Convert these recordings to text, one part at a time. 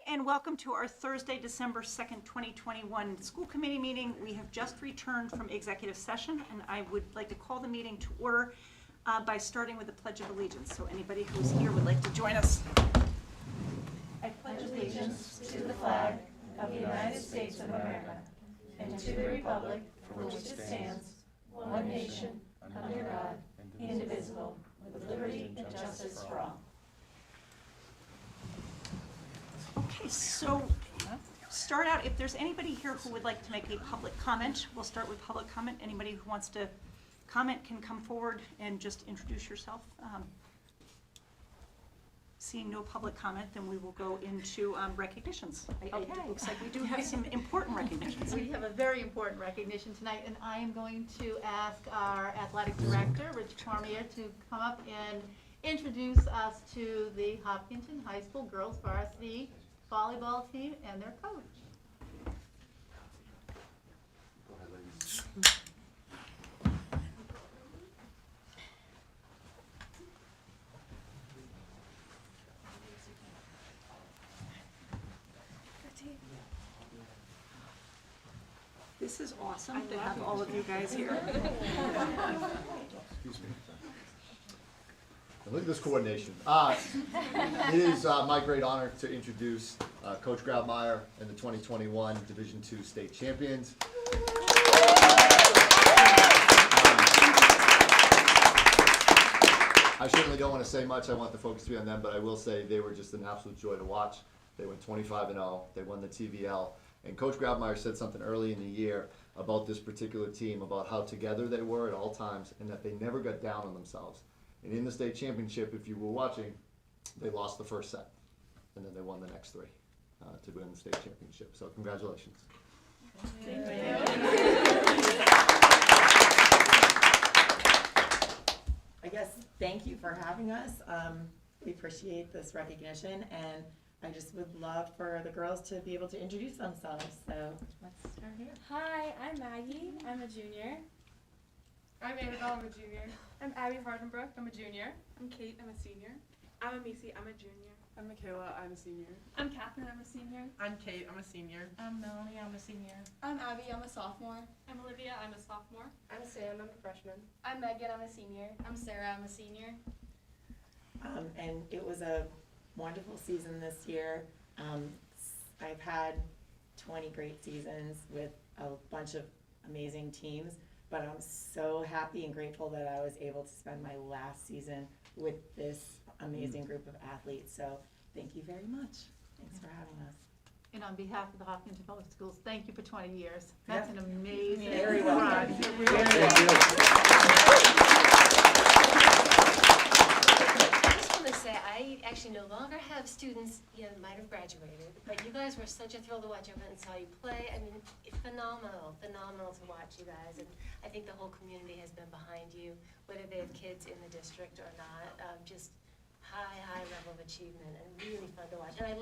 And welcome to our Thursday, December 2nd, 2021 school committee meeting. We have just returned from executive session, and I would like to call the meeting to order by starting with the Pledge of Allegiance. So anybody who's here would like to join us. I pledge allegiance to the flag of the United States of America and to the republic for which it stands, one nation, under God, indivisible, with liberty and justice for all. Okay, so start out, if there's anybody here who would like to make a public comment, we'll start with public comment. Anybody who wants to comment can come forward and just introduce yourself. Seeing no public comment, then we will go into recognitions. It looks like we do have some important recognitions. We have a very important recognition tonight, and I am going to ask our athletic director, Rich Cormier, to come up and introduce us to the Hopkinton High School girls varsity volleyball team and their coach. Go ahead, ladies. This is awesome to have all of you guys here. Excuse me. And look at this coordination. It is my great honor to introduce Coach Grabmeyer and the 2021 Division II state champions. I certainly don't want to say much. I want the focus to be on them, but I will say they were just an absolute joy to watch. They went 25-0. They won the TVL. And Coach Grabmeyer said something early in the year about this particular team, about how together they were at all times and that they never got down on themselves. And in the state championship, if you were watching, they lost the first set. And then they won the next three to win the state championship. So congratulations. Thank you. I guess thank you for having us. We appreciate this recognition, and I just would love for the girls to be able to introduce themselves. So let's start here. Hi, I'm Maggie. I'm a junior. I'm Annabelle, I'm a junior. I'm Abby Hardenbrook. I'm a junior. I'm Kate, I'm a senior. I'm Amisi, I'm a junior. I'm Michaela, I'm a senior. I'm Catherine. I'm a senior. I'm Kate, I'm a senior. I'm Melanie. I'm a senior. I'm Abby, I'm a sophomore. I'm Olivia, I'm a sophomore. I'm Sam, I'm a freshman. I'm Megan, I'm a senior. I'm Sarah, I'm a senior. And it was a wonderful season this year. I've had 20 great seasons with a bunch of amazing teams, but I'm so happy and grateful that I was able to spend my last season with this amazing group of athletes. So thank you very much. Thanks for having us. And on behalf of the Hopkinton Public Schools, thank you for 20 years. That's Yeah. an amazing Very run. welcome. It really Very is. I just want to say, I actually no longer have students, might have graduated, but you guys were such a thrill to watch. I went and saw you play. I mean, phenomenal to watch you guys. And I think the whole community has been behind you, whether they have kids in the district or not. Just high level of achievement and really fun to watch. And I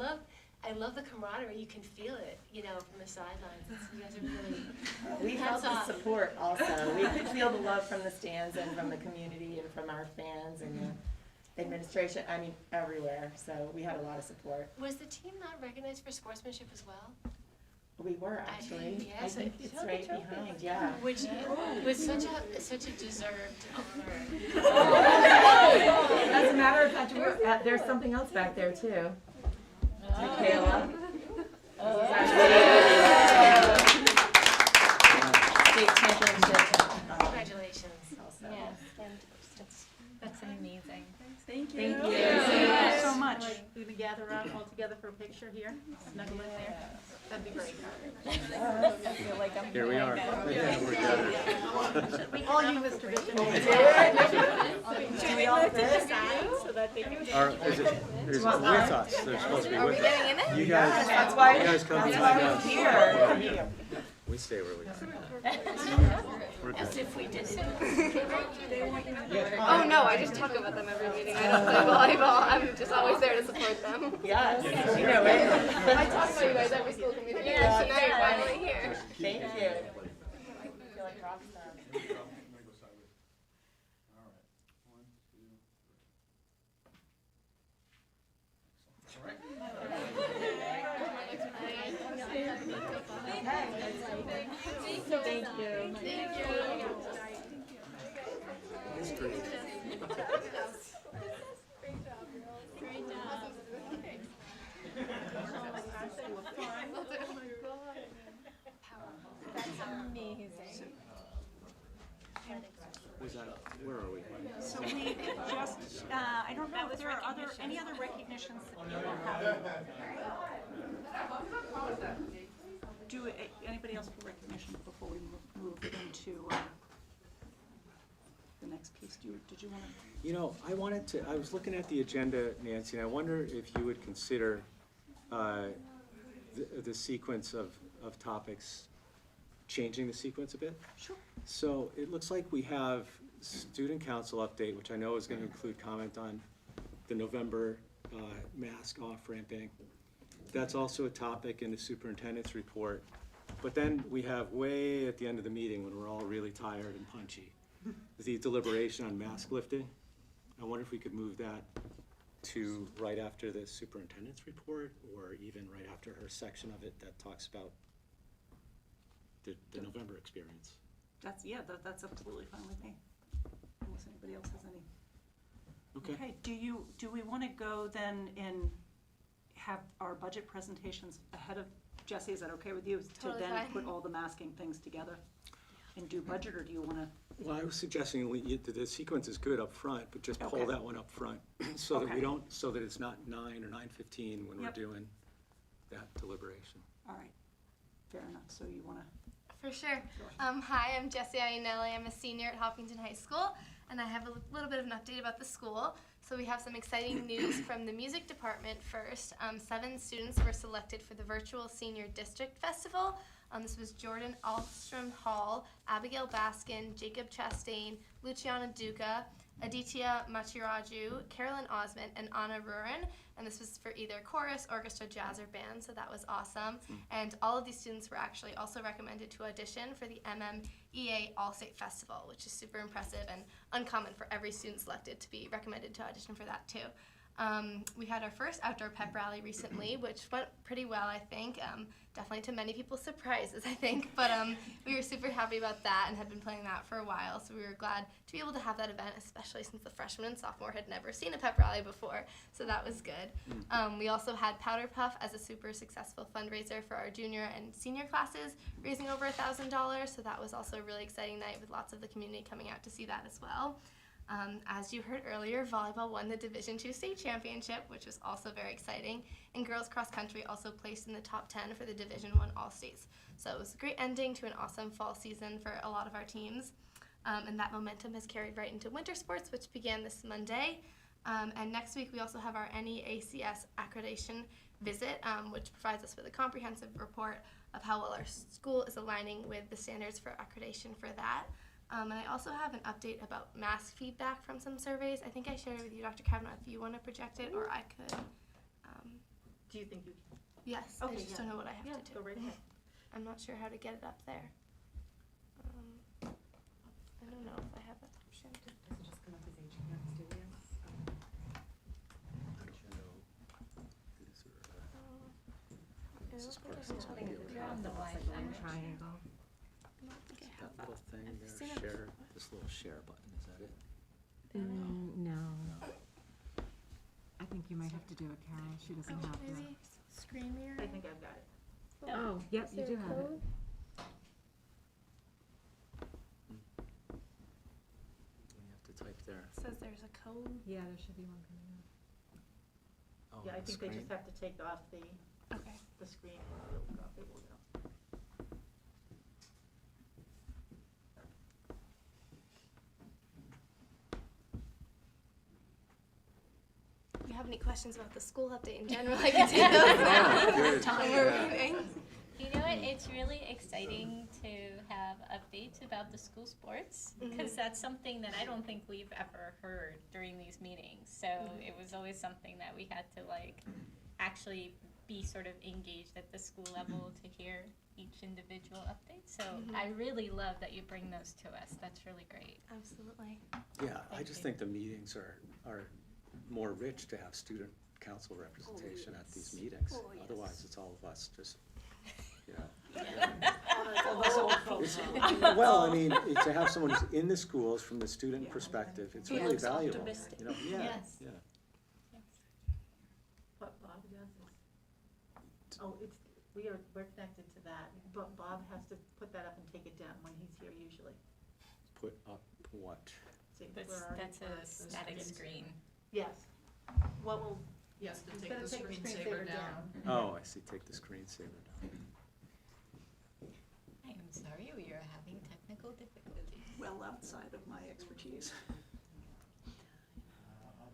love the camaraderie. You can feel it, from the sidelines. You guys are really. We felt the support also. We could feel the love from the stands and from the community and from our fans and the administration, everywhere. So we had a lot of support. Was the team not recognized for sportsmanship as well? We were actually. Yes, I think it's right behind, yeah. Which was such a deserved honor. As a matter of fact, there's something else back there too. Michaela. State championship. Congratulations. Also. That's amazing. Thank you. Thank you. Thank you so much. We're going to gather around all together for a picture here. Snuggle in there. That'd be great. I feel like I'm Here we are. All you, Mr. Bishop. Do we all fit? so that they can. Or is it with us? They're supposed to be with us. You guys, That's why come we're behind us. here. We stay where we are. We're As good. if we did it. Oh no, I just talk about them every meeting. I don't play volleyball. I'm just always there to support them. Yes, you know it. I talk about you guys every school committee. Yeah, Tonight you're finally here. Thank you. I feel like rock stars. Thank you. History. Amazing. Was that, where are we? So we just, I don't know if there are any other recognitions that people have. Do anybody else for recognition before we move into the next piece? Did you want to? You know, I was looking at the agenda, Nancy, and I wonder if you would consider the sequence of topics, changing the sequence a bit. Sure. So it looks like we have student council update, which I know is going to include comment on the November mask off-ramping. That's also a topic in the superintendent's report. But then we have way at the end of the meeting when we're all really tired and punchy, the deliberation on mask lifting. I wonder if we could move that to right after the superintendent's report, or even right after her section of it that talks about the November experience. That's absolutely fine with me, unless anybody else has any. Okay. Do we want to go then and have our budget presentations ahead of Jesse? Is that okay with you? Totally To then fine. put all the masking things together and do budget, or do you want to? Well, I was suggesting the sequence is good up front, but just pull Okay. that one up front so that Okay. we don't, so that it's not 9 or 9:15 when we're Yep. doing that deliberation. All right, fair enough. So you want to? For sure. Hi, I'm Jessie Iannelli. I'm a senior at Hopkinton High School, and I have a little bit of an update about the school. So we have some exciting news from the music department first. 7 students were selected for the virtual Senior District Festival. This was Jordan Alstrom Hall, Abigail Baskin, Jacob Chastain, Luciana Duca, Aditya Machiraju, Carolyn Osmond, and Anna Rurin. And this was for either chorus, orchestra, jazz, or band, so that was awesome. And all of these students were actually also recommended to audition for the MMEA All-State Festival, which is super impressive and uncommon for every student selected to be recommended to audition for that too. We had our first outdoor pep rally recently, which went pretty well, I think. Definitely to many people's surprises, I think. But we were super happy about that and had been planning that for a while. So we were glad to be able to have that event, especially since the freshman and sophomore had never seen a pep rally before. So that was good. We also had Powder Puff as a super successful fundraiser for our junior and senior classes, raising over $1,000. So that was also a really exciting night with lots of the community coming out to see that as well. As you heard earlier, volleyball won the Division II state championship, which was also very exciting, and girls cross country also placed in the top 10 for the Division I All-States. So it was a great ending to an awesome fall season for a lot of our teams, and that momentum has carried right into winter sports, which began this Monday. And next week we also have our NEACS Accreditation visit, which provides us with a comprehensive report of how well our school is aligning with the standards for accreditation for that. And I also have an update about mask feedback from some surveys. I think I shared it with you, Dr. Kavanaugh, if you want to project it, or I could. Do you think you can? Yes, Okay, I just yeah. don't know what I have Yeah, to do. go right ahead. I'm not sure how to get it up there. I don't know if I have that option. Does it just come up as HMM Studios? You're on the blind triangle. I don't think I have That little thing I've there, seen it share, this little share button, is that it? No. I think you might have to do it, Carol. She doesn't have that. Maybe screen mirror. I think I've got it. Oh, yep, Is you there do a have it. code? You have to type there. It says there's a code. Yeah, there should be one coming up. Oh, Yeah, I on the think they screen. just have to take off the Okay. screen and it'll go. It will go. If you have any questions about the school update in general, I can take those now. Good. When we're meeting. You know what? It's really exciting to have updates about the school sports because that's something that I don't think we've ever heard during these meetings. So it was always something that we had to actually be sort of engaged at the school level to hear each individual update. So I really love that you bring those to us. That's really great. Absolutely. Yeah, I Thank just you. think the meetings are more rich to have student council representation at these meetings. Oh, yes. Otherwise, it's all of us just, you know. Well, I mean, to have someone who's in the schools from the student perspective, it's He really looks valuable. optimistic. You know, yeah, Yes. yeah. But Bob does. Oh, we're connected to that, but Bob has to put that up and take it down when he's here usually. Put up what? See, That's, where are you? that's a static screen. Yes. What will, Yes, to he's take gonna the take the screensaver screensaver down. Oh, I see, take the screensaver down. I am sorry, we are having technical difficulties. Well outside of my expertise.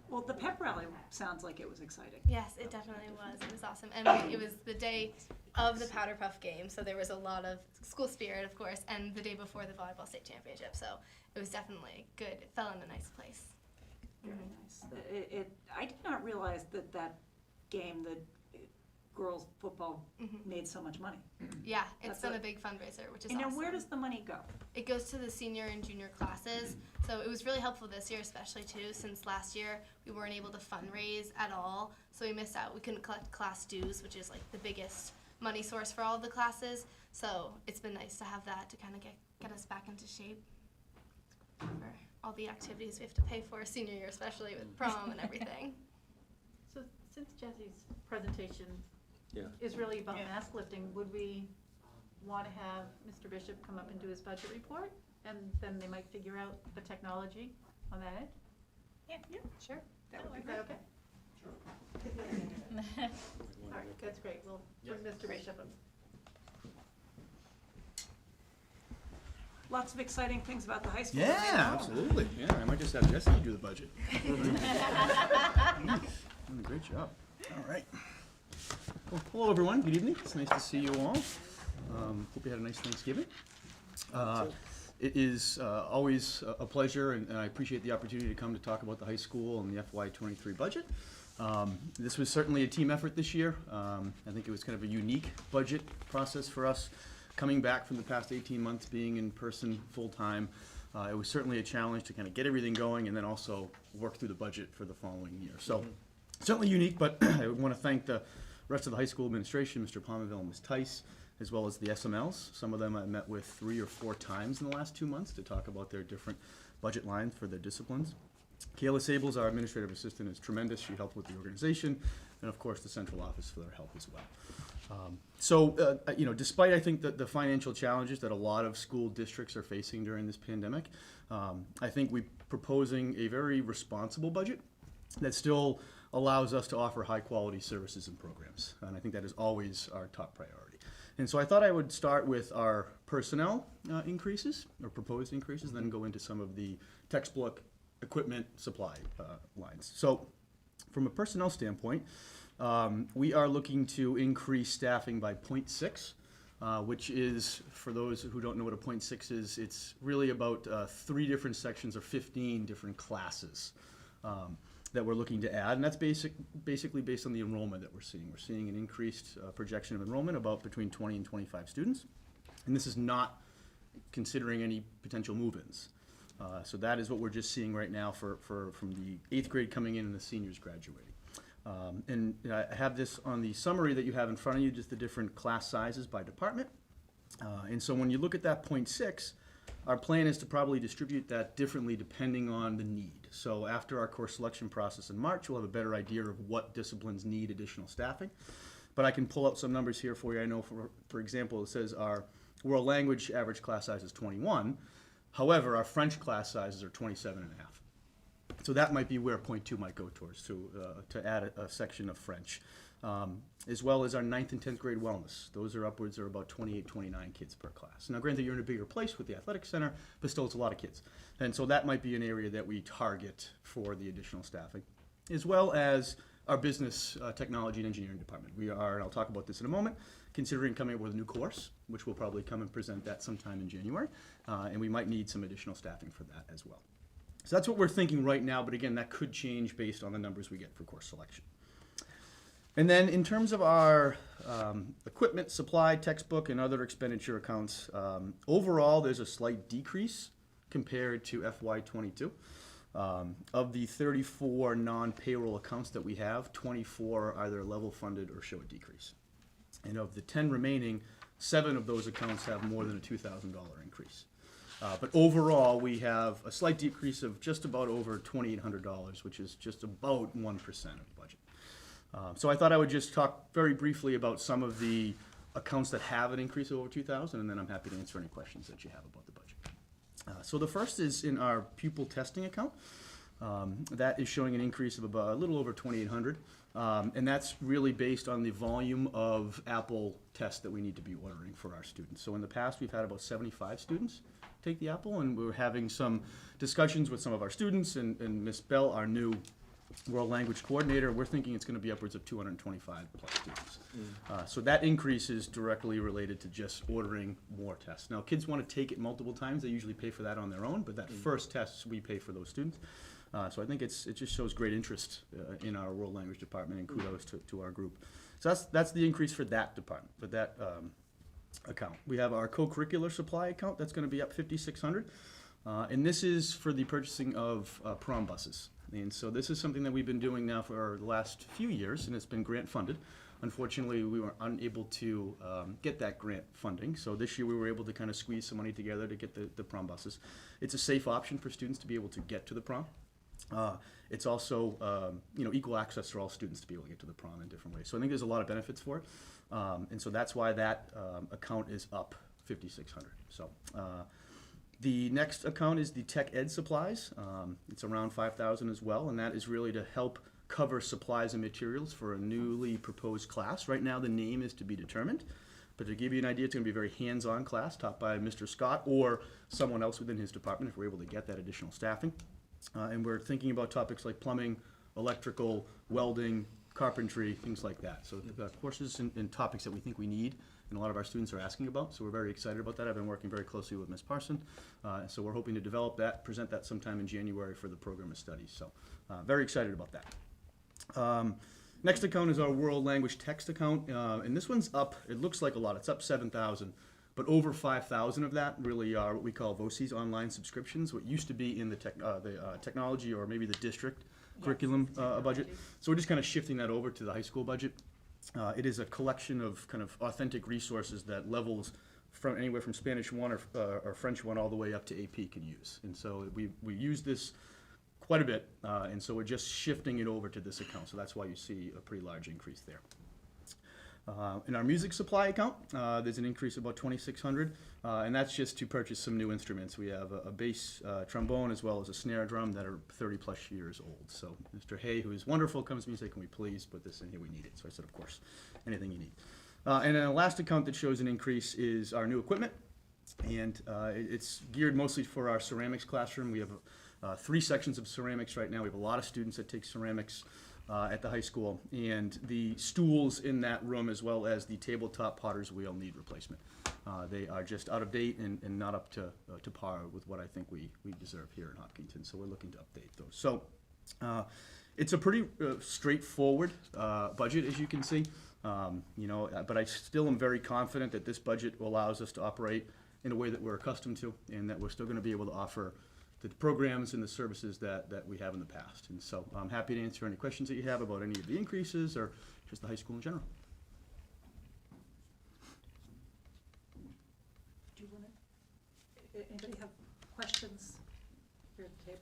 Well, the pep rally sounds like it was exciting. Yes, it definitely was. It was awesome. And it was the day of the Powder Puff game, so there was a lot of school spirit, of course, and the day before the volleyball state championship, so it was definitely good. It fell in a nice place. Very nice. I did not realize that game, the girls' football, made so much money. Yeah, it's That's been a- a big fundraiser, which is And now awesome. where does the money go? It goes to the senior and junior classes, so it was really helpful this year, especially too, since last year we weren't able to fundraise at all, so we missed out. We couldn't collect class dues, which is like the biggest money source for all of the classes, so it's been nice to have that to kind of get us back into shape for all the activities we have to pay for senior year, especially with prom and everything. so since Jesse's presentation Yeah. is really about mask lifting, would we want to have Mr. Bishop come up and do his budget report? And then they might figure out the technology on that end? Yeah, sure. Is that okay? All right, that's great. We'll bring Mr. Bishop up. Lots of exciting things about the high school. Yeah, absolutely. Yeah, I might just have Jesse do the budget. Doing a great job. All right. Well, hello, everyone. Good evening. It's nice to see you all. Hope you had a nice Thanksgiving. It is always a pleasure, and I appreciate the opportunity to come to talk about the high school and the FY23 budget. This was certainly a team effort this year. I think it was kind of a unique budget process for us. Coming back from the past 18 months being in person full-time, it was certainly a challenge to kind of get everything going and then also work through the budget for the following year. So certainly unique, but I want to thank the rest of the high school administration, Mr. Palmerville and Ms. Tice, as well as the SMLs. Some of them I met with 3 or 4 times in the last 2 months to talk about their different budget lines for their disciplines. Kayla Sables, our administrative assistant, is tremendous. She helped with the organization, and of course the central office for their help as well. Despite I think the financial challenges that a lot of school districts are facing during this pandemic, I think we're proposing a very responsible budget that still allows us to offer high quality services and programs. And I think that is always our top priority. And so I thought I would start with our personnel increases, or proposed increases, then go into some of the textbook, equipment, supply lines. So from a personnel standpoint, we are looking to increase staffing by 0.6, which is, for those who don't know what a 0.6 is, it's really about 3 different sections or 15 different classes that we're looking to add, and that's basically based on the enrollment that we're seeing. We're seeing an increased projection of enrollment, about between 20 and 25 students, and this is not considering any potential move-ins. So that is what we're just seeing right now from the 8th grade coming in and the seniors graduating. And I have this on the summary that you have in front of you, just the different class sizes by department. And so when you look at that 0.6, our plan is to probably distribute that differently depending on the need. So after our course selection process in March, we'll have a better idea of what disciplines need additional staffing. But I can pull out some numbers here for you. I know, for example, it says our world language average class size is 21. However, our French class sizes are 27.5. So that might be where 0.2 might go towards, to add a section of French. As well as our 9th and 10th grade wellness. Those are upwards of about 28, 29 kids per class. Now granted, you're in a bigger place with the athletic center, but still it's a lot of kids. And so that might be an area that we target for the additional staffing. As well as our business, technology and engineering department. We are, and I'll talk about this in a moment, considering coming up with a new course, which we'll probably come and present that sometime in January. And we might need some additional staffing for that as well. So that's what we're thinking right now, but again, that could change based on the numbers we get for course selection. And then in terms of our equipment, supply, textbook, and other expenditure accounts, overall there's a slight decrease compared to FY22. Of the 34 non-payroll accounts that we have, 24 are either level funded or show a decrease. And of the 10 remaining, 7 of those accounts have more than a $2,000 increase. But overall, we have a slight decrease of just about over $2,800, which is just about 1% of the budget. So I thought I would just talk very briefly about some of the accounts that have an increase of over 2,000, and then I'm happy to answer any questions that you have about the budget. So the first is in our pupil testing account. That is showing an increase of about a little over 2,800, and that's really based on the volume of Apple tests that we need to be ordering for our students. So in the past, we've had about 75 students take the Apple, and we're having some discussions with some of our students, and Ms. Bell, our new world language coordinator, we're thinking it's going to be upwards of 225 plus students. So that increase is directly related to just ordering more tests. Now, kids want to take it multiple times. They usually pay for that on their own, but that first test, we pay for those students. So I think it just shows great interest in our world language department, and kudos to our group. So that's the increase for that department, for that account. We have our co-curricular supply account. That's going to be up $5,600. And this is for the purchasing of prom buses. And so this is something that we've been doing now for the last few years, and it's been grant funded. Unfortunately, we were unable to get that grant funding. So this year we were able to kind of squeeze some money together to get the prom buses. It's a safe option for students to be able to get to the prom. It's also equal access for all students to be able to get to the prom in different ways. So I think there's a lot of benefits for it. And so that's why that account is up $5,600. So the next account is the tech ed supplies. It's around $5,000 as well, and that is really to help cover supplies and materials for a newly proposed class. Right now the name is to be determined, but to give you an idea, it's going to be a very hands-on class taught by Mr. Scott or someone else within his department if we're able to get that additional staffing. And we're thinking about topics like plumbing, electrical, welding, carpentry, things like that. So the courses and topics that we think we need and a lot of our students are asking about. So we're very excited about that. I've been working very closely with Ms. Parson. So we're hoping to develop that, present that sometime in January for the program of studies. So very excited about that. Next account is our world language text account. And this one's up, it looks like a lot. It's up 7,000. But over 5,000 of that really are what we call VOCES online subscriptions, what used to be in the technology or maybe the district curriculum budget. So we're just kind of shifting that over to the high school budget. It is a collection of kind of authentic resources that levels from anywhere from Spanish 1 or French 1 all the way up to AP can use. And so we use this quite a bit, and so we're just shifting it over to this account. So that's why you see a pretty large increase there. In our music supply account, there's an increase of about $2,600, and that's just to purchase some new instruments. We have a bass trombone as well as a snare drum that are 30 plus years old. So Mr. Hay, who is wonderful, comes to me and says, can we please put this in here? We need it. So I said, of course, anything you need. And then the last account that shows an increase is our new equipment, and it's geared mostly for our ceramics classroom. We have 3 sections of ceramics right now. We have a lot of students that take ceramics at the high school, and the stools in that room as well as the tabletop potter's wheel need replacement. They are just out of date and not up to par with what I think we deserve here in Hopkinton, so we're looking to update those. So it's a pretty straightforward budget, as you can see, but I still am very confident that this budget allows us to operate in a way that we're accustomed to, and that we're still going to be able to offer the programs and the services that we have in the past. And so I'm happy to answer any questions that you have about any of the increases or just the high school in general. Do you want to, anybody have questions here at the table?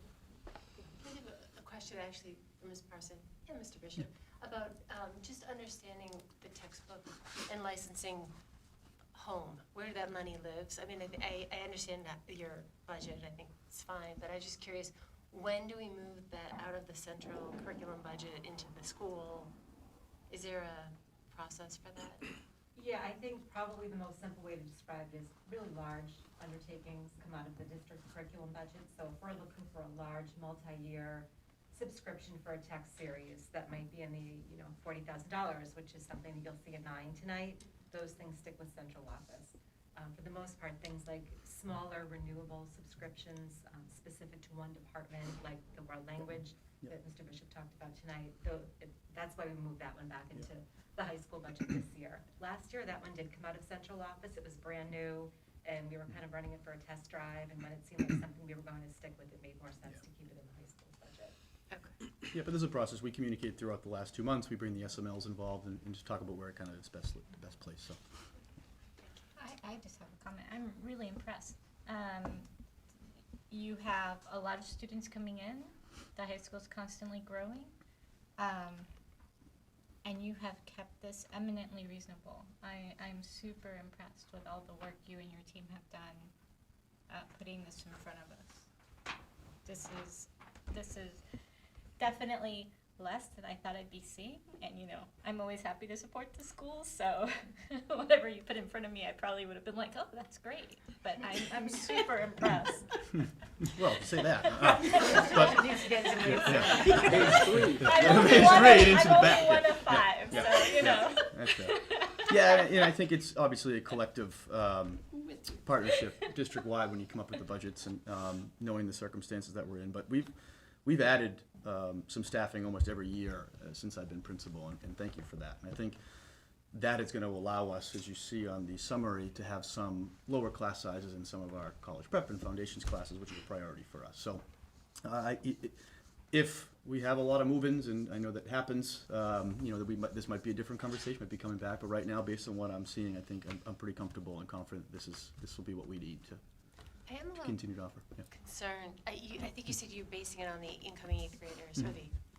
I have a question actually for Ms. Parson and Mr. Bishop about just understanding the textbook and licensing home, where that money lives. I mean, I understand that your budget, I think it's fine, but I was just curious, when do we move that out of the central curriculum budget into the school? Is there a process for that? Yeah, I think probably the most simple way to describe it is really large undertakings come out of the district curriculum budget. So if we're looking for a large multi-year subscription for a text series that might be in the $40,000, which is something that you'll see at 9 tonight, those things stick with central office. For the most part, things like smaller renewable subscriptions specific to one department, like the world language that Mr. Bishop talked about tonight, that's why we moved that one back into the high school budget this year. Last year, that one did come out of central office. It was brand new, and we were kind of running it for a test drive, and when it seemed like something we were going to stick with, it made more sense to keep it in the high school budget. Okay. Yeah, but there's a process. We communicate throughout the last 2 months. We bring the SMLs involved and just talk about where it kind of is the best place. So. I just have a comment. I'm really impressed. You have a lot of students coming in. The high school is constantly growing. And you have kept this eminently reasonable. I'm super impressed with all the work you and your team have done putting this in front of us. This is definitely less than I thought I'd be seeing, and you know, I'm always happy to support the schools, so whatever you put in front of me, I probably would have been like, oh, that's great, but I'm super impressed. Well, say that. I'm only one of five, so you know. That's fair. Yeah, and I think it's obviously a collective partnership district-wide when you come up with the budgets and knowing the circumstances that we're in. But we've added some staffing almost every year since I've been principal, and thank you for that. And I think that is going to allow us, as you see on the summary, to have some lower class sizes in some of our college prep and foundations classes, which is a priority for us. So if we have a lot of move-ins, and I know that happens, you know, this might be a different conversation, might be coming back, but right now, based on what I'm seeing, I think I'm pretty comfortable and confident this will be what we need to I am a little continue to offer. Yeah. concerned. I think you said you're basing it on the incoming 8th graders or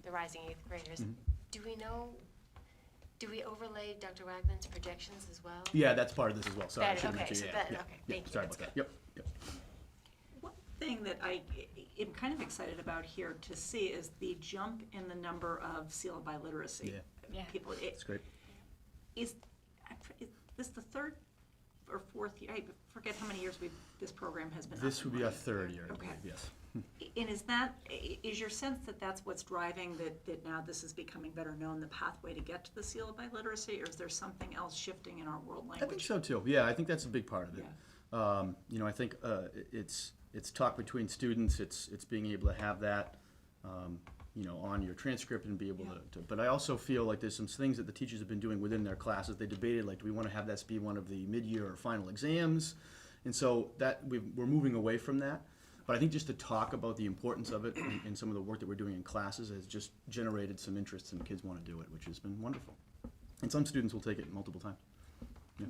the rising 8th graders. Do we overlay Dr. Wagman's projections as well? Yeah, that's part of this as well. Sorry, I should Okay, mention. so Yeah, that, yeah, okay, yeah, thank you. sorry That's about that. good. Yep. One thing that I am kind of excited about here to see is the jump in the number of SEAL by literacy Yeah. people. That's great. Is this the third or fourth year? I forget how many years this program has been. This up would and be our running. third year, I Okay. believe, yes. And is your sense that that's what's driving that now this is becoming better known, the pathway to get to the seal by literacy, or is there something else shifting in our world language? I think so too. Yeah, I think that's a big part of it. Yeah. You know, I think it's talk between students. It's being able to have that, you know, on your transcript and be able to. But I also feel like there's some things that the teachers have been doing within their classes. They debated, like, do we want to have that be one of the mid-year or final exams? And so that we're moving away from that. But I think just to talk about the importance of it and some of the work that we're doing in classes has just generated some interest, and kids want to do it, which has been wonderful. And some students will take it multiple times. Yeah.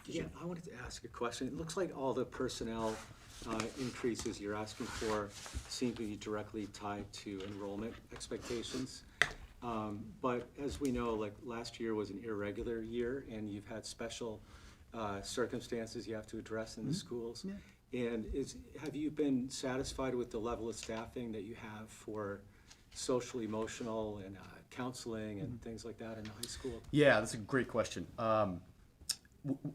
Yeah, I wanted to ask a question. It looks like all the personnel increases you're asking for seem to be directly tied to enrollment expectations. But as we know, like last year was an irregular year, and you've had special circumstances you have to address in the schools. Yeah. And have you been satisfied with the level of staffing that you have for social, emotional, and counseling and things like that in the high school? Yeah, that's a great question.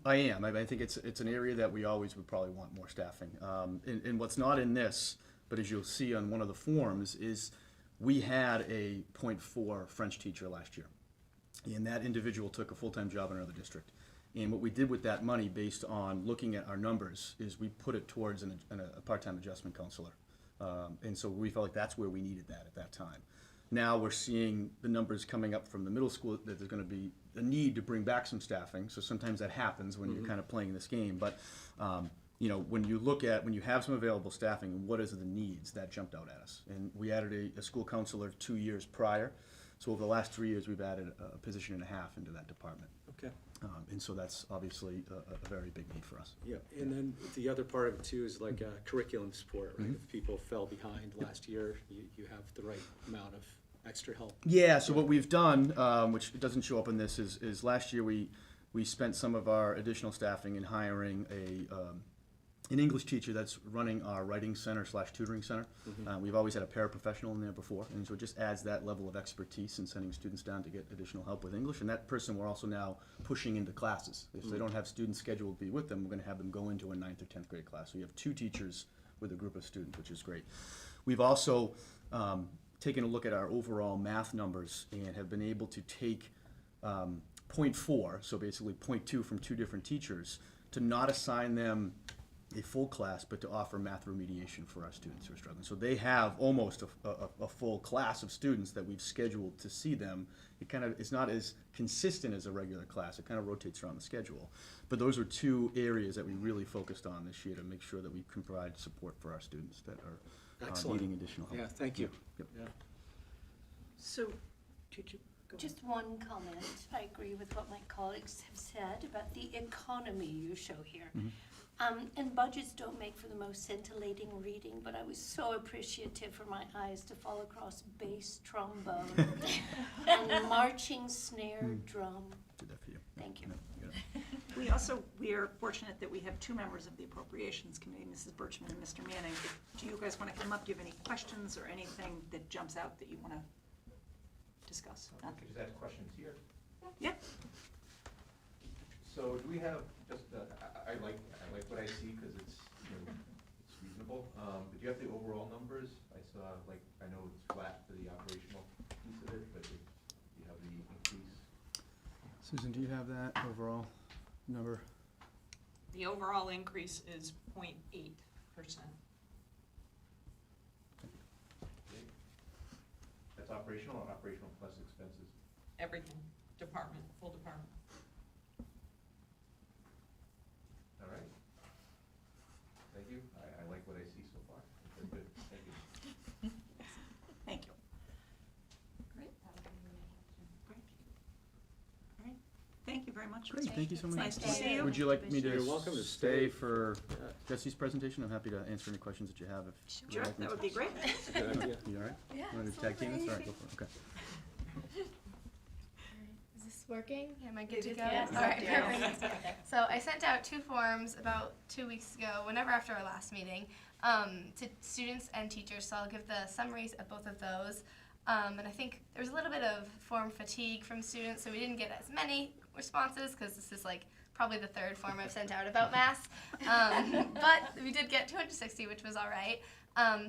I am. I think it's an area that we always would probably want more staffing. And what's not in this, but as you'll see on one of the forms, is we had a .4 French teacher last year. And that individual took a full-time job in another district. And what we did with that money, based on looking at our numbers, is we put it towards a part-time adjustment counselor. And so we felt like that's where we needed that at that time. Now we're seeing the numbers coming up from the middle school that there's going to be a need to bring back some staffing. So sometimes that happens when you're kind of playing this game. But you know, when you have some available staffing, what is the needs, that jumped out at us. And we added a school counselor 2 years prior. So over the last 3 years, we've added a position and a half into that department. Okay. And so that's obviously a very big need for us. Yeah, and then the other part of it too is like curriculum support, right? If people fell behind last year, you have the right amount of extra help. Yeah, so what we've done, which doesn't show up in this, is last year we spent some of our additional staffing in hiring an English teacher that's running our writing center / tutoring center. We've always had a paraprofessional in there before, and so it just adds that level of expertise in sending students down to get additional help with English. And that person we're also now pushing into classes. If they don't have students scheduled to be with them, we're going to have them go into a 9th or 10th grade class. So you have 2 teachers with a group of students, which is great. We've also taken a look at our overall math numbers and have been able to take .4, so basically .2 from 2 different teachers, to not assign them a full class, but to offer math remediation for our students who are struggling. So they have almost a full class of students that we've scheduled to see them. It's not as consistent as a regular class. It kind of rotates around the schedule. But those are 2 areas that we really focused on this year to make sure that we can provide support for our students that are needing additional help. Yeah, thank you. Yep. Yeah. So, Just one comment. I agree with what my colleagues have said about the economy you show here. And budgets don't make for the most scintillating reading, but I was so appreciative for my eyes to fall across bass trombone and marching snare drum. Did that for you. Thank you. We are fortunate that we have two members of the Appropriations Committee, Mrs. Birchman and Mr. Manning. Do you guys want to come up? Do you have any questions or anything that jumps out that you want to discuss? I could just ask questions here. Yeah. So do we have just, I like what I see because it's, it's reasonable. But do you have the overall numbers? I saw, I know it's flat for the operational piece of it, but do you have the increase? Susan, do you have that overall number? The overall increase is 0.8%. That's operational or operational plus expenses? Everything, department, full department. All right. Thank you. I like what I see so far. That's good. Thank you. Thank you. Great. All right. Thank you very much. Great, thank you so much. Nice to see you. Would you like me to You're welcome to stay stay. for Jesse's presentation? I'm happy to answer any questions that you have if you Sure, like me that to. would be great. Good idea. You all right? Yeah, Want to tag team this? All right, go for it. Okay. Is this working? Am I good to go? Yes. All right, Yeah. perfect. So I sent out 2 forms about 2 weeks ago, whenever after our last meeting, to students and teachers. So I'll give the summaries of both of those. And I think there was a little bit of form fatigue from students, so we didn't get as many responses because this is probably the 3rd form I've sent out about mass. But we did get 260, which was all right.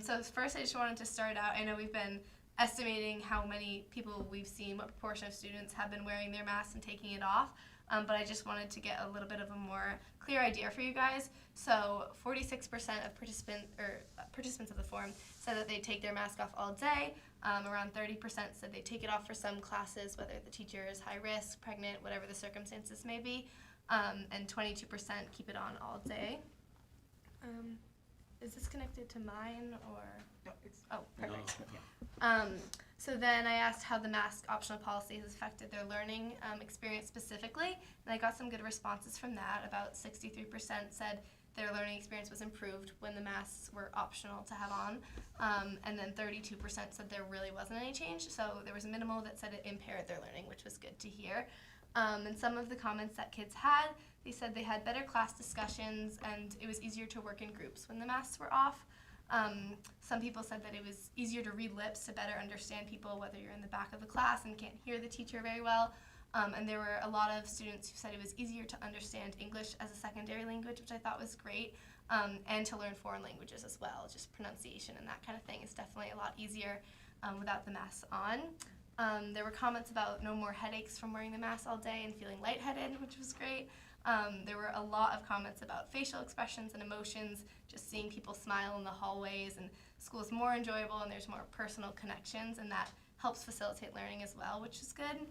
So first I just wanted to start out, I know we've been estimating how many people we've seen, what proportion of students have been wearing their masks and taking it off. But I just wanted to get a little bit of a more clear idea for you guys. So 46% of participants of the form said that they take their mask off all day. Around 30% said they take it off for some classes, whether the teacher is high risk, pregnant, whatever the circumstances may be. And 22% keep it on all day. Is this connected to mine or? No, it's, Oh, perfect. No. So then I asked how the mask optional policy has affected their learning experience specifically, and I got some good responses from that. About 63% said their learning experience was improved when the masks were optional to have on, and then 32% said there really wasn't any change, so there was minimal that said it impaired their learning, which was good to hear. And some of the comments that kids had, they said they had better class discussions and it was easier to work in groups when the masks were off. Some people said that it was easier to read lips to better understand people, whether you're in the back of the class and can't hear the teacher very well. And there were a lot of students who said it was easier to understand English as a secondary language, which I thought was great, and to learn foreign languages as well. Just pronunciation and that kind of thing is definitely a lot easier without the masks on. There were comments about no more headaches from wearing the mask all day and feeling lightheaded, which was great. There were a lot of comments about facial expressions and emotions, just seeing people smile in the hallways, and school is more enjoyable and there's more personal connections, and that helps facilitate learning as well, which is good.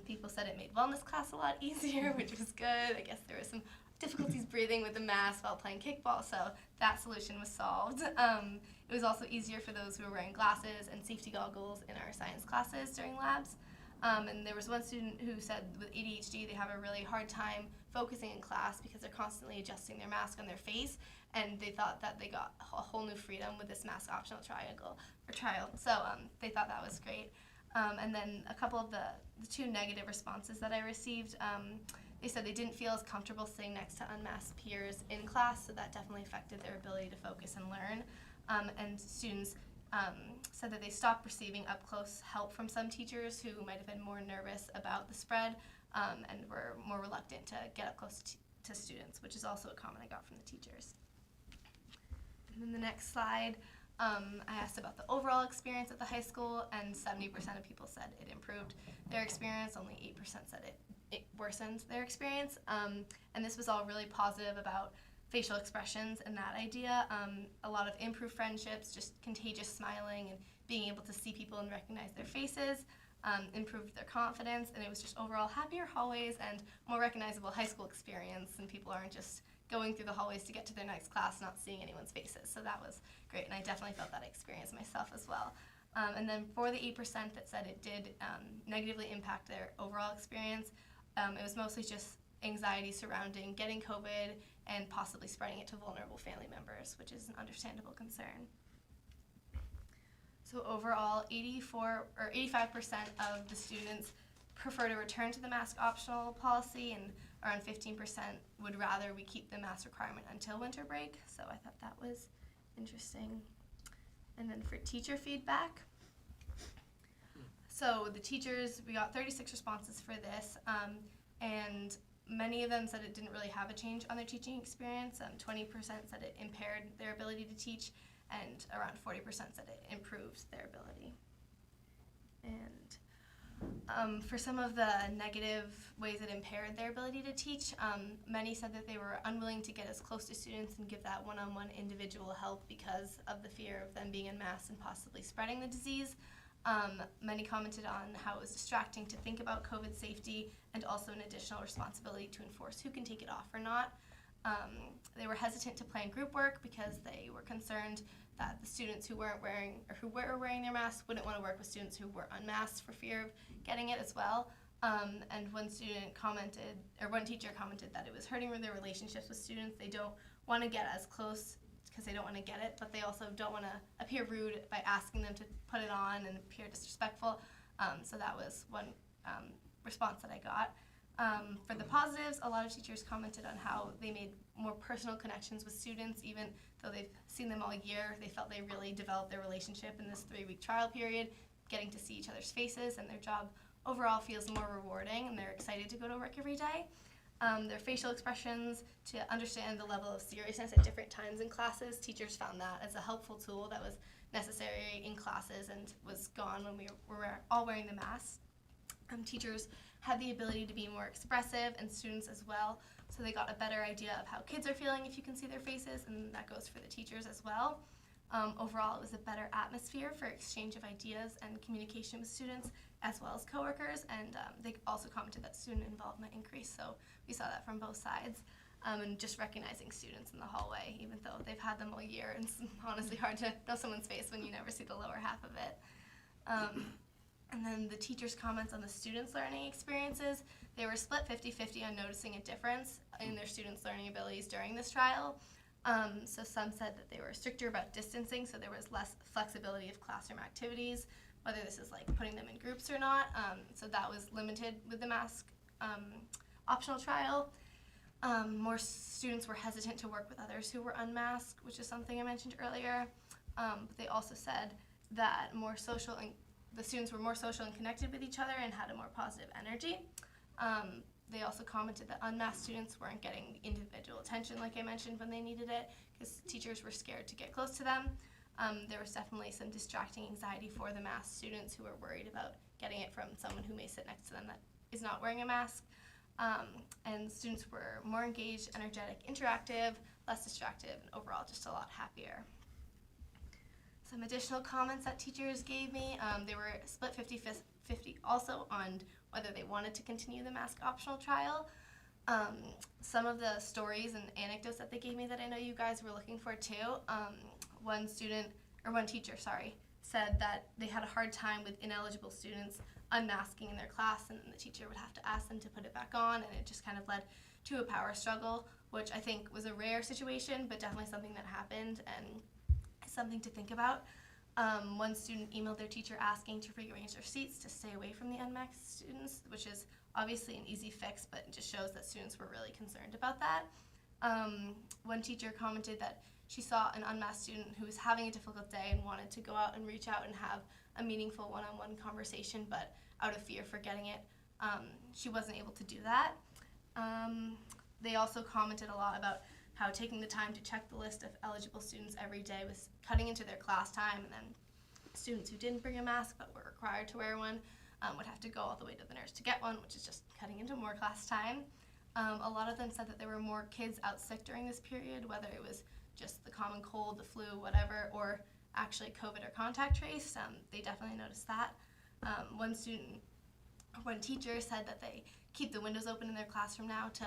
People said it made wellness class a lot easier, which was good. I guess there was some difficulties breathing with the mask while playing kickball, so that solution was solved. It was also easier for those who were wearing glasses and safety goggles in our science classes during labs. And there was one student who said with ADHD they have a really hard time focusing in class because they're constantly adjusting their mask on their face, and they thought that they got a whole new freedom with this mask optional trial. So they thought that was great. And then a couple of the 2 negative responses that I received, they said they didn't feel as comfortable sitting next to unmasked peers in class, so that definitely affected their ability to focus and learn. And students said that they stopped receiving up-close help from some teachers who might have been more nervous about the spread and were more reluctant to get up close to students, which is also a comment I got from the teachers. And then the next slide, I asked about the overall experience at the high school, and 70% of people said it improved their experience. Only 8% said it worsened their experience. And this was all really positive about facial expressions and that idea. A lot of improved friendships, just contagious smiling and being able to see people and recognize their faces, improved their confidence, and it was just overall happier hallways and more recognizable high school experience, and people aren't just going through the hallways to get to their next class not seeing anyone's faces. So that was great, and I definitely felt that experience myself as well. And then for the 8% that said it did negatively impact their overall experience, it was mostly just anxiety surrounding getting COVID and possibly spreading it to vulnerable family members, which is an understandable concern. So overall, 85% of the students prefer to return to the mask optional policy, and around 15% would rather we keep the mask requirement until winter break. So I thought that was interesting. And then for teacher feedback, so the teachers, we got 36 responses for this, and many of them said it didn't really have a change on their teaching experience. 20% said it impaired their ability to teach, and around 40% said it improved their ability. And for some of the negative ways it impaired their ability to teach, many said that they were unwilling to get as close to students and give that one-on-one individual help because of the fear of them being en masse and possibly spreading the disease. Many commented on how it was distracting to think about COVID safety and also an additional responsibility to enforce who can take it off or not. They were hesitant to plan group work because they were concerned that the students who weren't wearing or who were wearing their masks wouldn't want to work with students who were unmasked for fear of getting it as well. And one student commented, or one teacher commented that it was hurting their relationships with students. They don't want to get as close because they don't want to get it, but they also don't want to appear rude by asking them to put it on and appear disrespectful. So that was one response that I got. For the positives, a lot of teachers commented on how they made more personal connections with students, even though they've seen them all year. They felt they really developed their relationship in this 3-week trial period, getting to see each other's faces, and their job overall feels more rewarding, and they're excited to go to work every day. Their facial expressions to understand the level of seriousness at different times in classes. Teachers found that as a helpful tool that was necessary in classes and was gone when we were all wearing the masks. Teachers had the ability to be more expressive, and students as well, so they got a better idea of how kids are feeling if you can see their faces, and that goes for the teachers as well. Overall, it was a better atmosphere for exchange of ideas and communication with students as well as coworkers, and they also commented that student involvement increased, so we saw that from both sides. And just recognizing students in the hallway, even though they've had them all year, and it's honestly hard to know someone's face when you never see the lower half of it. And then the teachers' comments on the students' learning experiences, they were split 50-50 on noticing a difference in their students' learning abilities during this trial. So some said that they were stricter about distancing, so there was less flexibility of classroom activities, whether this is like putting them in groups or not. So that was limited with the mask optional trial. More students were hesitant to work with others who were unmasked, which is something I mentioned earlier. But they also said that the students were more social and connected with each other and had a more positive energy. They also commented that unmasked students weren't getting individual attention, like I mentioned, when they needed it, because teachers were scared to get close to them. There was definitely some distracting anxiety for the masked students who were worried about getting it from someone who may sit next to them that is not wearing a mask. And students were more engaged, energetic, interactive, less distracted, and overall just a lot happier. Some additional comments that teachers gave me, they were split 50-50 also on whether they wanted to continue the mask optional trial. Some of the stories and anecdotes that they gave me that I know you guys were looking for too. One teacher said that they had a hard time with ineligible students unmasking in their class, and the teacher would have to ask them to put it back on, and it just kind of led to a power struggle, which I think was a rare situation, but definitely something that happened and something to think about. One student emailed their teacher asking to rearrange their seats to stay away from the unmasked students, which is obviously an easy fix, but it just shows that students were really concerned about that. One teacher commented that she saw an unmasked student who was having a difficult day and wanted to go out and reach out and have a meaningful one-on-one conversation, but out of fear for getting it, she wasn't able to do that. They also commented a lot about how taking the time to check the list of eligible students every day was cutting into their class time, and then students who didn't bring a mask but were required to wear one would have to go all the way to the nurse to get one, which is just cutting into more class time. A lot of them said that there were more kids out sick during this period, whether it was just the common cold, the flu, whatever, or actually COVID or contact trace. They definitely noticed that. One student one teacher said that they keep the windows open in their classroom now to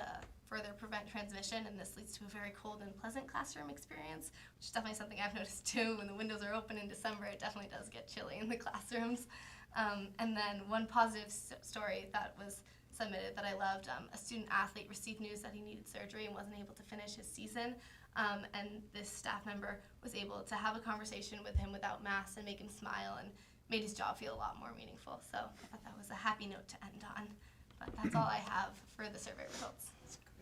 further prevent transmission, and this leads to a very cold and pleasant classroom experience, which is definitely something I've noticed too. When the windows are open in December, it definitely does get chilly in the classrooms. And then one positive story that was submitted that I loved, a student athlete received news that he needed surgery and wasn't able to finish his season, and this staff member was able to have a conversation with him without masks and make him smile and made his job feel a lot more meaningful. So I thought that was a happy note to end on. But that's all I have for the survey results.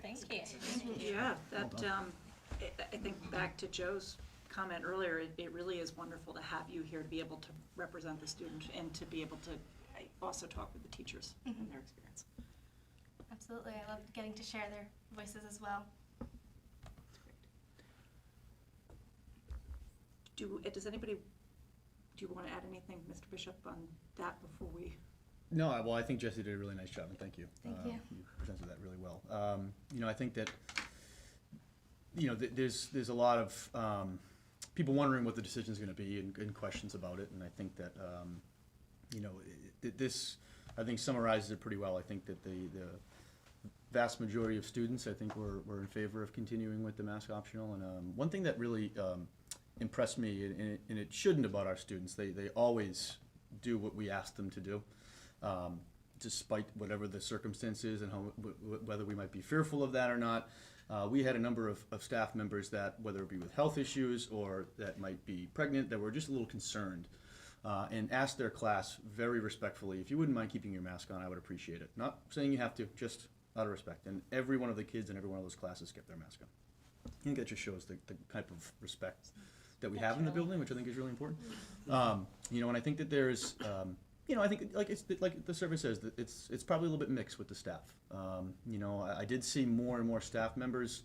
Thank you. Yeah, that, I think back to Joe's comment earlier, it really is wonderful to have you here to be able to represent the student and to be able to also talk with the teachers and their experience. Absolutely, I love getting to share their voices as well. Does anybody, do you want to add anything, Mr. Bishop, on that before we? No, well, I think Jesse did a really nice job, and thank you. Thank you. You presented that really well. I think that, there's a lot of people wondering what the decision is going to be and questions about it, and I think that, this, I think, summarizes it pretty well. I think that the vast majority of students, I think, were in favor of continuing with the mask optional, and one thing that really impressed me, and it shouldn't about our students, they always do what we ask them to do. Despite whatever the circumstances and whether we might be fearful of that or not. We had a number of staff members that, whether it be with health issues or that might be pregnant, that were just a little concerned and asked their class very respectfully, if you wouldn't mind keeping your mask on, I would appreciate it. Not saying you have to, just out of respect. And every one of the kids in every one of those classes kept their mask on. I think that just shows the type of respect that we have in the building, which I think is really important. And I think that there's I think like the survey says that it's probably a little bit mixed with the staff. I did see more and more staff members,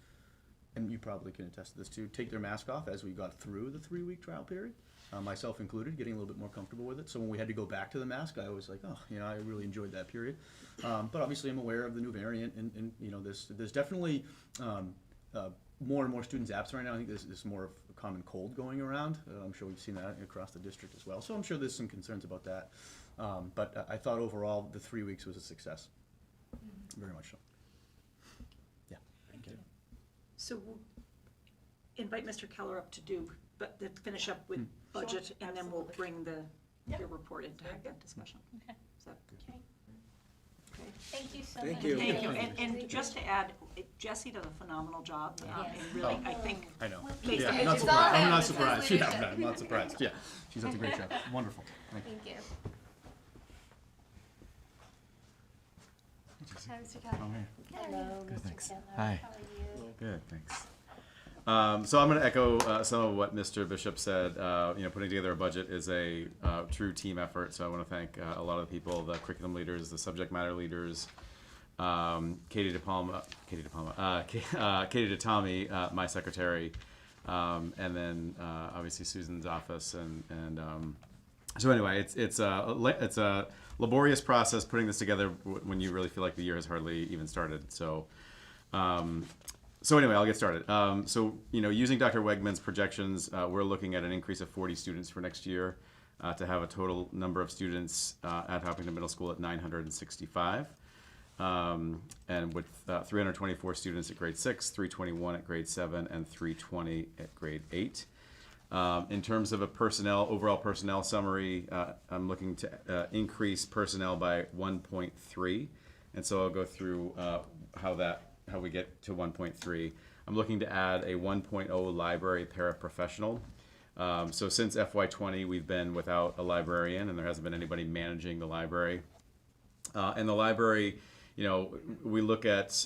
and you probably can attest to this too, take their mask off as we got through the 3-week trial period, myself included, getting a little bit more comfortable with it. So when we had to go back to the mask, I was like, I really enjoyed that period. But obviously I'm aware of the new variant, and there's definitely more and more students absent right now. I think there's more of a common cold going around. I'm sure we've seen that across the district as well. So I'm sure there's some concerns about that. But I thought overall the 3 weeks was a success. Very much so. Yeah. Thank you. So we'll invite Mr. Keller up to finish up with budget, and then we'll bring your report in to have that discussion. Okay. Is that Okay. okay? Thank you so Thank much. you. Thank you. And just to add, Jesse does a phenomenal job, Yes. and really, I think, I know. Based on I'm not it's all surprised. him, I'm not it's his surprised. leadership. I'm not surprised. Yeah, she's done a great job. Wonderful. Thank you. Thank you. Hi, Mr. Keller. Hello, Good, Mr. thanks. Keller. Hi. How are you? Good, thanks. So I'm going to echo some of what Mr. Bishop said. Putting together a budget is a true team effort. So I want to thank a lot of the people, the curriculum leaders, the subject matter leaders, Katie DeTommy, my secretary, and then obviously Susan's office. So anyway, it's a laborious process putting this together when you really feel like the year has hardly even started. So anyway, I'll get started. Using Dr. Wegman's projections, we're looking at an increase of 40 students for next year to have a total number of students at Hopkinton Middle School at 965. And with 324 students at grade 6, 321 at grade 7, and 320 at grade 8. In terms of a overall personnel summary, I'm looking to increase personnel by 1.3, and so I'll go through how we get to 1.3. I'm looking to add a 1.0 library paraprofessional. So since FY20, we've been without a librarian, and there hasn't been anybody managing the library. And the library, we look at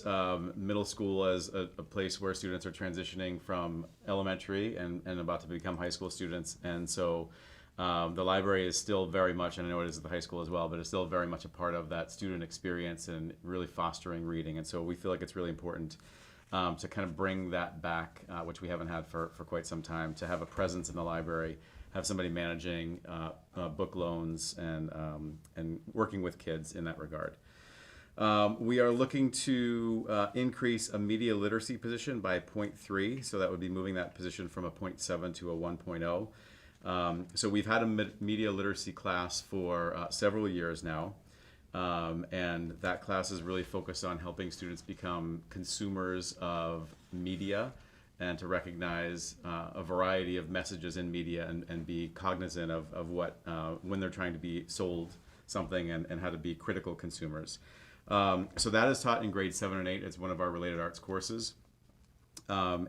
middle school as a place where students are transitioning from elementary and about to become high school students. And so the library is still very much, and I know it is at the high school as well, but it's still very much a part of that student experience and really fostering reading. And so we feel like it's really important to kind of bring that back, which we haven't had for quite some time, to have a presence in the library, have somebody managing book loans and working with kids in that regard. We are looking to increase a media literacy position by 0.3, so that would be moving that position from a 0.7 to a 1.0. So we've had a media literacy class for several years now. And that class is really focused on helping students become consumers of media and to recognize a variety of messages in media and be cognizant of what, when they're trying to be sold something and how to be critical consumers. So that is taught in grades 7 and 8. It's one of our related arts courses. So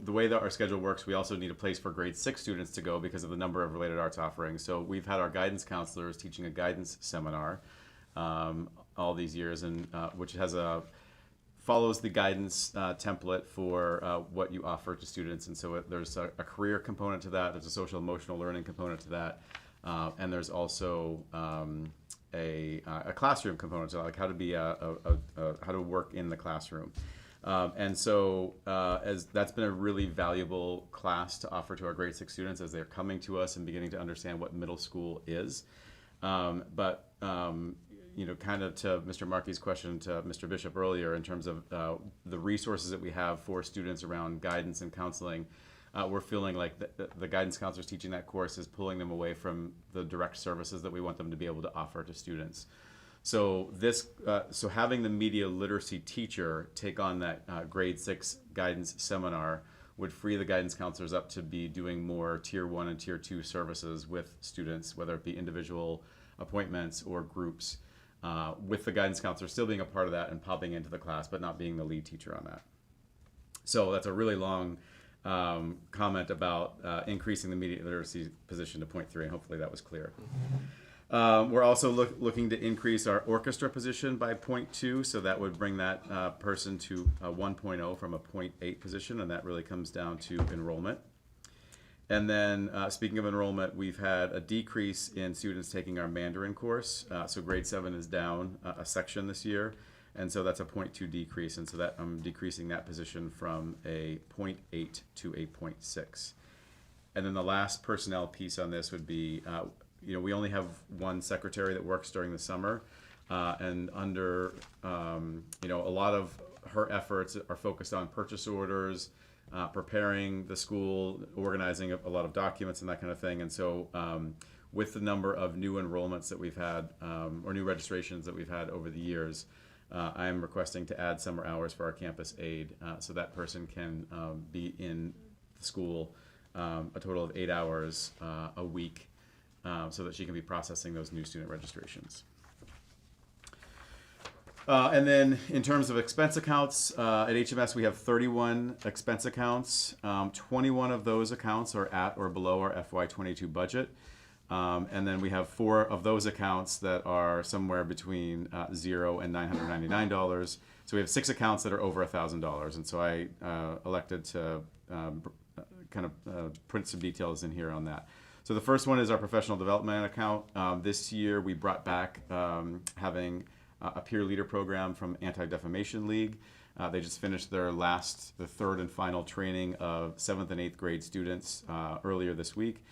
the way that our schedule works, we also need a place for grade 6 students to go because of the number of related arts offerings. So we've had our guidance counselors teaching a guidance seminar all these years, and which follows the guidance template for what you offer to students. And so there's a career component to that, there's a social emotional learning component to that, and there's also a classroom component to that, like how to be how to work in the classroom. And so as that's been a really valuable class to offer to our grade 6 students as they're coming to us and beginning to understand what middle school is. You know, kind of to Mr. Markey's question to Mr. Bishop earlier in terms of the resources that we have for students around guidance and counseling, we're feeling like the guidance counselors teaching that course is pulling them away from the direct services that we want them to be able to offer to students. So so having the media literacy teacher take on that grade 6 guidance seminar would free the guidance counselors up to be doing more tier 1 and tier 2 services with students, whether it be individual appointments or groups, with the guidance counselor still being a part of that and popping into the class, but not being the lead teacher on that. So that's a really long comment about increasing the media literacy position to point 3, and hopefully that was clear. We're also looking to increase our orchestra position by 0.2, so that would bring that person to 1.0 from a 0.8 position, and that really comes down to enrollment. And then speaking of enrollment, we've had a decrease in students taking our Mandarin course. So grade 7 is down a section this year, and so that's a 0.2 decrease, and so that I'm decreasing that position from a 0.8 to a 0.6. And then the last personnel piece on this would be, you know, we only have one secretary that works during the summer, and under, you know, a lot of her efforts are focused on purchase orders, preparing the school, organizing a lot of documents and that kind of thing. And so with the number of new enrollments that we've had, or new registrations that we've had over the years, I am requesting to add summer hours for our campus aide, so that person can be in the school a total of 8 hours a week, so that she can be processing those new student registrations. And then in terms of expense accounts, at HMS we have 31 expense accounts. 21 of those accounts are at or below our FY22 budget. And then we have 4 of those accounts that are somewhere between $0 and $999. So we have 6 accounts that are over $1,000. And so I elected to print some details in here on that. So the first one is our professional development account. This year we brought back having a peer leader program from Anti-Defamation League. They just finished the 3rd and final training of 7th and 8th grade students earlier this week.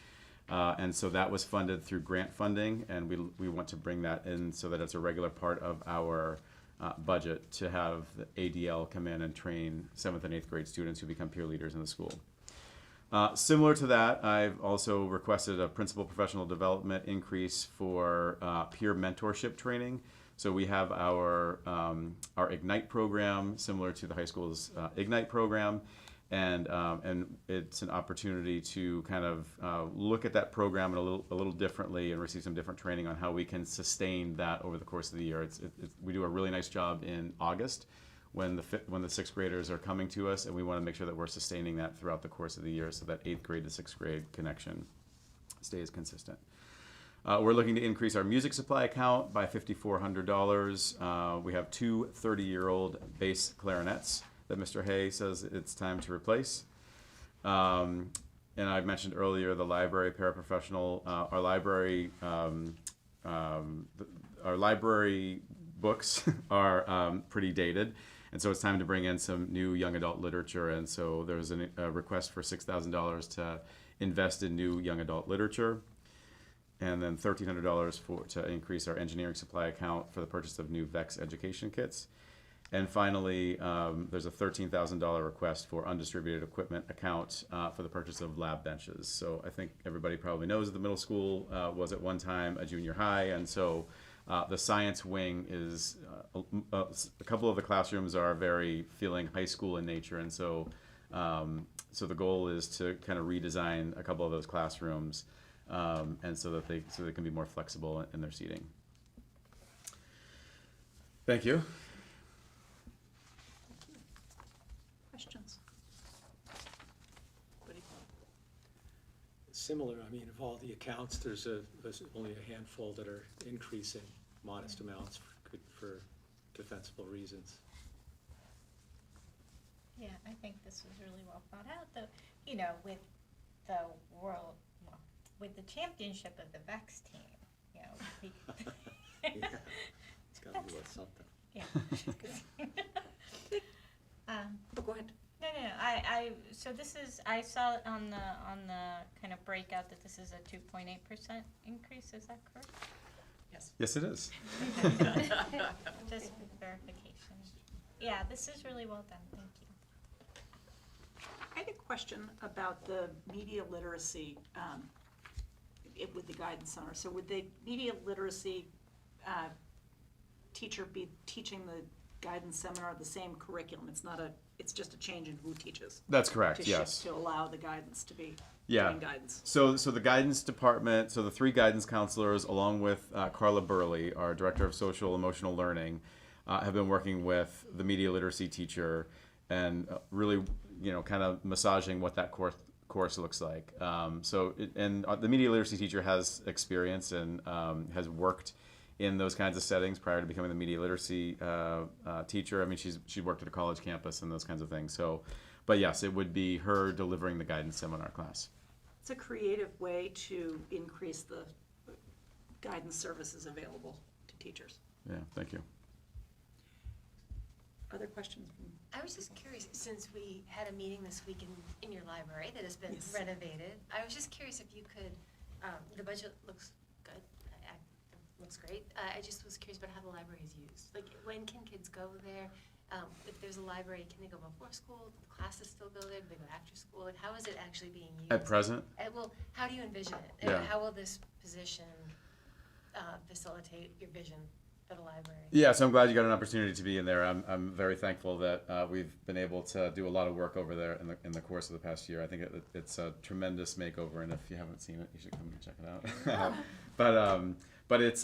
And so that was funded through grant funding, and we want to bring that in so that it's a regular part of our budget to have the ADL come in and train 7th and 8th grade students who become peer leaders in the school. Similar to that, I've also requested a principal professional development increase for peer mentorship training. So we have our Ignite program, similar to the high school's Ignite program, and it's an opportunity to kind of look at that program a little differently and receive some different training on how we can sustain that over the course of the year. We do a really nice job in August when the 6th graders are coming to us, and we want to make sure that we're sustaining that throughout the course of the year so that 8th grade to 6th grade connection stays consistent. We're looking to increase our music supply account by $5,400. We have 2 30-year-old bass clarinets that Mr. Hay says it's time to replace. And I mentioned earlier the library paraprofessional. Our library books are pretty dated, and so it's time to bring in some new young adult literature. And so there's a request for $6,000 to invest in new young adult literature. And then $1,300 to increase our engineering supply account for the purchase of new VEX education kits. And finally, there's a $13,000 request for undistributed equipment account for the purchase of lab benches. So I think everybody probably knows the middle school was at one time a junior high, and so the science wing is, a couple of the classrooms are very feeling high school in nature, and so so the goal is to kind of redesign a couple of those classrooms, and so they can be more flexible in their seating. Thank you. Questions? Similar, I mean, of all the accounts, there's only a handful that are increasing modest amounts for defensible reasons. Yeah, I think this was really well thought out, though, you know, with the with the championship of the VEX team, you know. Yeah, it's gotta be worth something. Yeah. Go ahead. No, so this is, I saw on the kind of breakout that this is a 2.8% increase, is that correct? Yes, it is. Just for verification. Yeah, this is really well done, thank you. I had a question about the media literacy with the guidance center. So would the media literacy teacher be teaching the guidance seminar the same curriculum? It's just a change in who teaches. That's correct, to yes. To allow the guidance to be Yeah. doing guidance. So the guidance department, so the 3 guidance counselors, along with Carla Burley, our director of social emotional learning, have been working with the media literacy teacher and really, you know, kind of massaging what that course looks like. The media literacy teacher has experience and has worked in those kinds of settings prior to becoming the media literacy teacher. I mean, she worked at a college campus and those kinds of things. So, but yes, it would be her delivering the guidance seminar class. It's a creative way to increase the guidance services available to teachers. Yeah, thank you. Other questions? I was just curious, since we had a meeting this week in your library that has been Yes. renovated, I was just curious if you could, the budget looks good, looks great. I just was curious about how the library is used. Like, when can kids go there? If there's a library, can they go before school? Do the classes still go there? Do they go after school? Like, how is it actually being used? At present? Well, how do you envision it? Yeah. How will this position facilitate your vision for the library? Yeah, so I'm glad you got an opportunity to be in there. I'm very thankful that we've been able to do a lot of work over there in the course of the past year. I think it's a tremendous makeover, and if you haven't seen it, you should come and check it out. But it's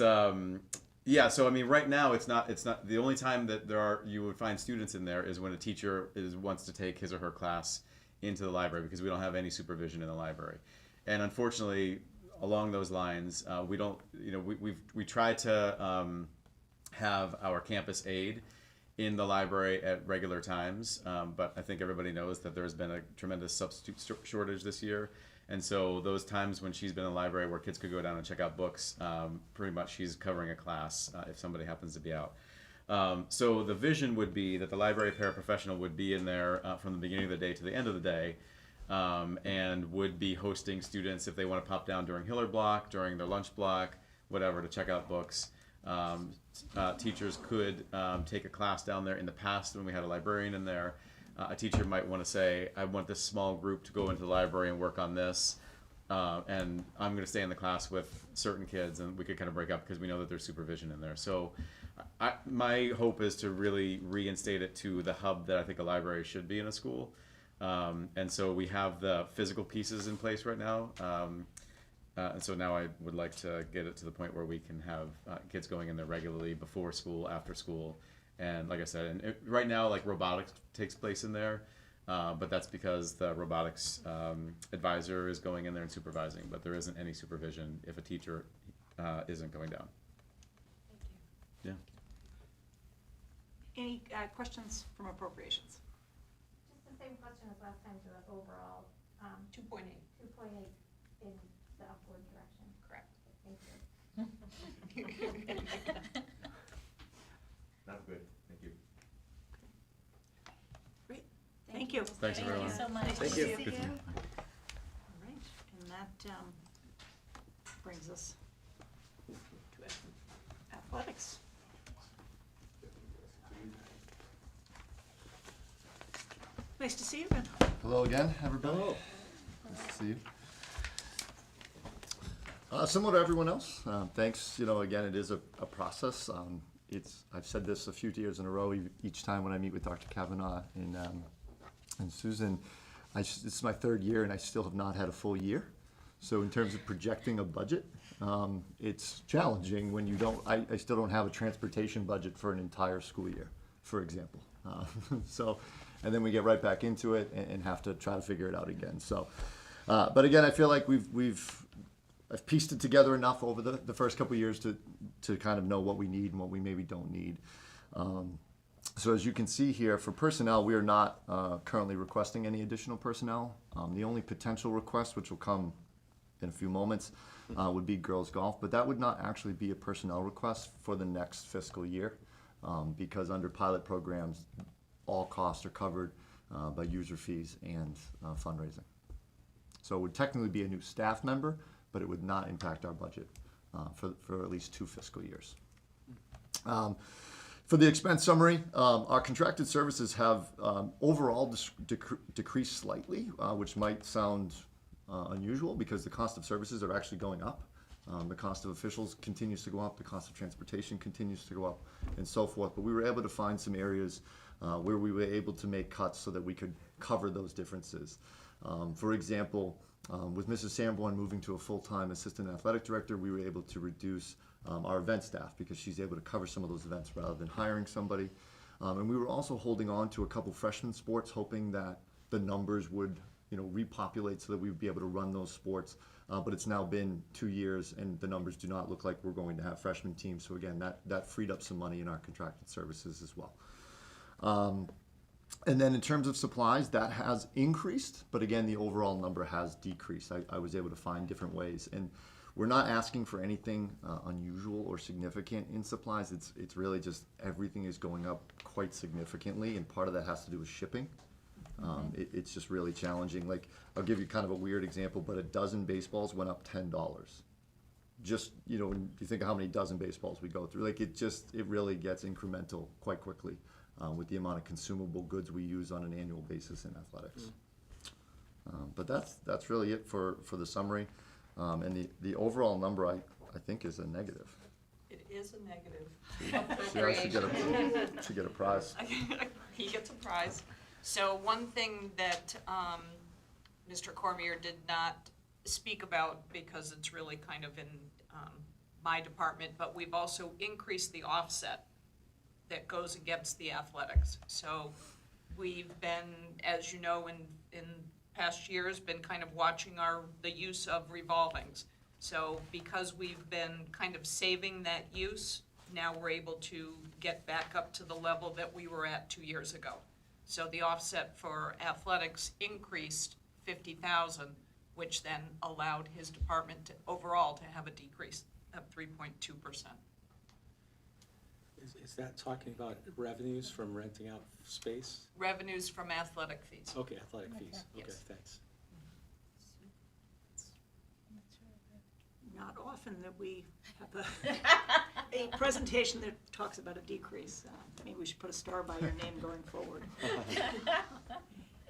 yeah. So I mean, right now it's not the only time that you would find students in there is when a teacher wants to take his or her class into the library, because we don't have any supervision in the library, and unfortunately, along those lines, we don't. You know, we try to have our campus aide in the library at regular times, but I think everybody knows that there's been a tremendous substitute shortage this year, and so those times when she's been in the library where kids could go down and check out books, pretty much she's covering a class if somebody happens to be out. So the vision would be that the library paraprofessional would be in there from the beginning of the day to the end of the day, and would be hosting students if they want to pop down during Hiller block, during their lunch block, whatever, to check out books. Teachers could take a class down there. In the past, when we had a librarian in there, a teacher might want to say, I want this small group to go into the library and work on this, and I'm going to stay in the class with certain kids, and we could kind of break up because we know that there's supervision in there. So my hope is to really reinstate it to the hub that I think a library should be in a school. And so we have the physical pieces in place right now. And so now I would like to get it to the point where we can have kids going in there regularly, before school, after school. And like I said, right now, like, robotics takes place in there, but that's because the robotics advisor is going in there and supervising, but there isn't any supervision if a teacher isn't going down. Thank you. Yeah. Any questions from appropriations? Just the same question as last time, so the overall, 2.8. 2.8 in the upward direction. Correct. Thank you. Not good, thank you. Great, thank you. Thanks, everyone. Thank you so much. Nice Thank to you. see you. All right, and that brings us to athletics. Nice to see you again. Hello again, everybody. Hello. Nice to see you. Similar to everyone else, thanks, again, it is a process. I've said this a few years in a row, each time when I meet with Dr. Kavanaugh and Susan, this is my third year and I still have not had a full year. So in terms of projecting a budget, it's challenging when I still don't have a transportation budget for an entire school year, for example. And then we get right back into it and have to try to figure it out again. So, but again, I feel like I've pieced it together enough over the first couple of years to kind of know what we need and what we maybe don't need. So as you can see here, for personnel, we are not currently requesting any additional personnel. The only potential request, which will come in a few moments, would be girls golf, but that would not actually be a personnel request for the next fiscal year, because under pilot programs, all costs are covered by user fees and fundraising. So it would technically be a new staff member, but it would not impact our budget for at least 2 fiscal years. For the expense summary, our contracted services have overall decreased slightly, which might sound unusual because the cost of services are actually going up. The cost of officials continues to go up, the cost of transportation continues to go up, and so forth. But we were able to find some areas where we were able to make cuts so that we could cover those differences. For example, with Mrs. Sanborn moving to a full-time assistant athletic director, we were able to reduce our event staff because she's able to cover some of those events rather than hiring somebody. And we were also holding on to a couple freshman sports, hoping that the numbers would repopulate so that we would be able to run those sports. But it's now been 2 years and the numbers do not look like we're going to have freshman teams. So again, that freed up some money in our contracted services as well. And then in terms of supplies, that has increased, but again, the overall number has decreased. I was able to find different ways. And we're not asking for anything unusual or significant in supplies. It's really just everything is going up quite significantly, and part of that has to do with shipping. It's just really challenging. Like, I'll give you kind of a weird example, but a dozen baseballs went up $10. Just, when you think of how many dozen baseballs we go through, like it really gets incremental quite quickly with the amount of consumable goods we use on an annual basis in athletics. But that's really it for the summary. And the overall number, I think, is a negative. It is a negative. She should get a prize. He gets a prize. So one thing that Mr. Cormier did not speak about, because it's really kind of in my department, but we've also increased the offset that goes against the athletics. So we've been, as you know, in past years, been kind of watching the use of revolvings. So because we've been kind of saving that use, now we're able to get back up to the level that we were at 2 years ago. So the offset for athletics increased 50,000, which then allowed his department overall to have a decrease of 3.2%. Is that talking about revenues from renting out space? Revenues from athletic fees. Okay, athletic fees. Okay, Yes. thanks. Not often that we have a presentation that talks about a decrease. Maybe we should put a star by your name going forward.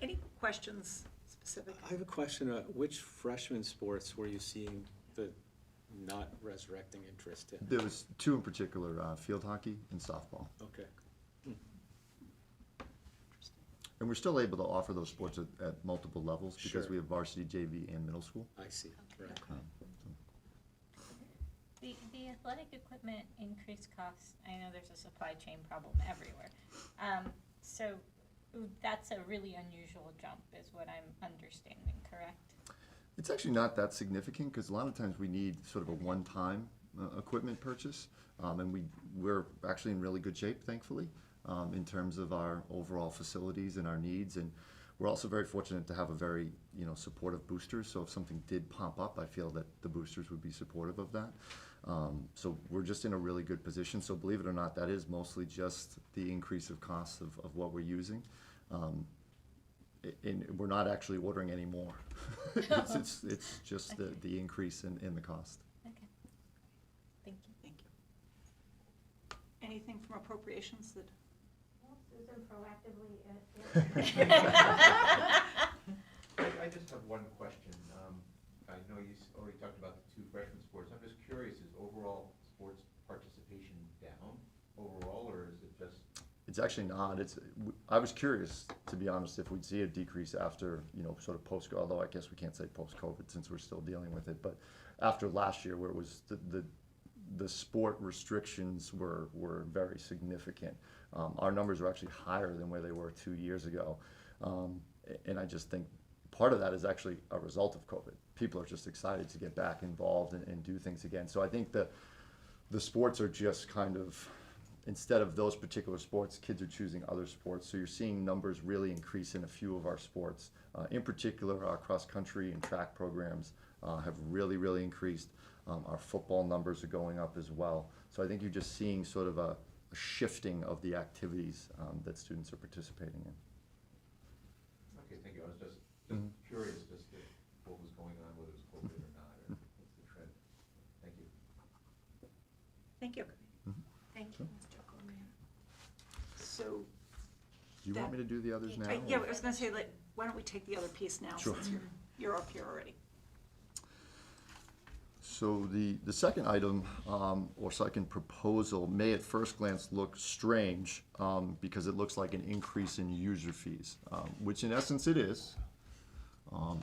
Any questions specific? I have a question. Which freshman sports were you seeing the not resurrecting interest in? There was 2 in particular, field hockey and softball. Okay. And we're still able to offer those sports at multiple levels because Sure. we have varsity, JV, and middle school. I see, right. The athletic equipment increased costs. I know there's a supply chain problem everywhere. So that's a really unusual jump is what I'm understanding, correct? It's actually not that significant because a lot of times we need sort of a one-time equipment purchase. And we're actually in really good shape, thankfully, in terms of our overall facilities and our needs. And we're also very fortunate to have a very, supportive boosters. So if something did pop up, I feel that the boosters would be supportive of that. So we're just in a really good position. So believe it or not, that is mostly just the increase of costs of what we're using. And we're not actually ordering any more. it's just Okay. the increase in the cost. Okay. Thank you. Thank you. Anything from appropriations that? Susan proactively. I just have one question. I know you already talked about the two freshman sports. I'm just curious, is overall sports participation down overall, or is it just? It's actually not. I was curious, to be honest, if we'd see a decrease after, sort of although I guess we can't say post-COVID since we're still dealing with it, but after last year where it was the sport restrictions were very significant. Our numbers are actually higher than where they were 2 years ago. And I just think part of that is actually a result of COVID. People are just excited to get back involved and do things again. So I think the sports are just kind of, instead of those particular sports, kids are choosing other sports. So you're seeing numbers really increase in a few of our sports. In particular, our cross-country and track programs have really, really increased. Our football numbers are going up as well. So I think you're just seeing sort of a shifting of the activities that students are participating in. Okay, thank you. I was just curious just what was going on, whether it was COVID or not, or what's the trend. Thank you. Thank you. Thank you, Mr. So, Do you want me to do the others now? yeah, I was gonna say, why don't we take the other piece now, Sure. since you're up here already. So the second item, or second proposal, may at first glance look strange because it looks like an increase in user fees, which in essence it is.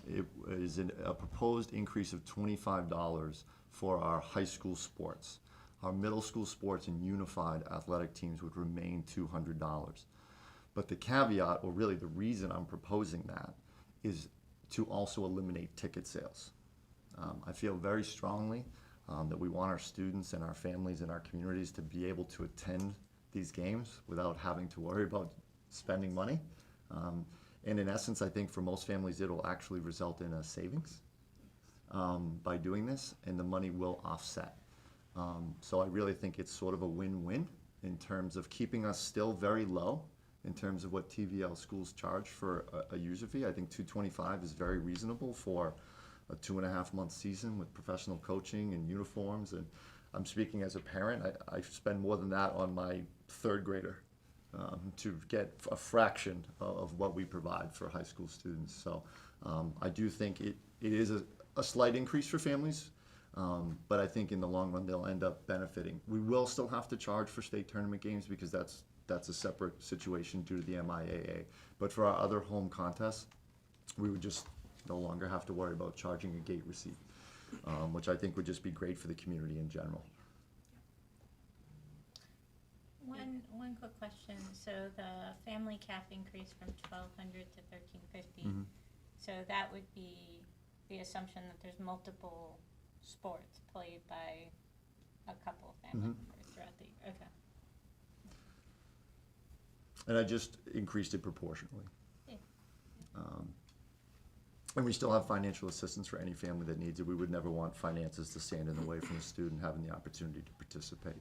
It is a proposed increase of $25 for our high school sports. Our middle school sports and unified athletic teams would remain $200. But the caveat, or really the reason I'm proposing that, is to also eliminate ticket sales. I feel very strongly that we want our students and our families and our communities to be able to attend these games without having to worry about spending money. And in essence, I think for most families, it will actually result in a savings by doing this, and the money will offset. So I really think it's sort of a win-win in terms of keeping us still very low in terms of what TVL schools charge for a user fee. I think $225 is very reasonable for a 2.5-month season with professional coaching and uniforms. And I'm speaking as a parent. I spend more than that on my third grader to get a fraction of what we provide for high school students. So I do think it is a slight increase for families, but I think in the long run they'll end up benefiting. We will still have to charge for state tournament games because that's a separate situation due to the MIAA. But for our other home contests, we would just no longer have to worry about charging a gate receipt, which I think would just be great for the community in general. One quick question. So the family cap increased from $1,200 to $1,350. So that would be the assumption that there's multiple sports played by a couple of family members throughout the year. Okay. And I just increased it proportionally. Yeah. And we still have financial assistance for any family that needs it. We would never want finances to stand in the way from a student having the opportunity to participate.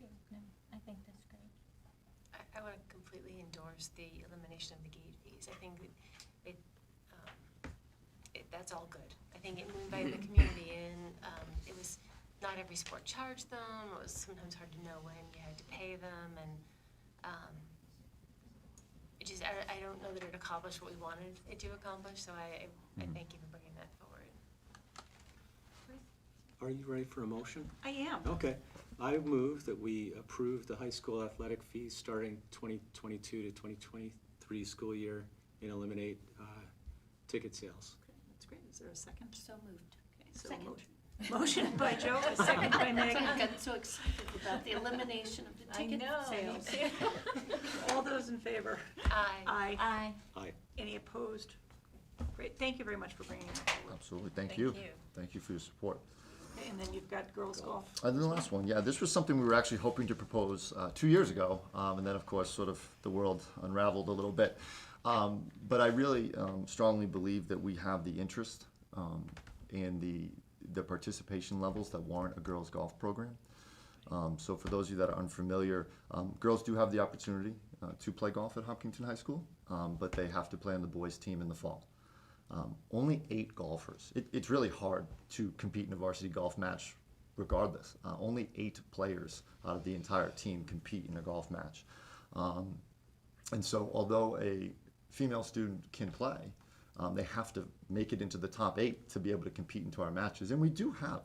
Yeah, no, I think that's great. I want to completely endorse the elimination of the gate fees. I think that's all good. I think it invited the community in. It was not every sport charged them. It was sometimes hard to know when you had to pay them, and I don't know that it accomplished what we wanted it to accomplish. So I thank you for bringing that forward. Are you ready for a motion? I am. Okay. I move that we approve the high school athletic fees starting 2022 to 2023 school year and eliminate ticket sales. Okay, that's great. Is there a second? So moved. Okay, so motion by Joe, a second by Meg. I got so excited about the elimination of the ticket sales. All those in favor? Aye. Aye. Aye. Any opposed? Great, thank you very much for bringing that forward. Absolutely, thank Thank you. you. Thank you for your support. Okay, and then you've got girls golf. And then the last one, yeah, this was something we were actually hoping to propose 2 years ago, and then of course sort of the world unraveled a little bit. But I really strongly believe that we have the interest and the participation levels that warrant a girls golf program. So for those of you that are unfamiliar, girls do have the opportunity to play golf at Hopkinton High School, but they have to play on the boys' team in the fall. Only 8 golfers. It's really hard to compete in a varsity golf match regardless. Only 8 players out of the entire team compete in a golf match. And so although a female student can play, they have to make it into the top 8 to be able to compete into our matches. And we do have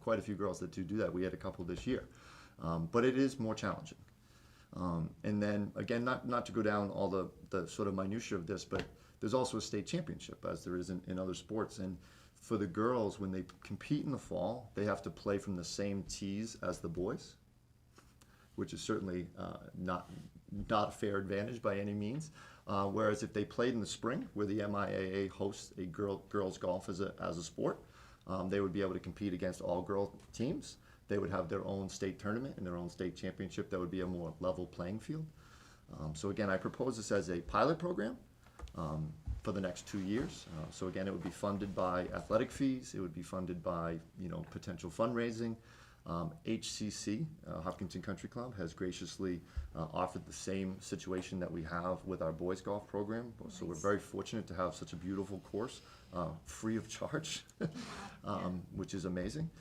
quite a few girls that do that. We had a couple this year. But it is more challenging. And then, again, not to go down all the sort of minutiae of this, but there's also a state championship, as there is in other sports. And for the girls, when they compete in the fall, they have to play from the same tees as the boys, which is certainly not a fair advantage by any means. Whereas if they played in the spring, where the MIAA hosts a girls golf as a sport, they would be able to compete against all girl teams. They would have their own state tournament and their own state championship. That would be a more level playing field. So again, I propose this as a pilot program for the next 2 years. So again, it would be funded by athletic fees. It would be funded by potential fundraising. HCC, Hopkinton Country Club, has graciously offered the same situation that we have with our boys golf program. So we're very fortunate to have such a beautiful course free of charge, which is amazing.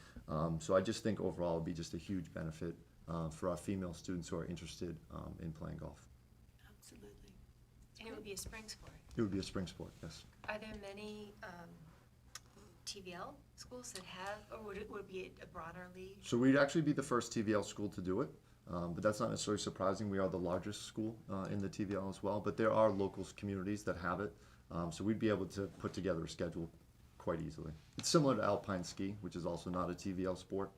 So I just think overall it would be just a huge benefit for our female students who are interested in playing golf. Absolutely. And it would be a spring sport. It would be a spring sport, yes. Are there many TVL schools that have, or would it be a broader league? So we'd actually be the first TVL school to do it, but that's not necessarily surprising. We are the largest school in the TVL as well, but there are local communities that have it. So we'd be able to put together a schedule quite easily. It's similar to alpine ski, which is also not a TVL sport.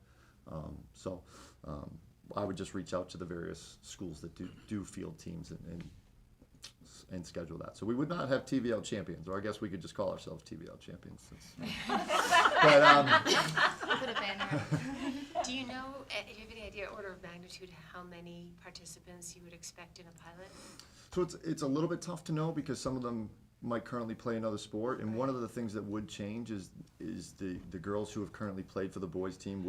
So I would just reach out to the various schools that do field teams and schedule that. So we would not have TVL champions, or I guess we could just call ourselves TVL champions. But Put a banner up. Do you know, do you have any idea, order of magnitude, how many participants you would expect in a pilot? So it's a little bit tough to know because some of them might currently play another sport, and one of the things that would change is the girls who have currently played for the boys team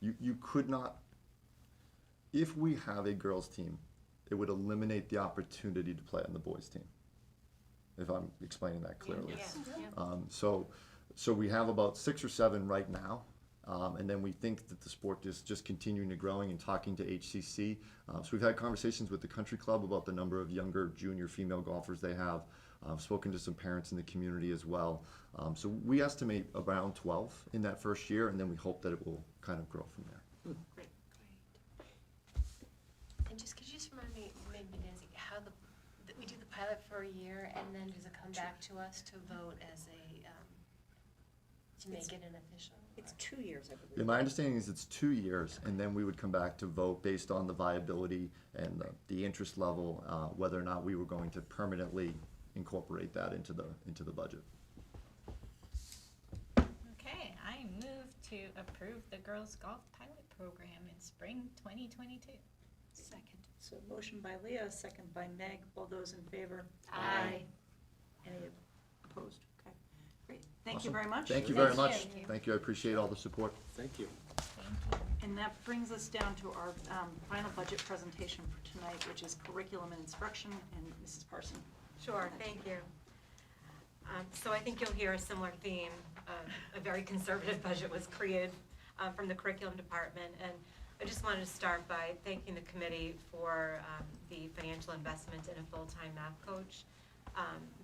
you could not, if we have a girls team, it would eliminate the opportunity to play on the boys team, if I'm explaining that clearly. Yeah. So we have about 6 or 7 right now, and then we think that the sport is just continuing to growing and talking to HCC. So we've had conversations with the country club about the number of younger junior female golfers they have. I've spoken to some parents in the community as well. So we estimate around 12 in that first year, and then we hope that it will kind of grow from there. Great. And could you just remind me, maybe Nancy, how we do the pilot for a year, and then does it come back to us to vote as to make it an official? It's 2 years, I believe. Yeah, my understanding is it's 2 years, and then we would come back to vote based on the viability and the interest level, whether or not we were going to permanently incorporate that into the budget. Okay, I move to approve the girls golf pilot program in spring 2022. Second. So motion by Leah, second by Meg. All those in favor? Aye. Any opposed? Okay. Great, thank you Awesome. very much. Thank you very Thank much. you. Thank you, I appreciate all the support. Thank you. And that brings us down to our final budget presentation for tonight, which is curriculum and instruction, and Mrs. Parson. Sure, thank you. So I think you'll hear a similar theme. A very conservative budget was created from the curriculum department, and I just wanted to start by thanking the committee for the financial investment in a full-time math coach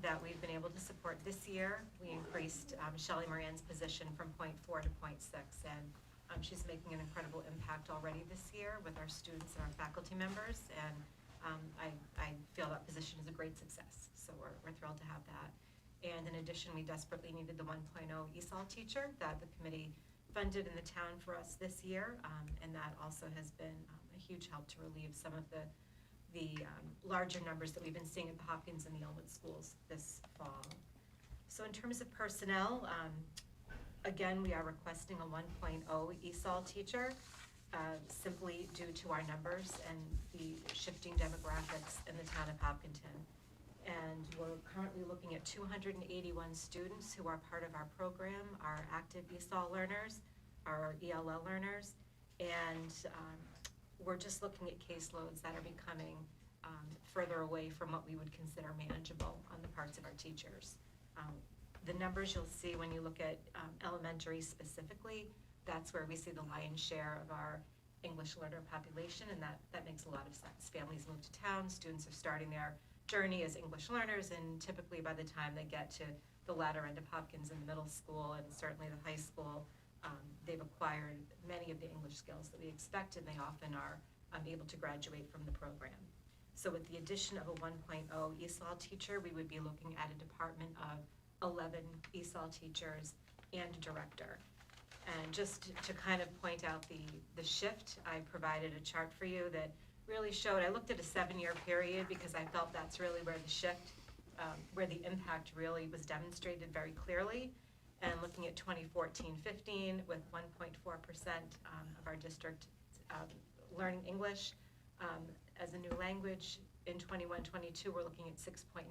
that we've been able to support this year. We increased Shelley Moran's position from 0.4 to 0.6, and she's making an incredible impact already this year with our students and our faculty members, and I feel that position is a great success, so we're thrilled to have that. And in addition, we desperately needed the 1.0 ESOL teacher that the committee funded in the town for us this year, and that also has been a huge help to relieve some of the larger numbers that we've been seeing at the Hopkins and the Elmwood schools this fall. So in terms of personnel, again, we are requesting a 1.0 ESOL teacher, simply due to our numbers and the shifting demographics in the town of Hopkinton. And we're currently looking at 281 students who are part of our program, our active ESOL learners, our ELL learners, and we're just looking at caseloads that are becoming further away from what we would consider manageable on the parts of our teachers. The numbers you'll see when you look at elementary specifically, that's where we see the lion's share of our English learner population, and that makes a lot of sense. Families move to town, students are starting their journey as English learners, and typically by the time they get to the latter end of Hopkins in the middle school and certainly the high school, they've acquired many of the English skills that we expect, and they often are able to graduate from the program. So with the addition of a 1.0 ESOL teacher, we would be looking at a department of 11 ESOL teachers and a director. And just to kind of point out the shift, I provided a chart for you that really showed, I looked at a 7-year period because I felt that's really where the shift, where the impact really was demonstrated very clearly. And looking at 2014-15 with 1.4% of our district learning English as a new language. In 21-22, we're looking at 6.9%.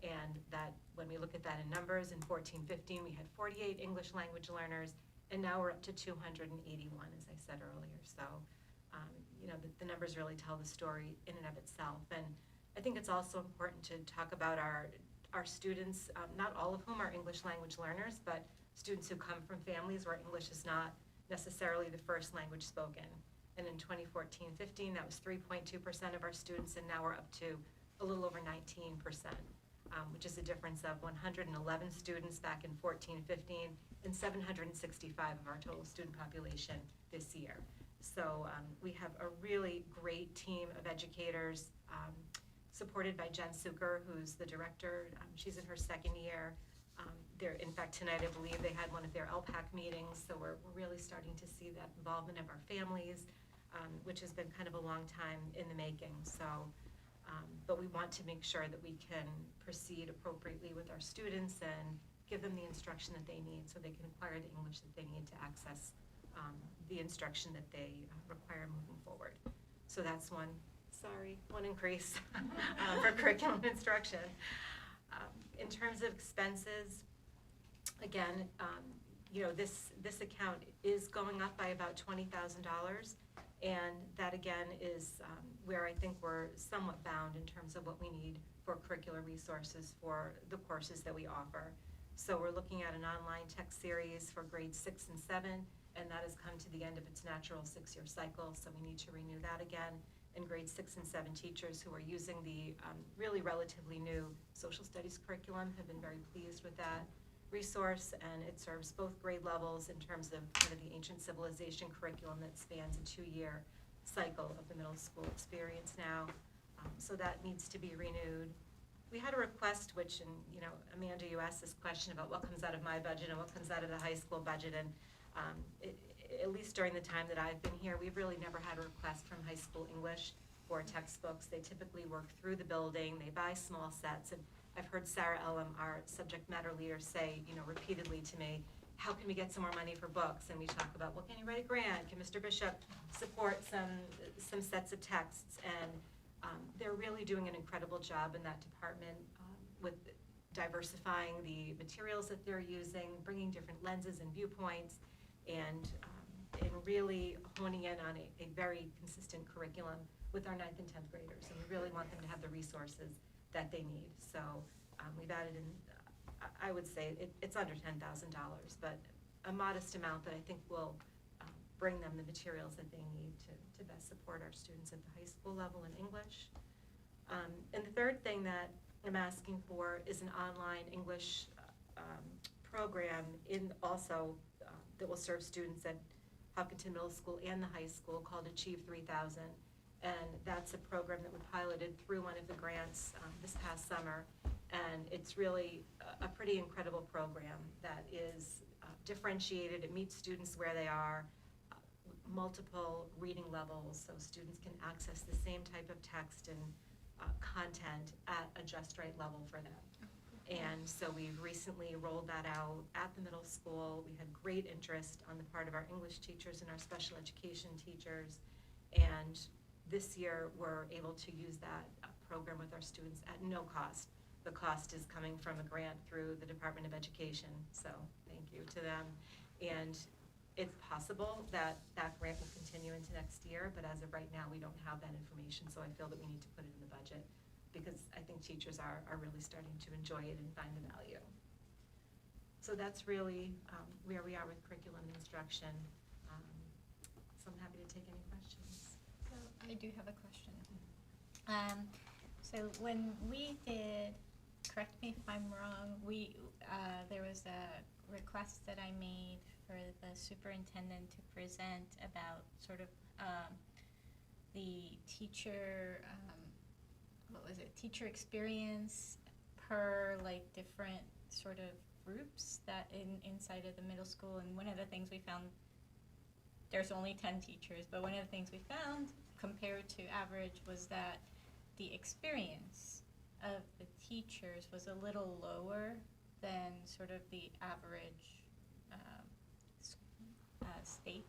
And that, when we look at that in numbers, in 14-15, we had 48 English language learners, and now we're up to 281, as I said earlier. So, you know, the numbers really tell the story in and of itself. And I think it's also important to talk about our students, not all of whom are English language learners, but students who come from families where English is not necessarily the first language spoken. And in 2014-15, that was 3.2% of our students, and now we're up to a little over 19%, which is a difference of 111 students back in 14-15 and 765 of our total student population this year. So we have a really great team of educators, supported by Jen Suker, who's the director. She's in her 2nd year. In fact, tonight I believe they had one of their LPAC meetings, so we're really starting to see that involvement of our families, which has been kind of a long time in the making. So, but we want to make sure that we can proceed appropriately with our students and give them the instruction that they need so they can acquire the English that they need to access the instruction that they require moving forward. So that's one increase for curriculum instruction. In terms of expenses, again, you know, this account is going up by about $20,000, and that again is where I think we're somewhat bound in terms of what we need for curricular resources for the courses that we offer. So we're looking at an online tech series for grades 6 and 7, and that has come to the end of its natural 6-year cycle, so we need to renew that again. And grade 6 and 7 teachers who are using the really relatively new social studies curriculum have been very pleased with that resource, and it serves both grade levels in terms of kind of the ancient civilization curriculum that spans a 2-year cycle of the middle school experience now. So that needs to be renewed. We had a request, which, and you know, Amanda, you asked this question about what comes out of my budget and what comes out of the high school budget, and at least during the time that I've been here, we've really never had a request from high school English for textbooks. They typically work through the building, they buy small sets, and I've heard Sarah Ellum, our subject matter leader, say, you know, repeatedly to me, how can we get some more money for books? And we talk about, well, can you write a grant? Can Mr. Bishop support some sets of texts? And they're really doing an incredible job in that department with diversifying the materials that they're using, bringing different lenses and viewpoints, and really honing in on a very consistent curriculum with our 9th and 10th graders. And we really want them to have the resources that they need. So we've added in, I would say it's under $10,000, but a modest amount that I think will bring them the materials that they need to best support our students at the high school level in English. And the third thing that I'm asking for is an online English program that will serve students at Hopkinton Middle School and the high school called Achieve 3000. And that's a program that we piloted through one of the grants this past summer. And it's really a pretty incredible program that is differentiated. It meets students where they are, multiple reading levels, so students can access the same type of text and content at a just right level for them. And so we've recently rolled that out at the middle school. We had great interest on the part of our English teachers and our special education teachers. And this year, we're able to use that program with our students at no cost. The cost is coming from a grant through the Department of Education, so thank you to them. And it's possible that that grant will continue into next year, but as of right now, we don't have that information, so I feel that we need to put it in the budget, because I think teachers are really starting to enjoy it and find the value. So that's really where we are with curriculum and instruction. So I'm happy I do have a question. So when we did, correct me if I'm wrong, there was a request that I made for the superintendent to present about sort of the teacher, teacher experience per like different sort of groups that inside of the middle school. And one of the things we found, there's only 10 teachers, but one of the things we found compared to average was that the experience of the teachers was a little lower than sort of the average state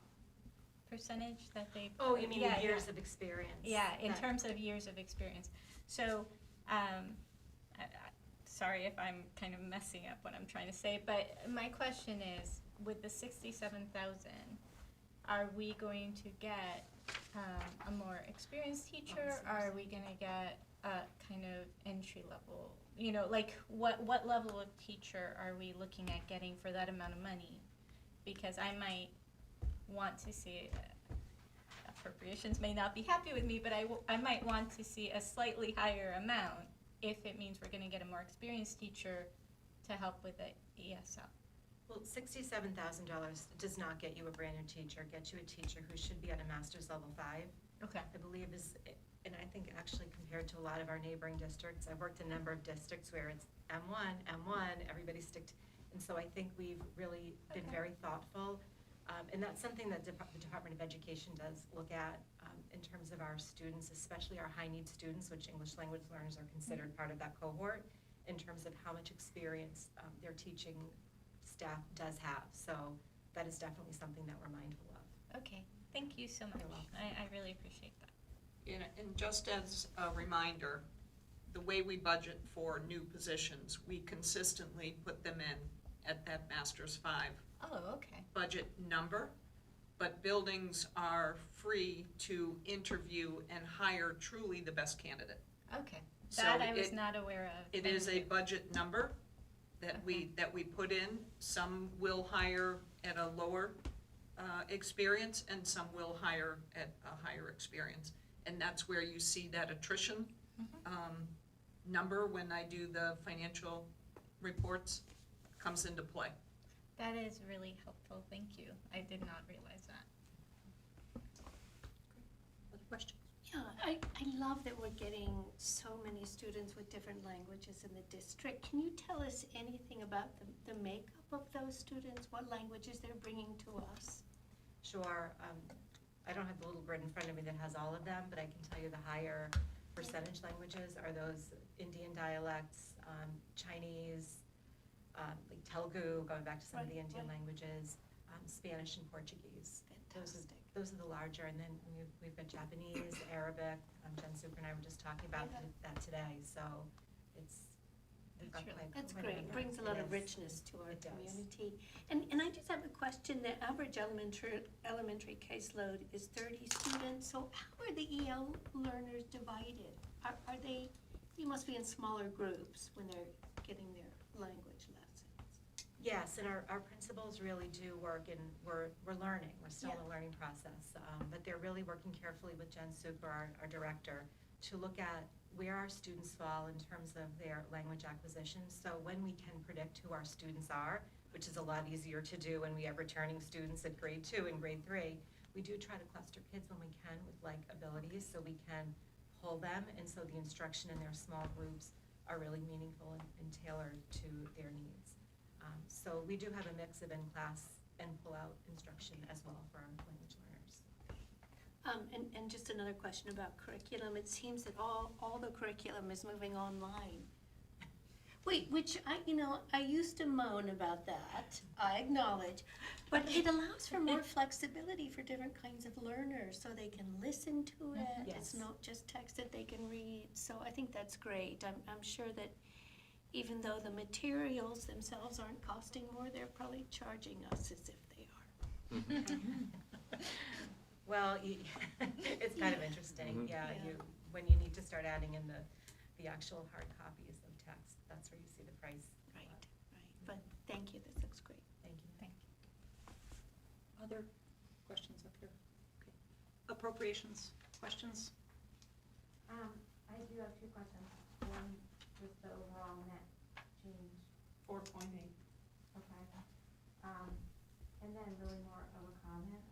percentage that they. Oh, you mean the years of experience? Yeah, in terms of years of experience. So, sorry if I'm kind of messing up what I'm trying to say, but my question is, with the 67,000, are we going to get a more experienced teacher, or are we going to get a kind of entry level? You know, like what level of teacher are we looking at getting for that amount of money? Because I might want to see, Appropriations may not be happy with me, but I might want to see a slightly higher amount if it means we're going to get a more experienced teacher to help with the ESL. Well, $67,000 does not get you a brand new teacher. It gets you a teacher who should be at a master's level 5. Okay. I believe and I think actually compared to a lot of our neighboring districts, I've worked in a number of districts where it's M1, everybody sticked. And so I think we've really been very thoughtful. And that's something that the Department of Education does look at in terms of our students, especially our high-need students, which English language learners are considered part of that cohort, in terms of how much experience their teaching staff does have. So that is definitely something that we're mindful of. Okay, thank you so much. I really appreciate that. And just as a reminder, the way we budget for new positions, we consistently put them in at that Master's 5 budget number, but buildings are free to interview and hire truly the best candidate. Okay, that I was not aware of. It is a budget number that we put in. Some will hire at a lower experience, and some will hire at a higher experience. And that's where you see that attrition number when I do the financial reports comes into play. That is really helpful, thank you. I did not realize that. Other questions? Yeah, I love that we're getting so many students with different languages in the district. Can you tell us anything about the makeup of those students, what languages they're bringing to us? Sure. I don't have the little grid in front of me that has all of them, but I can tell you the higher percentage languages are those Indian dialects, Chinese, like Telugu, going back to some of the Indian languages, Spanish and Portuguese. Fantastic. Those are the larger, and then we've got Japanese, Arabic. Jen Super and I were just talking about that today, so it's That's great. It brings a lot of richness to our community. And I just have a question. The average elementary caseload is 30 students. So how are the EL learners divided? Are they must be in smaller groups when they're getting their language lessons. Yes, and our principals really do work, and we're learning. We're still in the learning process, but they're really working carefully with Jen Super, our director, to look at where our students fall in terms of their language acquisition. So when we can predict who our students are, which is a lot easier to do when we have returning students at grade 2 and grade 3, we do try to cluster kids when we can with like abilities so we can pull them, and so the instruction in their small groups are really meaningful and tailored to their needs. So we do have a mix of in-class and pull-out instruction as well for our language learners. And just another question about curriculum. It seems that all the curriculum is moving online. Which I used to moan about that, I acknowledge, but it allows for more flexibility for different kinds of learners, so they can listen to it. Yes. It's not just text that they can read, so I think that's great. I'm sure that even though the materials themselves aren't costing more, they're probably charging us as if they are. Well, it's kind of interesting. When you need to start adding in the actual hard copies of text, that's where you see the price. Right. But thank you, this looks great. Thank you. Thank you. Other questions up here? Okay. Appropriations. questions? I do have two questions. One, just the overall net change. 4.8. Okay. And then really more of a comment.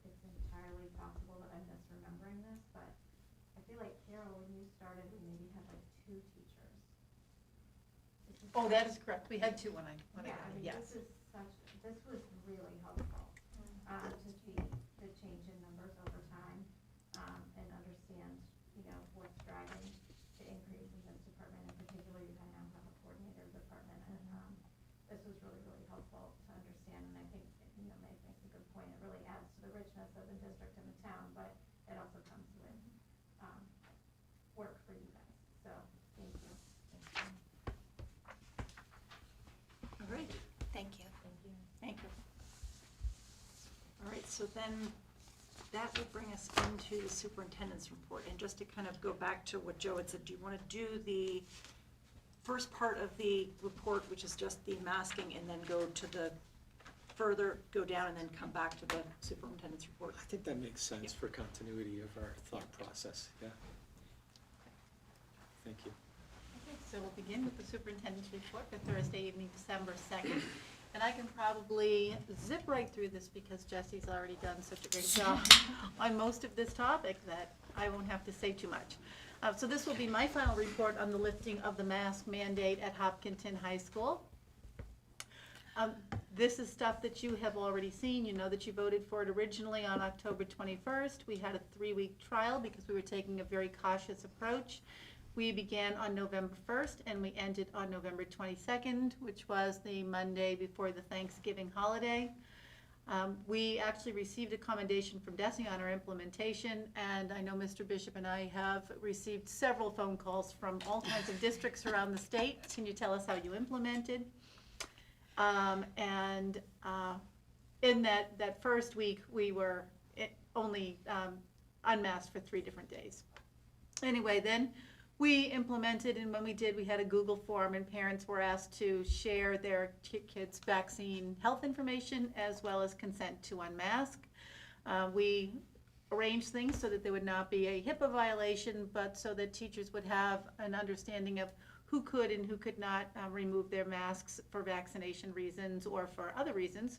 It's entirely possible that I'm misremembering this, but I feel like, Carol, when you started, we maybe had like 2 teachers. Oh, that is correct. We had 2 when I Yeah, got I it, mean, yes. this was really helpful, to see the change in numbers over time, and understand, what's driving the increase in this department. In particular, you kind of now have a coordinator department, and, this was really, really helpful to understand, and I think, Meg makes a good point. It really adds to the richness of the district and the town, but it also comes with, work for you guys, so, thank you. All right, Thank you. thank you. All right, so then that will bring us into the superintendent's report. And just to kind of go back to what Joe had said, do you want to do the first part of the report, which is just the masking, and then go down and then come back to the superintendent's report? I think that makes sense for continuity of our thought process, yeah. Thank you. Okay, so we'll begin with the superintendent's report for Thursday evening, December 2nd. And I can probably zip right through this because Jesse's already done such a great job on most of this topic that I won't have to say too much. So this will be my final report on the lifting of the mask mandate at Hopkinton High School. This is stuff that you have already seen. You know that you voted for it originally on October 21st. We had a 3-week trial because we were taking a very cautious approach. We began on November 1st and we ended on November 22nd, which was the Monday before the Thanksgiving holiday. We actually received a commendation from DESE on our implementation, and I know Mr. Bishop and I have received several phone calls from all kinds of districts around the state. Can you tell us how you implemented? In that first week, we were only unmasked for 3 different days. Anyway, then we implemented, and when we did, we had a Google form, and parents were asked to share their kids' vaccine health information as well as consent to unmask. We arranged things so that there would not be a HIPAA violation, but so that teachers would have an understanding of who could and who could not remove their masks for vaccination reasons or for other reasons.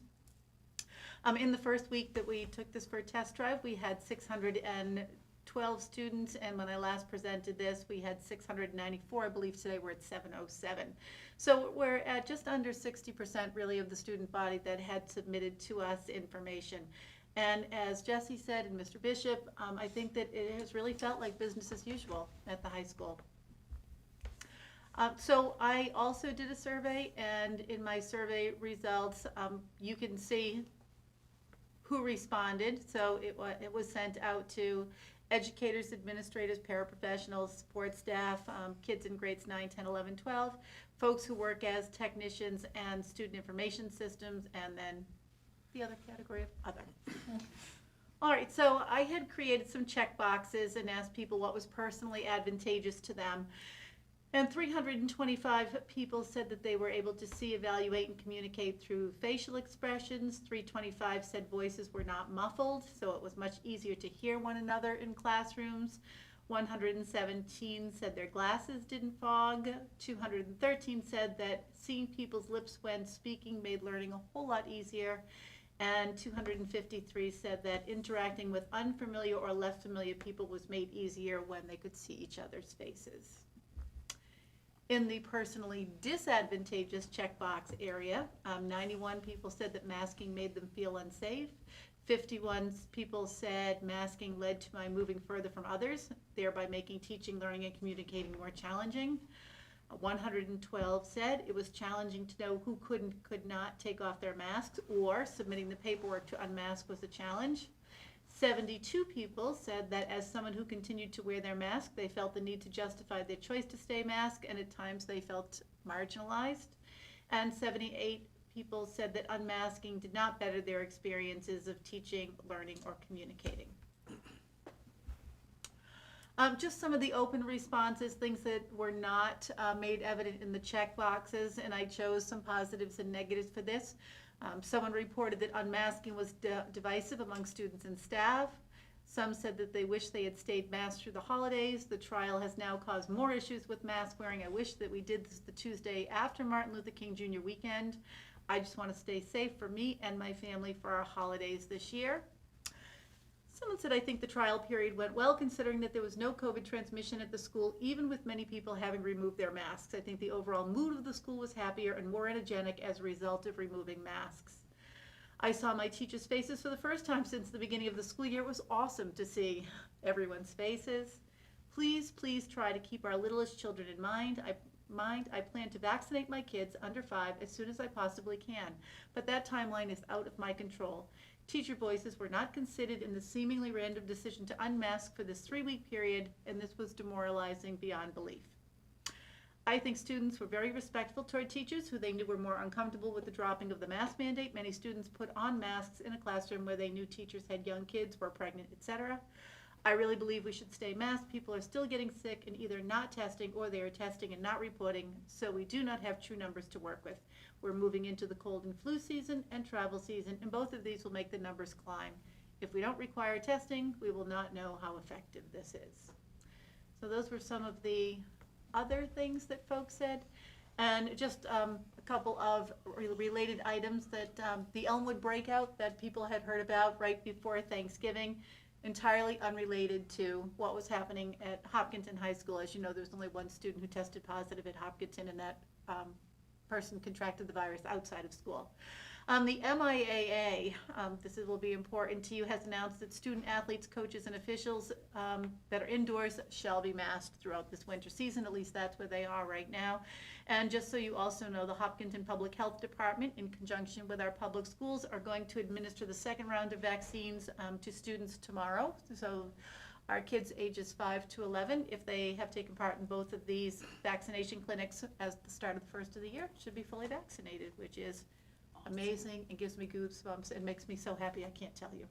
In the first week that we took this for a test drive, we had 612 students, and when I last presented this, we had 694. I believe today we're at 707. So we're at just under 60% really of the student body that had submitted to us information. And as Jesse said and Mr. Bishop, I think that it has really felt like business as usual at the high school. So I also did a survey, and in my survey results, you can see who responded. So it was sent out to educators, administrators, paraprofessionals, support staff, kids in grades 9, 10, 11, 12, folks who work as technicians and student information systems, and then the other category of other. All right, so I had created some check boxes and asked people what was personally advantageous to them. And 325 people said that they were able to see, evaluate, and communicate through facial expressions. 325 said voices were not muffled, so it was much easier to hear one another in classrooms. 117 said their glasses didn't fog. 213 said that seeing people's lips when speaking made learning a whole lot easier. And 253 said that interacting with unfamiliar or less familiar people was made easier when they could see each other's faces. In the personally disadvantageous checkbox area, 91 people said that masking made them feel unsafe. 51 people said masking led to my moving further from others, thereby making teaching, learning, and communicating more challenging. 112 said it was challenging to know who could and could not take off their masks, or submitting the paperwork to unmask was a challenge. 72 people said that as someone who continued to wear their mask, they felt the need to justify their choice to stay masked, and at times they felt marginalized. And 78 people said that unmasking did not better their experiences of teaching, learning, or communicating. Just some of the open responses, things that were not made evident in the check boxes, and I chose some positives and negatives for this. Someone reported that unmasking was divisive among students and staff. Some said that they wish they had stayed masked through the holidays. The trial has now caused more issues with mask wearing. I wish that we did this the Tuesday after Martin Luther King Jr. weekend. I just want to stay safe for me and my family for our holidays this year. Someone said, I think the trial period went well considering that there was no COVID transmission at the school, even with many people having removed their masks. I think the overall mood of the school was happier and more energetic as a result of removing masks. I saw my teachers' faces for the first time since the beginning of the school year. It was awesome to see everyone's faces. Please, please try to keep our littlest children in mind. I plan to vaccinate my kids under 5 as soon as I possibly can, but that timeline is out of my control. Teacher voices were not considered in the seemingly random decision to unmask for this 3-week period, and this was demoralizing beyond belief. I think students were very respectful toward teachers who they knew were more uncomfortable with the dropping of the mask mandate. Many students put on masks in a classroom where they knew teachers had young kids, were pregnant, etc. I really believe we should stay masked. People are still getting sick and either not testing or they are testing and not reporting, so we do not have true numbers to work with. We're moving into the cold and flu season and travel season, and both of these will make the numbers climb. If we don't require testing, we will not know how effective this is. So those were some of the other things that folks said. And just a couple of related items that the Elmwood breakout that people had heard about right before Thanksgiving, entirely unrelated to what was happening at Hopkinton High School. As you know, there's only one student who tested positive at Hopkinton, and that person contracted the virus outside of school. The MIAA, this will be important to you, has announced that student athletes, coaches, and officials that are indoors shall be masked throughout this winter season. At least that's where they are right now. And just so you also know, the Hopkinton Public Health Department, in conjunction with our public schools, are going to administer the second round of vaccines to students tomorrow. So our kids ages 5 to 11, if they have taken part in both of these vaccination clinics as the start of the first of the year, should be fully vaccinated, which is amazing and gives me goosebumps and makes me so happy I can't tell you.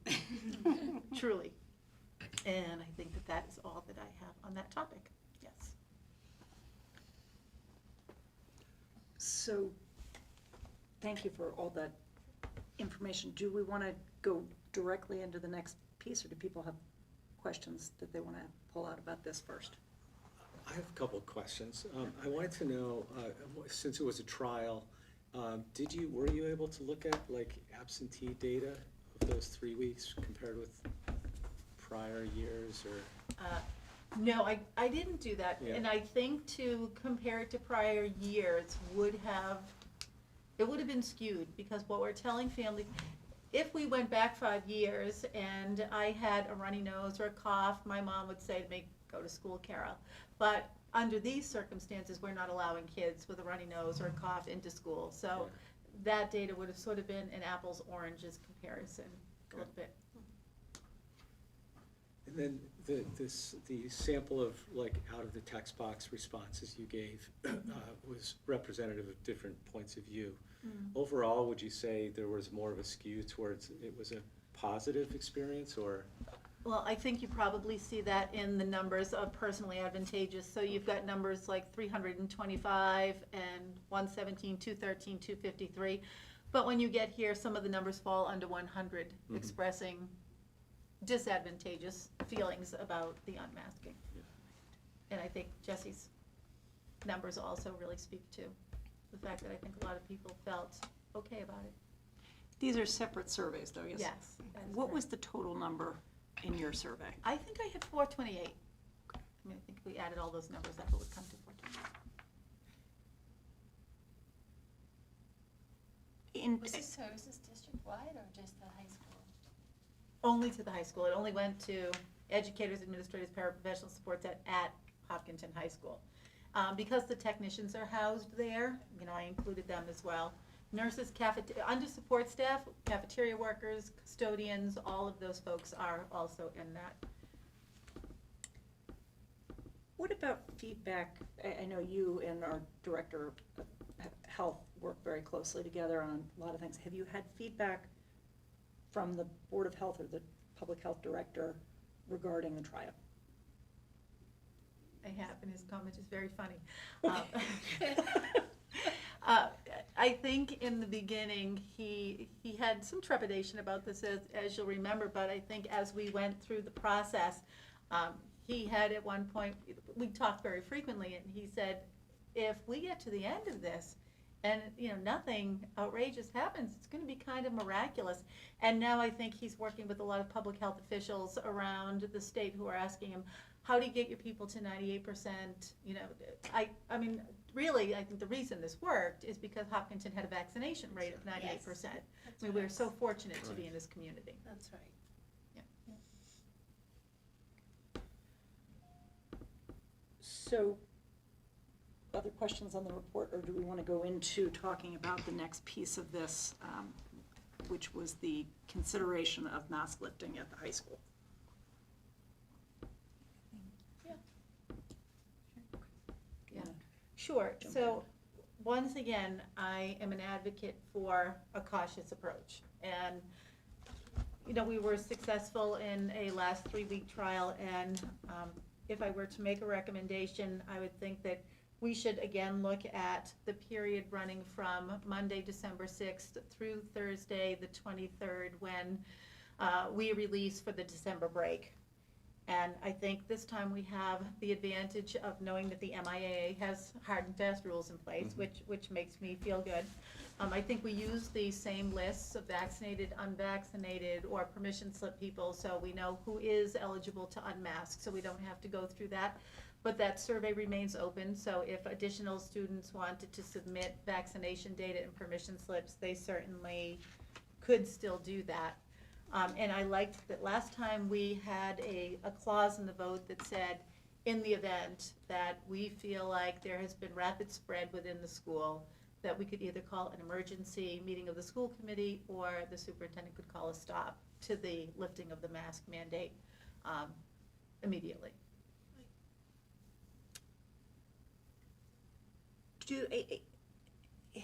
Truly. And I think that that is all that I have on that topic. Yes. So, thank you for all that information. Do we want to go directly into the next piece, or do people have questions that they want to pull out about this first? I have a couple of questions. I wanted to know, since it was a trial, were you able to look at like absentee data of those 3 weeks compared with prior years, or? No, I didn't do that. Yeah. And I think to compare it to prior years would have been skewed, because what we're telling families, if we went back 5 years and I had a runny nose or a cough, my mom would say to me, go to school, Carol. But under these circumstances, we're not allowing kids with a runny nose or a cough into school. So that data would have sort of been an apples oranges comparison a little bit. And then the sample of like out of the text box responses you gave was representative of different points of view. Overall, would you say there was more of a skew towards it was a positive experience, or? Well, I think you probably see that in the numbers of personally advantageous. So you've got numbers like 325 and 117, 213, 253. But when you get here, some of the numbers fall under 100, expressing disadvantageous feelings about the unmasking. Yeah. And I think Jesse's numbers also really speak to the fact that I think a lot of people felt okay about it. These are separate surveys, though, yes? Yes. What was the total number in your survey? I think I had 428. I mean, I think if we added all those numbers up, it would come to 428. Was this district-wide or just the high school? Only to the high school. It only went to educators, administrators, paraprofessional supports at Hopkinton High School. Because the technicians are housed there, I included them as well. Nurses, under support staff, cafeteria workers, custodians, all of those folks are also in that. What about feedback? I know you and our director of health work very closely together on a lot of things. Have you had feedback from the Board of Health or the Public Health Director regarding the trial? I have, and his comment is very funny. I think in the beginning, he had some trepidation about this, as you'll remember, but I think as we went through the process, he had at one point, we talked very frequently, and he said, if we get to the end of this and, nothing outrageous happens, it's gonna be kind of miraculous. And now I think he's working with a lot of public health officials around the state who are asking him, how do you get your people to 98%? I mean, really, I think the reason this worked is because Hopkinton had a vaccination rate of 98%. I mean, we're so fortunate to be in this community. That's right. So, other questions on the report, or do we want to go into talking about the next piece of this, which was the consideration of mask lifting at the high school? Sure. So, once again, I am an advocate for a cautious approach. And, we were successful in a last 3-week trial, and if I were to make a recommendation, I would think that we should again look at the period running from Monday, December 6th through Thursday, the 23rd, when we release for the December break. And I think this time we have the advantage of knowing that the MIAA has hard and fast rules in place, which makes me feel good. I think we use the same lists of vaccinated, unvaccinated, or permission slip people, so we know who is eligible to unmask, so we don't have to go through that. But that survey remains open, so if additional students wanted to submit vaccination data and permission slips, they certainly could still do that. And I liked that last time we had a clause in the vote that said, in the event that we feel like there has been rapid spread within the school, that we could either call an emergency meeting of the school committee, or the superintendent could call a stop to the lifting of the mask mandate immediately.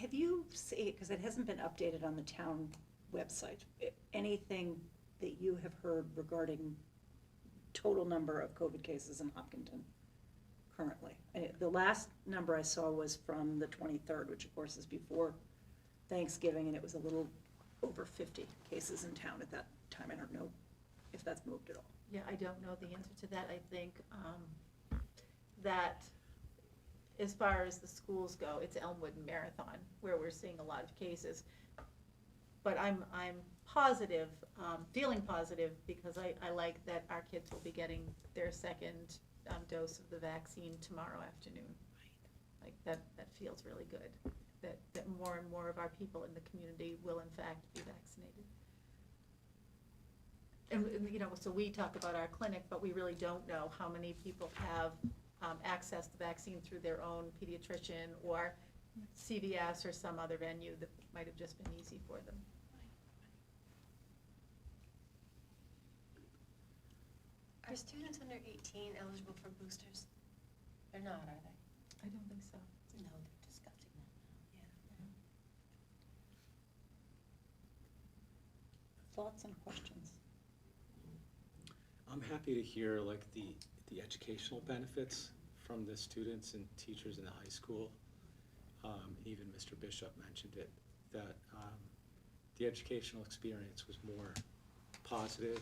Have you seen, because it hasn't been updated on the town website, anything that you have heard regarding total number of COVID cases in Hopkinton currently? The last number I saw was from the 23rd, which of course is before Thanksgiving, and it was a little over 50 cases in town at that time. I don't know if that's moved at all. Yeah, I don't know the answer to that. I think that as far as the schools go, it's Elmwood and Marathon where we're seeing a lot of cases. But I'm positive, feeling positive, because I like that our kids will be getting their second dose of the vaccine tomorrow afternoon. Like that feels really good, that more and more of our people in the community will in fact be vaccinated. And so we talk about our clinic, but we really don't know how many people have accessed the vaccine through their own pediatrician or CVS or some other venue that might have just been easy for them. Are students under 18 eligible for boosters? They're not, are they? I don't think so. No, they're discussing that now. Yeah. Thoughts and questions? I'm happy to hear like the educational benefits from the students and teachers in the high school. Even Mr. Bishop mentioned it, that the educational experience was more positive.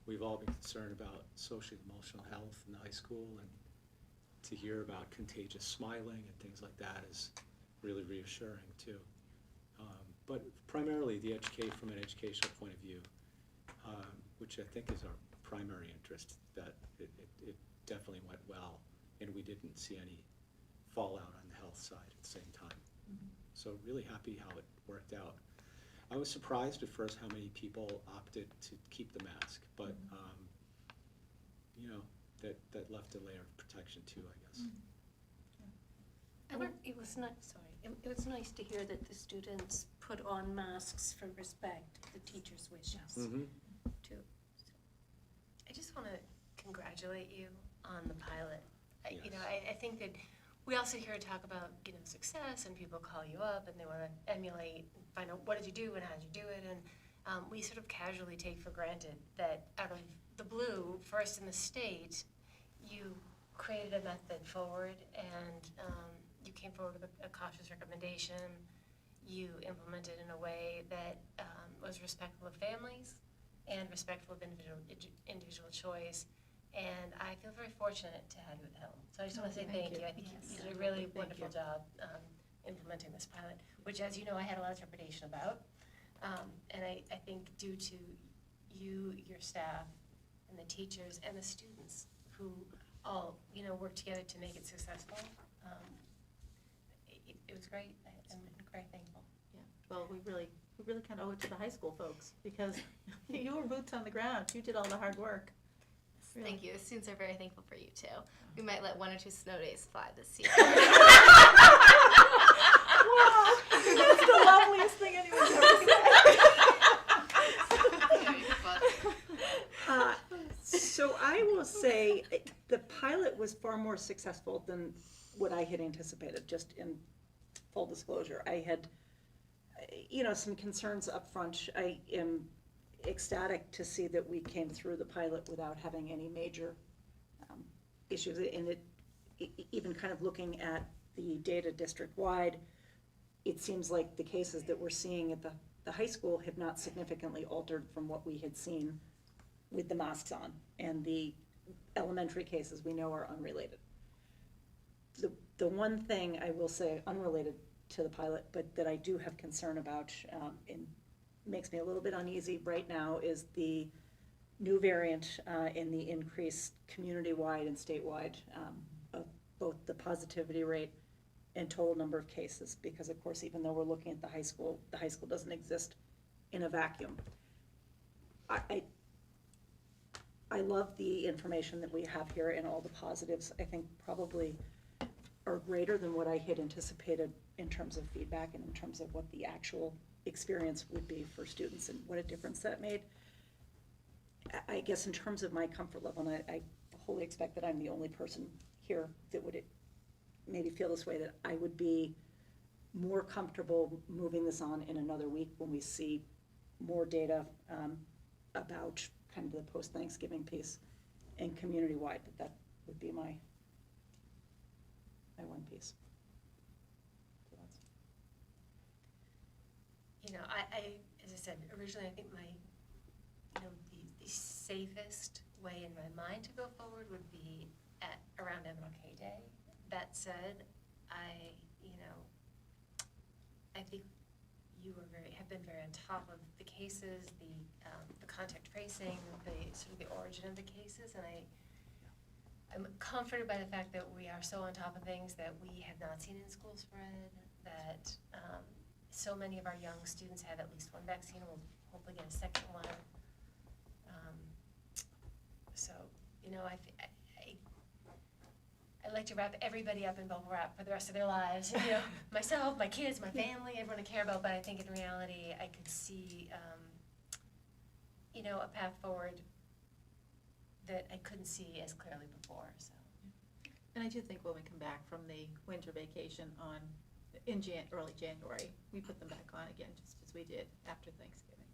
We've all been concerned about social and emotional health in the high school, and to hear about contagious smiling and things like that is really reassuring too. But primarily from an educational point of view, which I think is our primary interest, that it definitely went well, and we didn't see any fallout on the health side at the same time. So really happy how it worked out. I was surprised at first how many people opted to keep the mask, but that left a layer of protection too, I guess. It was not, sorry, it was nice to hear that the students put on masks for respect of the teachers' wishes too. So, I just want to congratulate you on the pilot. I think that we also hear talk about success, and people call you up and they want to emulate and find out what did you do and how did you do it, and we sort of casually take for granted that out of the blue, first in the state, you created a method forward, and you came forward with a cautious recommendation. You implemented in a way that was respectful of families and respectful of individual choice. And I feel very fortunate to have you at the helm. So I just want to say thank you. I think you did a really wonderful job implementing this pilot, which, as you know, I had a lot of trepidation about. And I think due to you, your staff, and the teachers, and the students who all, work together to make it successful, it was great. I'm very thankful. Yeah, well, we really kind of owe it to the high school folks, because you were boots on the ground. You did all the hard work. Really. Thank you. The students are very thankful for you, too. We might let 1 or 2 snow days fly this year. Wow, that's the loveliest thing anyone's ever said. So I will say the pilot was far more successful than what I had anticipated, just in full disclosure. I had, some concerns up front. I am ecstatic to see that we came through the pilot without having any major issues. And even kind of looking at the data district-wide, it seems like the cases that we're seeing at the high school have not significantly altered from what we had seen with the masks on, and the elementary cases we know are unrelated. The one thing I will say, unrelated to the pilot, but that I do have concern about, and makes me a little bit uneasy right now, is the new variant in the increased community-wide and statewide of both the positivity rate and total number of cases, because of course, even though we're looking at the high school doesn't exist in a vacuum. I love the information that we have here, and all the positives, I think, probably are greater than what I had anticipated in terms of feedback and in terms of what the actual experience would be for students and what a difference that made. I guess in terms of my comfort level, and I wholly expect that I'm the only person here that would maybe feel this way, that I would be more comfortable moving this on in another week when we see more data about kind of the post-Thanksgiving piece and community-wide, but that would be my one piece. So that's... As I said, originally I think the safest way in my mind to go forward would be around MLK Day. That said, I think you have been very on top of the cases, the contact tracing, the origin of the cases, and I'm comforted by the fact that we are so on top of things that we have not seen in school spread, that so many of our young students have at least one vaccine and will hopefully get a second one. I like to wrap everybody up in bubble wrap for the rest of their lives. Myself, my kids, my family, everyone I care about. But I think in reality, I could see, a path forward that I couldn't see as clearly before. So. And I do think when we come back from the winter vacation in early January, we put them back on again, just as we did after Thanksgiving.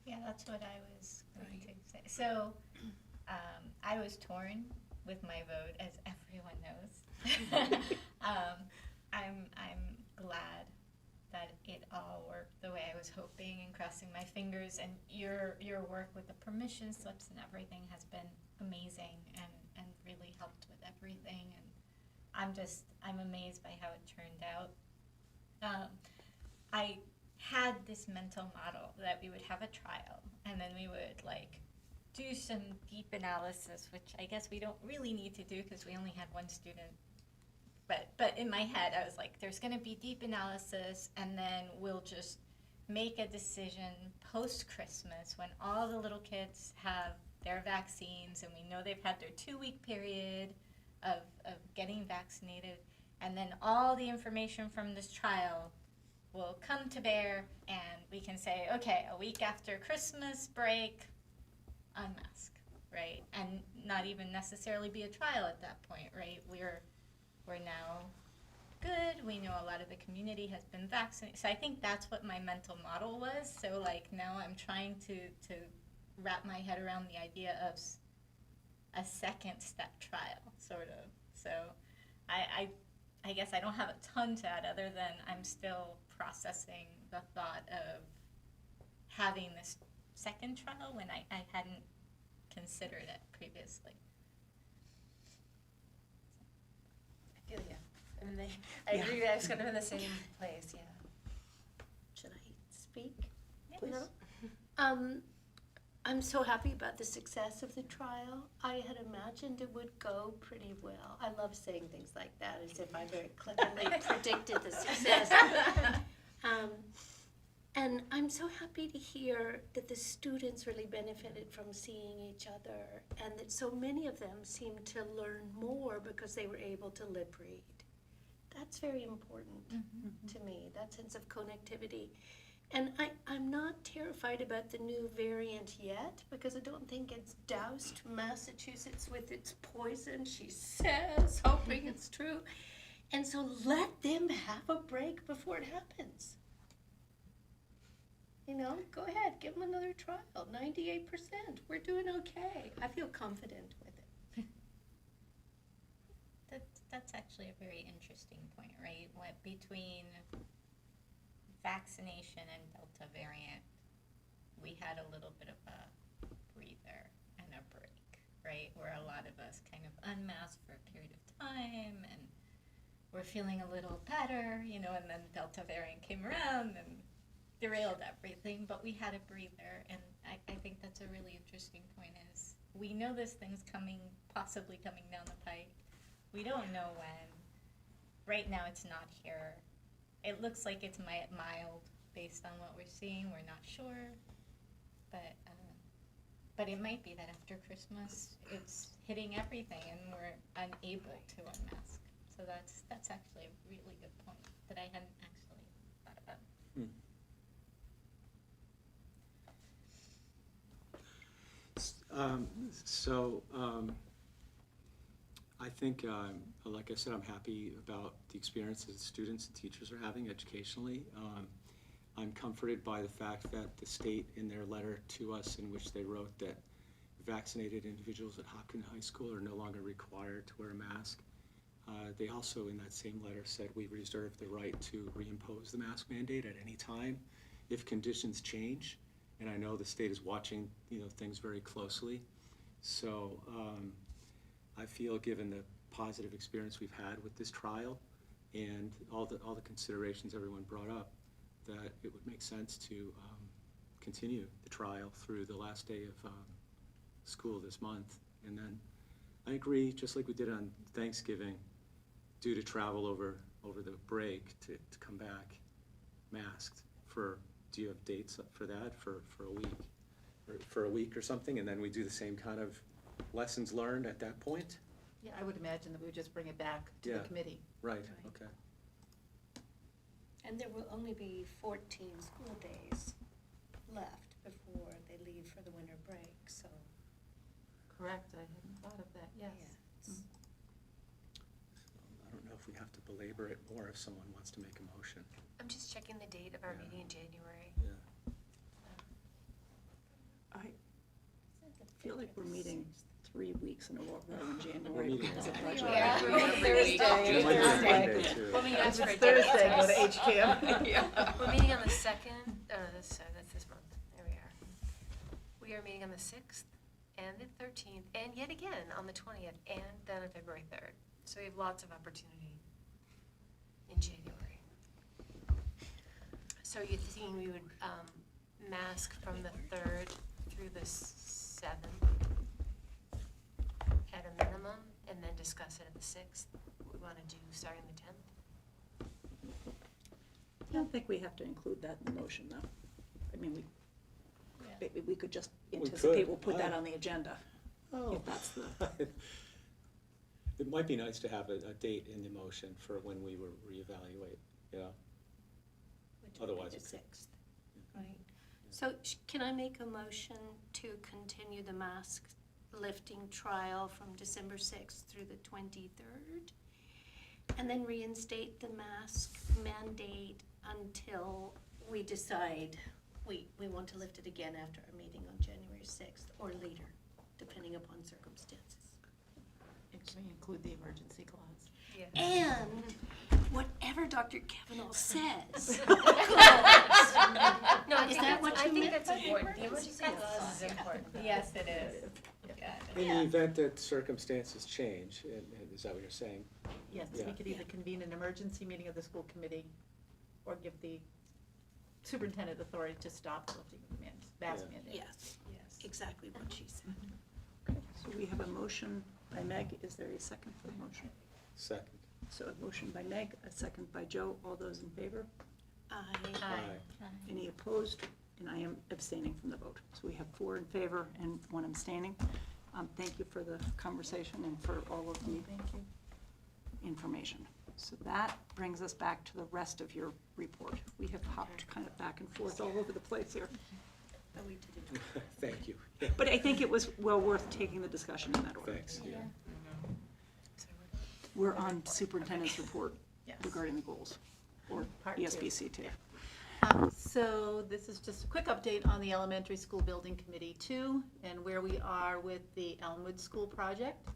Yeah, that's what I was going to say. So, I was torn with my vote, as everyone knows. I'm glad that it all worked the way I was hoping and crossing my fingers. And your work with the permission slips and everything has been amazing and really helped with everything. And I'm amazed by how it turned out. I had this mental model that we would have a trial and then we would do some deep analysis, which I guess we don't really need to do because we only had one student. But in my head, I was like, there's going to be deep analysis, and then we'll just make a decision post-Christmas when all the little kids have their vaccines and we know they've had their 2-week period of getting vaccinated, and then all the information from this trial will come to bear, and we can say, okay, a week after Christmas break, unmask, right? And not even necessarily be a trial at that point, right? We're now good. We know a lot of the community has been vaccinated. So I think that's what my mental model was. So now I'm trying to wrap my head around the idea of a second step trial, sort of. So I I guess I don't have a ton to add other than I'm still processing the thought of having this second trial when I hadn't considered it previously. I feel you. I mean, I agree, I was kind of in the same place, yeah. Should I speak? Yes. I'm so happy about the success of the trial. I had imagined it would go pretty well. I love saying things like that, as if I very cleverly predicted the success. And I'm so happy to hear that the students really benefited from seeing each other, and that so many of them seemed to learn more because they were able to lip read. That's very important to me, that sense of connectivity. And I'm not terrified about the new variant yet, because I don't think it's doused Massachusetts with its poison, she says, hoping it's true. And so let them have a break before it happens. You know, go ahead, give them another trial, 98%, we're doing okay. I feel confident with it. That's actually a very interesting point, right? What between vaccination and Delta variant, we had a little bit of a breather and a break, right? Where a lot of us kind of unmasked for a period of time and we're feeling a little better, you know, and then Delta variant came around and derailed everything, but we had a breather. And I think that's a really interesting point is we know this thing's possibly coming down the pike. We don't know when. Right now it's not here. It looks like it's mild based on what we're seeing. We're not sure, but it might be that after Christmas it's hitting everything and we're unable to unmask. So that's actually a really good point that I hadn't actually thought about. I think, like I said, I'm happy about the experiences students and teachers are having educationally. I'm comforted by the fact that the state, in their letter to us, in which they wrote that vaccinated individuals at Hopkins High School are no longer required to wear a mask. They also, in that same letter, said we reserve the right to reimpose the mask mandate at any time if conditions change. And I know the state is watching, things very closely. So I feel, given the positive experience we've had with this trial and all the considerations everyone brought up, that it would make sense to continue the trial through the last day of school this month. And then I agree, just like we did on Thanksgiving, due to travel over the break, to come back masked for, do you have dates for that, for a week? Or for a week or something, and then we do the same kind of lessons learned at that point? Yeah, I would imagine that we would just bring it back to the committee. Right, okay. And there will only be 14 school days left before they leave for the winter break, so. Correct, I hadn't thought of that, yes. I don't know if we have to belabor it more if someone wants to make a motion. I'm just checking the date of our meeting in January. Yeah. I feel like we're meeting 3 weeks in a row in January. We're meeting because of on budget. Yeah. It might be on Monday, too. We'll meet It's on Thursday, go to HCAM. We're meeting on the 2nd, that's this month, there we are. We are meeting on the 6th and the 13th, and yet again on the 20th, and then on February 3rd. So we have lots of opportunity in January. So you're thinking we would mask from the 3rd through the 7th at a minimum, and then discuss it at the 6th? We want to do starting the 10th? I don't think we have to include that in the motion, though. I mean, we could just anticipate, we'll put that on the agenda. Oh. If that's the. It might be nice to have a date in the motion for when we will reevaluate, Which would Otherwise be the it's- 6th, right? So can I make a motion to continue the mask lifting trial from December 6th through the 23rd? And then reinstate the mask mandate until we decide we want to lift it again after our meeting on January 6th or later, depending upon circumstances. And can we include the emergency clause? Yeah. And whatever Dr. Kavanaugh says. No, I Is think that what I you think meant? that's important. The emergency clause is important. Yes, it is. In the event that circumstances change, and is that what you're saying? Yes, Yeah. we could either convene an emergency meeting of the school committee or give the superintendent authority to stop the lifting of the mask mandate. Yes, exactly what she said. Okay, so we have a motion by Meg. Is there a second for the motion? Second. So a motion by Meg, a second by Joe. All those in favor? Aye. Any opposed? And I am abstaining from the vote. So we have 4 in favor and 1 abstaining. Thank you for the conversation and for all of the information. So that brings us back to the rest of your report. We have hopped kind of back and forth all over the place here. Thank you. But I think it was well worth taking the discussion in that order. Thanks, yeah. We're on superintendent's report Yes. regarding the goals, or Part two. ESBC2. So this is just a quick update on the Elementary School Building Committee 2 and where we are with the Elmwood School project.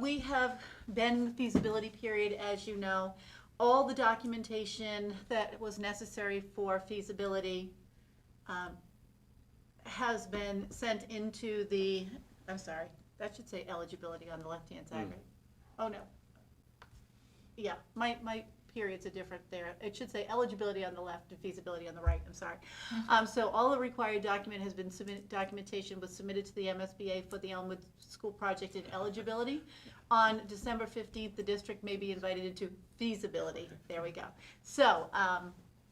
We have been in the feasibility period, as you know. All the documentation that was necessary for feasibility has been sent into the, I'm sorry, that should say eligibility on the left-hand side, right? Oh, no. Yeah, my periods are different there. It should say eligibility on the left and feasibility on the right, I'm sorry. So all the required documentation was submitted to the MSBA for the Elmwood School project and eligibility. On December 15th, the district may be invited into feasibility. There we go. So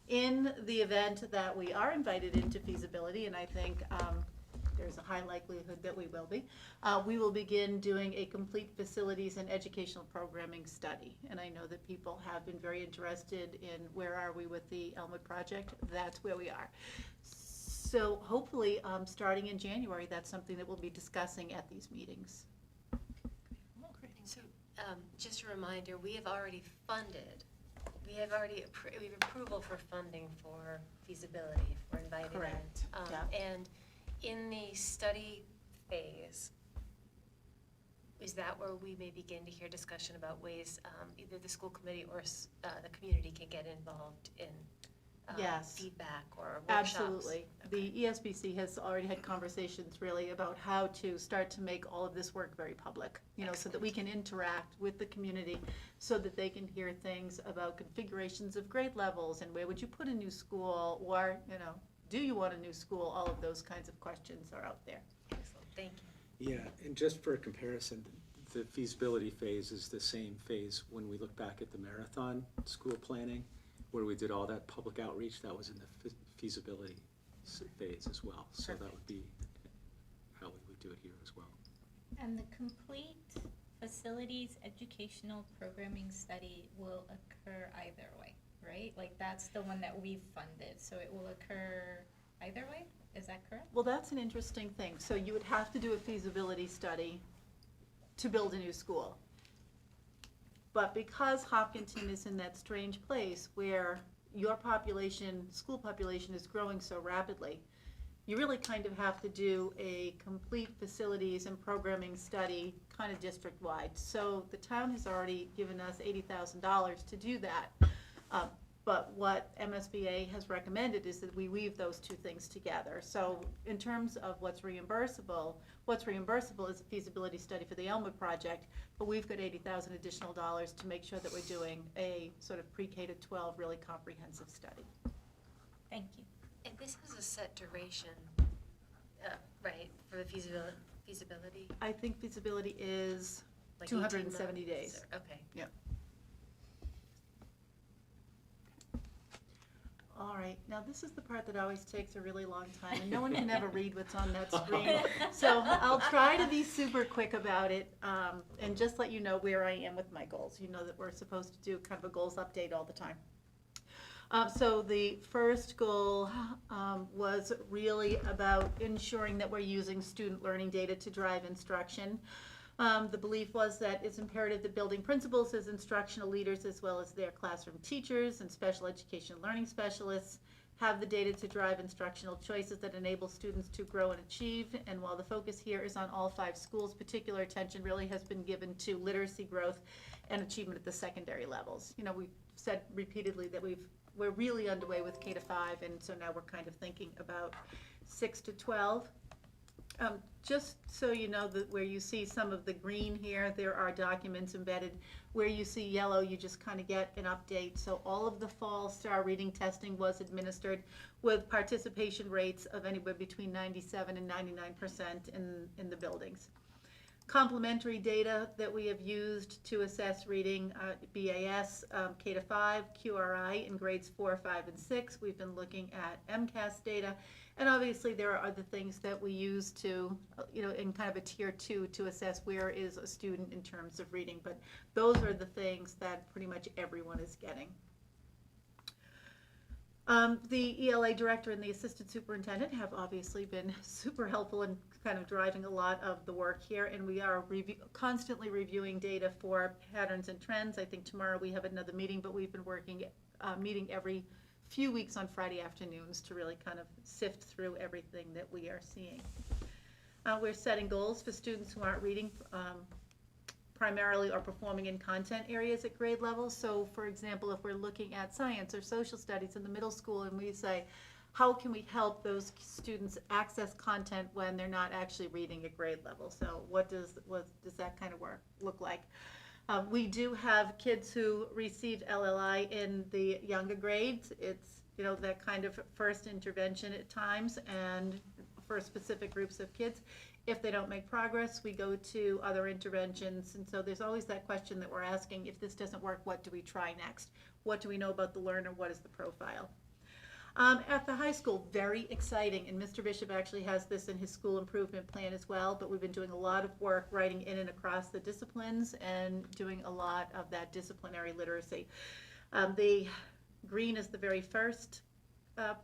in the event that we are invited into feasibility, and I think there's a high likelihood that we will begin doing a complete facilities and educational programming study. And I know that people have been very interested in where are we with the Elmwood project. That's where we are. So hopefully, starting in January, that's something that we'll be discussing at these meetings. So, just a reminder, we have already funded, we have approval for funding for feasibility if we're invited in. Correct. Yeah. And in the study phase, is that where we may begin to hear discussion about ways either the school committee or the community can get involved in Yes. feedback or workshops? Absolutely. The ESBC has already had conversations really about how to start to make all of this work very public, so that we can interact with the community, so that they can hear things about configurations of grade levels and where would you put a new school, or, do you want a new school? All of those kinds of questions are out there. Excellent, thank you. Yeah, and just for comparison, the feasibility phase is the same phase when we look back at the marathon school planning, where we did all that public outreach. That was in the feasibility phase as well. So that would be how we would do it here as well. And the complete facilities educational programming study will occur either way, right? Like that's the one that we've funded, so it will occur either way? Is that correct? Well, that's an interesting thing. So you would have to do a feasibility study to build a new school. But because Hopkinton is in that strange place where your population, school population, is growing so rapidly, you really kind of have to do a complete facilities and programming study kind of district-wide. So the town has already given us $80,000 to do that. But what MSBA has recommended is that we weave those two things together. So in terms of what's reimbursable is a feasibility study for the Elmwood project, but we've got $80,000 additional dollars to make sure that we're doing a sort of pre-K to 12 really comprehensive study. Thank you. And this has a set duration, right, for the feasibility? I think feasibility is Like 270 18 months, days. or- Okay. Yep. All right, now this is the part that always takes a really long time, and no one can ever read what's on that screen. So I'll try to be super quick about it, and just let you know where I am with my goals. You know that we're supposed to do kind of a goals update all the time. So the first goal was really about ensuring that we're using student learning data to drive instruction. The belief was that it's imperative that building principals as instructional leaders, as well as their classroom teachers and special education learning specialists, have the data to drive instructional choices that enable students to grow and achieve. And while the focus here is on all 5 schools, particular attention really has been given to literacy growth and achievement at the secondary levels. You know, we've said repeatedly that we're really underway with K to 5, and so now we're kind of thinking about 6 to 12. Just so you know that where you see some of the green here, there are documents embedded. Where you see yellow, you just kind of get an update. So all of the fall STAR reading testing was administered with participation rates of anywhere between 97 and 99% in the buildings. Complementary data that we have used to assess reading, BAS, K to 5, QRI in grades 4, 5, and 6. We've been looking at MCAS data. And obviously there are other things that we use to, you know, in kind of a tier 2 to assess where is a student in terms of reading. But those are the things that pretty much everyone is getting. The ELA director and the assistant superintendent have obviously been super helpful in kind of driving a lot of the work here, and we are constantly reviewing data for patterns and trends. I think tomorrow we have another meeting, but we've been working, meeting every few weeks on Friday afternoons to really kind of sift through everything that we are seeing. We're setting goals for students who aren't reading primarily or performing in content areas at grade level. So for example, if we're looking at science or social studies in the middle school and we say, how can we help those students access content when they're not actually reading at grade level? So what does that kind of work look like? We do have kids who received LLI in the younger grades. It's, you know, that kind of first intervention at times and for specific groups of kids. If they don't make progress, we go to other interventions. And so there's always that question that we're asking, if this doesn't work, what do we try next? What do we know about the learner? What is the profile? At the high school, very exciting, and Mr. Bishop actually has this in his school improvement plan as well, but we've been doing a lot of work writing in and across the disciplines and doing a lot of that disciplinary literacy. The green is the very first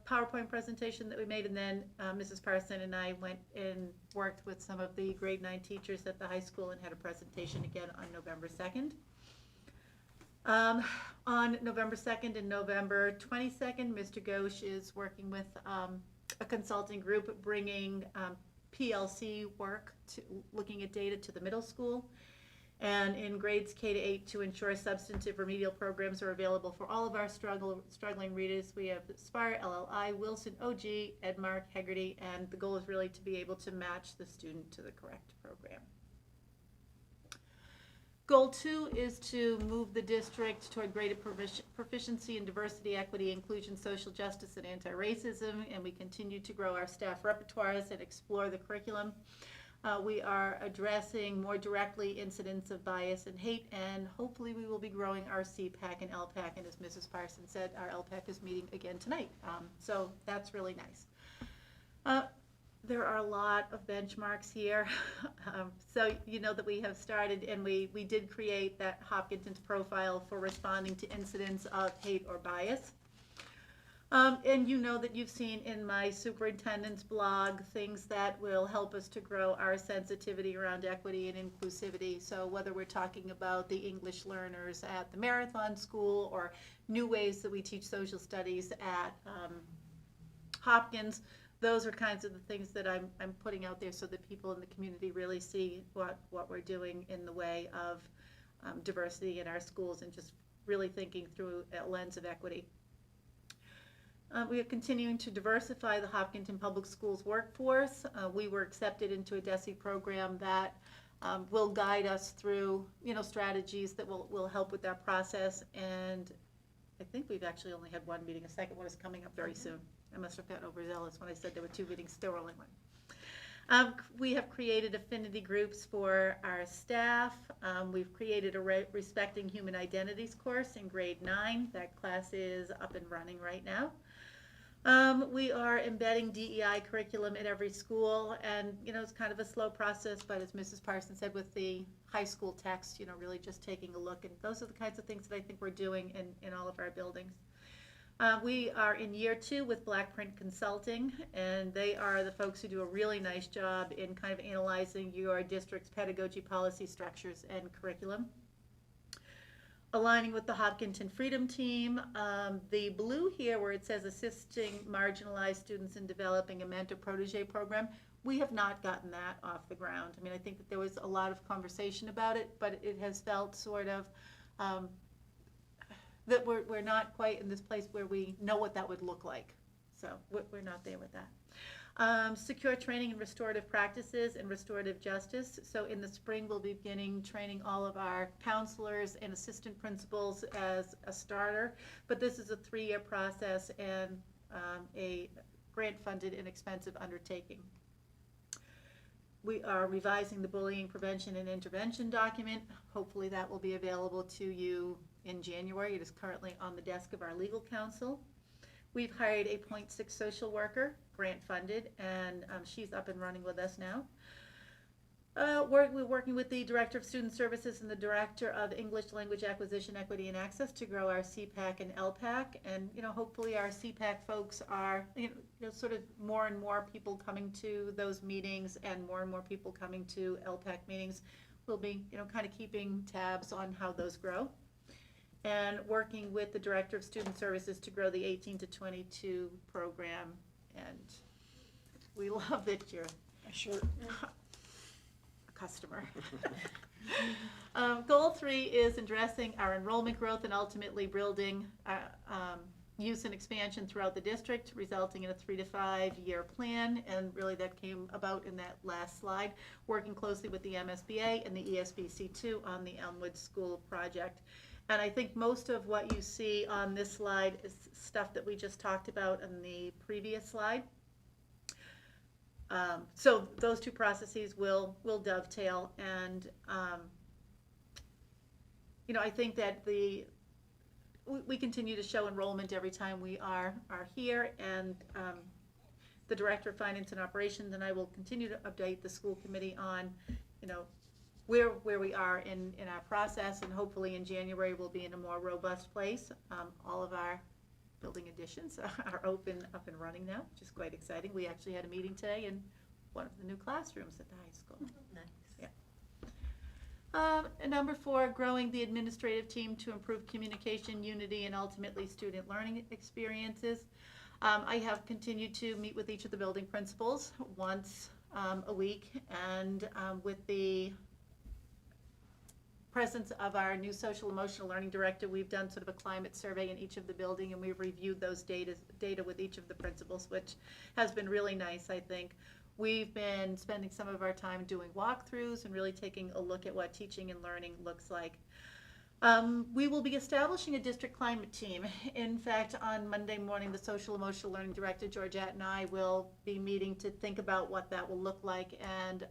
PowerPoint presentation that we made, and then Mrs. Parson and I went and worked with some of the grade 9 teachers at the high school and had a presentation again on November 2nd. On November 2nd and November 22nd, Mr. Ghosh is working with a consulting group bringing PLC work to looking at data to the middle school. And in grades K to 8 to ensure substantive remedial programs are available for all of our struggling readers. We have Spire, LLI, Wilson, OG, Edmark, Hegarty, and the goal is really to be able to match the student to the correct program. Goal 2 is to move the district toward greater proficiency in diversity, equity, inclusion, social justice, and anti-racism, and we continue to grow our staff repertoires and explore the curriculum. We are addressing more directly incidents of bias and hate, and hopefully we will be growing our CPAC and LPAC, and as Mrs. Parson said, our LPAC is meeting again tonight, so that's really nice. There are a lot of benchmarks here, so you know that we have started, and we did create that Hopkinton's profile for responding to incidents of hate or bias. And you know that you've seen in my superintendent's blog things that will help us to grow our sensitivity around equity and inclusivity. So whether we're talking about the English learners at the Marathon School or new ways that we teach social studies at Hopkins, those are kinds of the things that I'm putting out there so that people in the community really see what we're doing in the way of diversity in our schools and just really thinking through a lens of equity. We are continuing to diversify the Hopkinton Public Schools workforce. We were accepted into a DESE program that will guide us through, you know, strategies that will help with that process. And I think we've actually only had one meeting. A second one is coming up very soon. I must have gotten overzealous when I said there were 2 meetings, there were only one. We have created affinity groups for our staff. We've created a Respecting Human Identities course in grade 9. That class is up and running right now. We are embedding DEI curriculum at every school, and you know, it's kind of a slow process, but as Mrs. Parson said with the high school text, you know, really just taking a look, and those are the kinds of things that I think we're doing in all of our buildings. We are in year 2 with Black Print Consulting, and they are the folks who do a really nice job in kind of analyzing your district's pedagogy, policy structures, and curriculum. aligning with the Hopkinton Freedom Team. The blue here where it says assisting marginalized students in developing a mentor-protege program, we have not gotten that off the ground. I mean, I think that there was a lot of conversation about it, but it has felt sort of that we're not quite in this place where we know what that would look like. So we're not there with that. Secure training in restorative practices and restorative justice. So in the spring, we'll be beginning training all of our counselors and assistant principals as a starter. But this is a 3-year process and a grant-funded, inexpensive undertaking. We are revising the bullying prevention and intervention document. Hopefully that will be available to you in January. It is currently on the desk of our legal counsel. We've hired a .6 social worker, grant funded, and she's up and running with us now. We're working with the Director of Student Services and the Director of English Language Acquisition, Equity, and Access to grow our CPAC and LPAC. And, hopefully our CPAC folks are, sort of more and more people coming to those meetings and more people coming to LPAC meetings. We'll be, kind of keeping tabs on how those grow. And working with the Director of Student Services to grow the 18 to 22 program. And we love that you're customer. Goal 3 is addressing our enrollment growth and ultimately building use and expansion throughout the district, resulting in a 3 to 5 year plan. And really that came about in that last slide, working closely with the MSBA and the ESBC2 on the Elmwood School project. And I think most of what you see on this slide is stuff that we just talked about in the previous slide. So those 2 processes will dovetail, and I think that we continue to show enrollment every time we are here, and the Director of Finance and Operations and I will continue to update the school committee on where we are in our process, and hopefully in January we'll be in a more robust place. All of our building additions are up and running now, which is quite exciting. We actually had a meeting today in one of the new classrooms at the high school. Nice. Yeah. And number 4, growing the administrative team to improve communication, unity, and ultimately student learning experiences. I have continued to meet with each of the building principals once a week, and with the presence of our new social emotional learning director, we've done sort of a climate survey in each of the building, and we've reviewed those data with each of the principals, which has been really nice, I think. We've been spending some of our time doing walkthroughs and really taking a look at what teaching and learning looks like. We will be establishing a district climate team. In fact, on Monday morning, the social emotional learning director, Georgette, and I will be meeting to think about what that will look like. And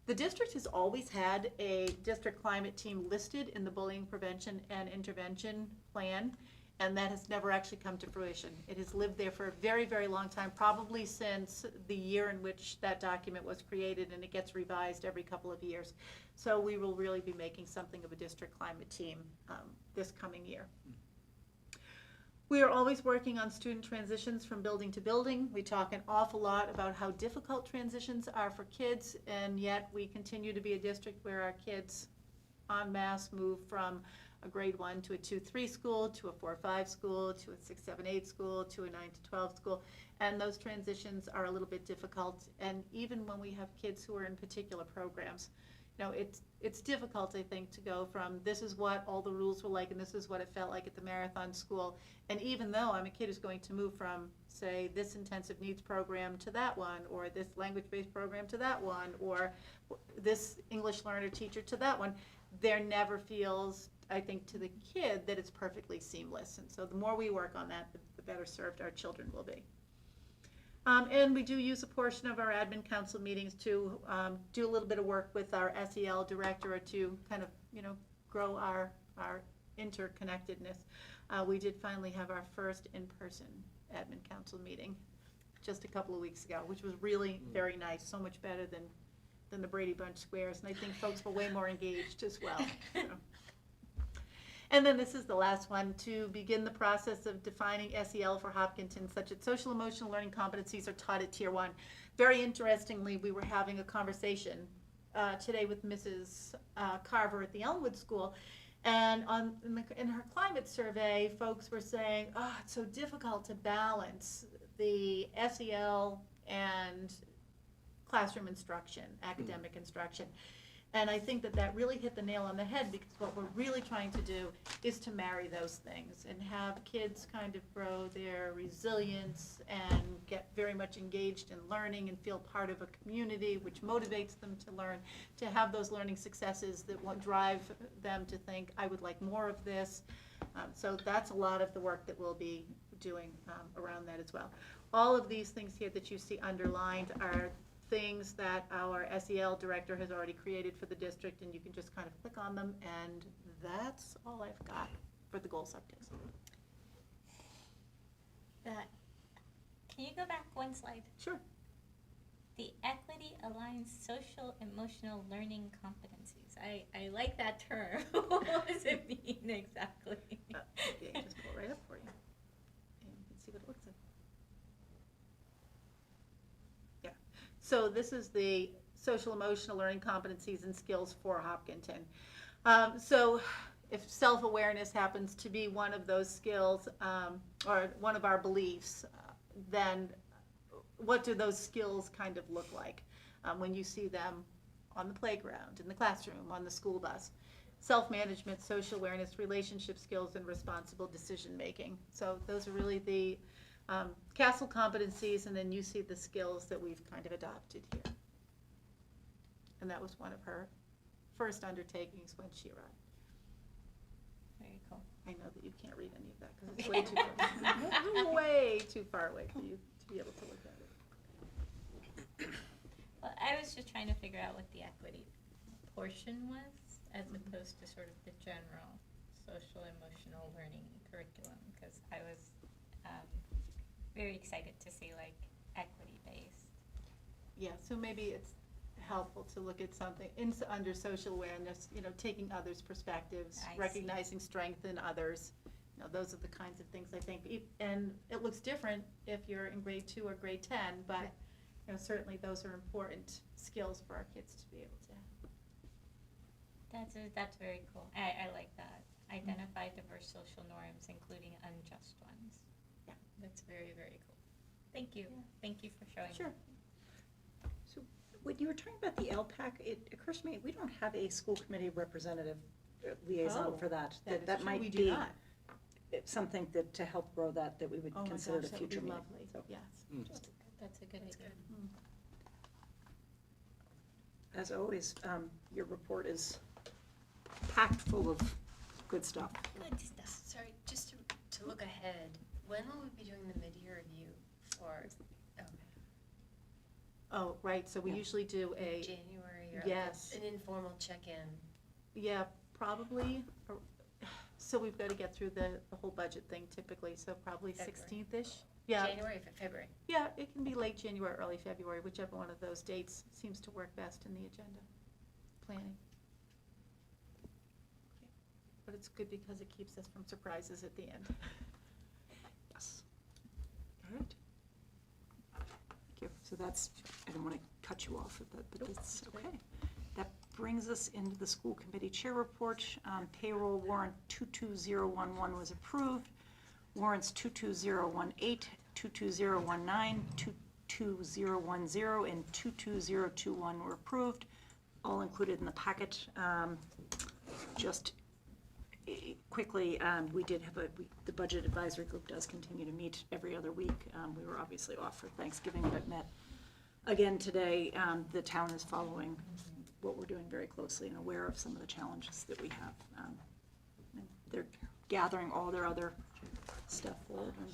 the district has always had a district climate team listed in the bullying prevention and intervention plan, and that has never actually come to fruition. It has lived there for a very, very long time, probably since the year in which that document was created, and it gets revised every couple of years. So we will really be making something of a district climate team this coming year. We are always working on student transitions from building to building. We talk an awful lot about how difficult transitions are for kids, and yet we continue to be a district where our kids en masse move from a grade 1 to a 2-3 school, to a 4-5 school, to a 6-7-8 school, to a 9-12 school, and those transitions are a little bit difficult. And even when we have kids who are in particular programs, it's difficult, I think, to go from this is what all the rules were like and this is what it felt like at the marathon school. And even though I'm a kid who's going to move from, say, this intensive needs program to that one, or this language-based program to that one, or this English learner teacher to that one, there never feels, I think, to the kid that it's perfectly seamless. And so the more we work on that, the better served our children will be. And we do use a portion of our admin council meetings to do a little bit of work with our SEL director to kind of, grow our interconnectedness. We did finally have our first in-person admin council meeting just a couple of weeks ago, which was really very nice, so much better than the Brady Bunch squares, and I think folks were way more engaged as well. And then this is the last one, to begin the process of defining SEL for Hopkinton, such that social emotional learning competencies are taught at Tier 1. Very interestingly, we were having a conversation today with Mrs. Carver at the Elmwood School, And in her climate survey, folks were saying, oh, it's so difficult to balance the SEL and classroom instruction, academic instruction. And I think that that really hit the nail on the head, because what we're really trying to do is to marry those things and have kids kind of grow their resilience and get very much engaged in learning and feel part of a community, which motivates them to learn, to have those learning successes that will drive them to think, I would like more of this. So that's a lot of the work that we'll be doing around that as well. All of these things here that you see underlined are things that our SEL director has already created for the district, and you can just kind of click on them, and that's all I've got for the goal subjects. Can you go back one slide? Sure. The equity aligned social emotional learning competencies. I like that term. What does it mean exactly? Okay, just pull it right up for you, and you can see what it looks like. So this is the social emotional learning competencies and skills for Hopkinton. So if self-awareness happens to be one of those skills or one of our beliefs, then what do those skills kind of look like when you see them on the playground, in the classroom, on the school bus? Self-management, social awareness, relationship skills, and responsible decision-making. So those are really the CASEL competencies, and then you see the skills that we've kind of adopted here. And that was one of her first undertakings when she arrived. Very cool. I know that you can't read any of that because it's way too far, way too far away for you to be able to look at it. Well, I was just trying to figure out what the equity portion was, as opposed to sort of the general social emotional learning curriculum, because I was very excited to see like equity based. Yeah, so maybe it's helpful to look at something under social awareness, you know, taking others' perspectives, recognizing strength in others. You know, those are the kinds of things I think, and it looks different if you're in grade 2 or grade 10, but you know, certainly those are important skills for our kids to be able to have. That's very cool. I like that. Identify diverse social norms, including unjust ones. Yeah. That's very, very cool. Thank you. Yeah. Thank you for showing. Sure. So when you were talking about the LPAC, it occurs to me, we don't have a school committee representative liaison for that. That might we do be not. something that, to help grow that we would consider at a future meeting. Lovely. So, Yes. That's a good idea. as always, your report is packed full of good stuff. Good stuff. Sorry, just to look ahead, when will we be doing the mid-year review for, Oh, right, so we usually do a, January or yes. an informal check-in? Yeah, probably, so we've got to get through the whole budget thing typically, so probably February. 16th-ish. Yeah. January or February? Yeah, it can be late January, early February, whichever one of those dates seems to work best in the agenda planning. But it's good because it keeps us from surprises at the end. Yes. All right. Thank you. So that's, I don't want to cut you off at that, but that's okay. That brings us into the school committee chair report. Payroll warrant 22011 was approved. Warrants 22018, 22019, 22010, and 22021 were approved, all included in the packet. Just quickly, we did have the budget advisory group does continue to meet every other week. We were obviously off for Thanksgiving, but met again today. The town is following what we're doing very closely and aware of some of the challenges that we have. And they're gathering all their other stuff forward and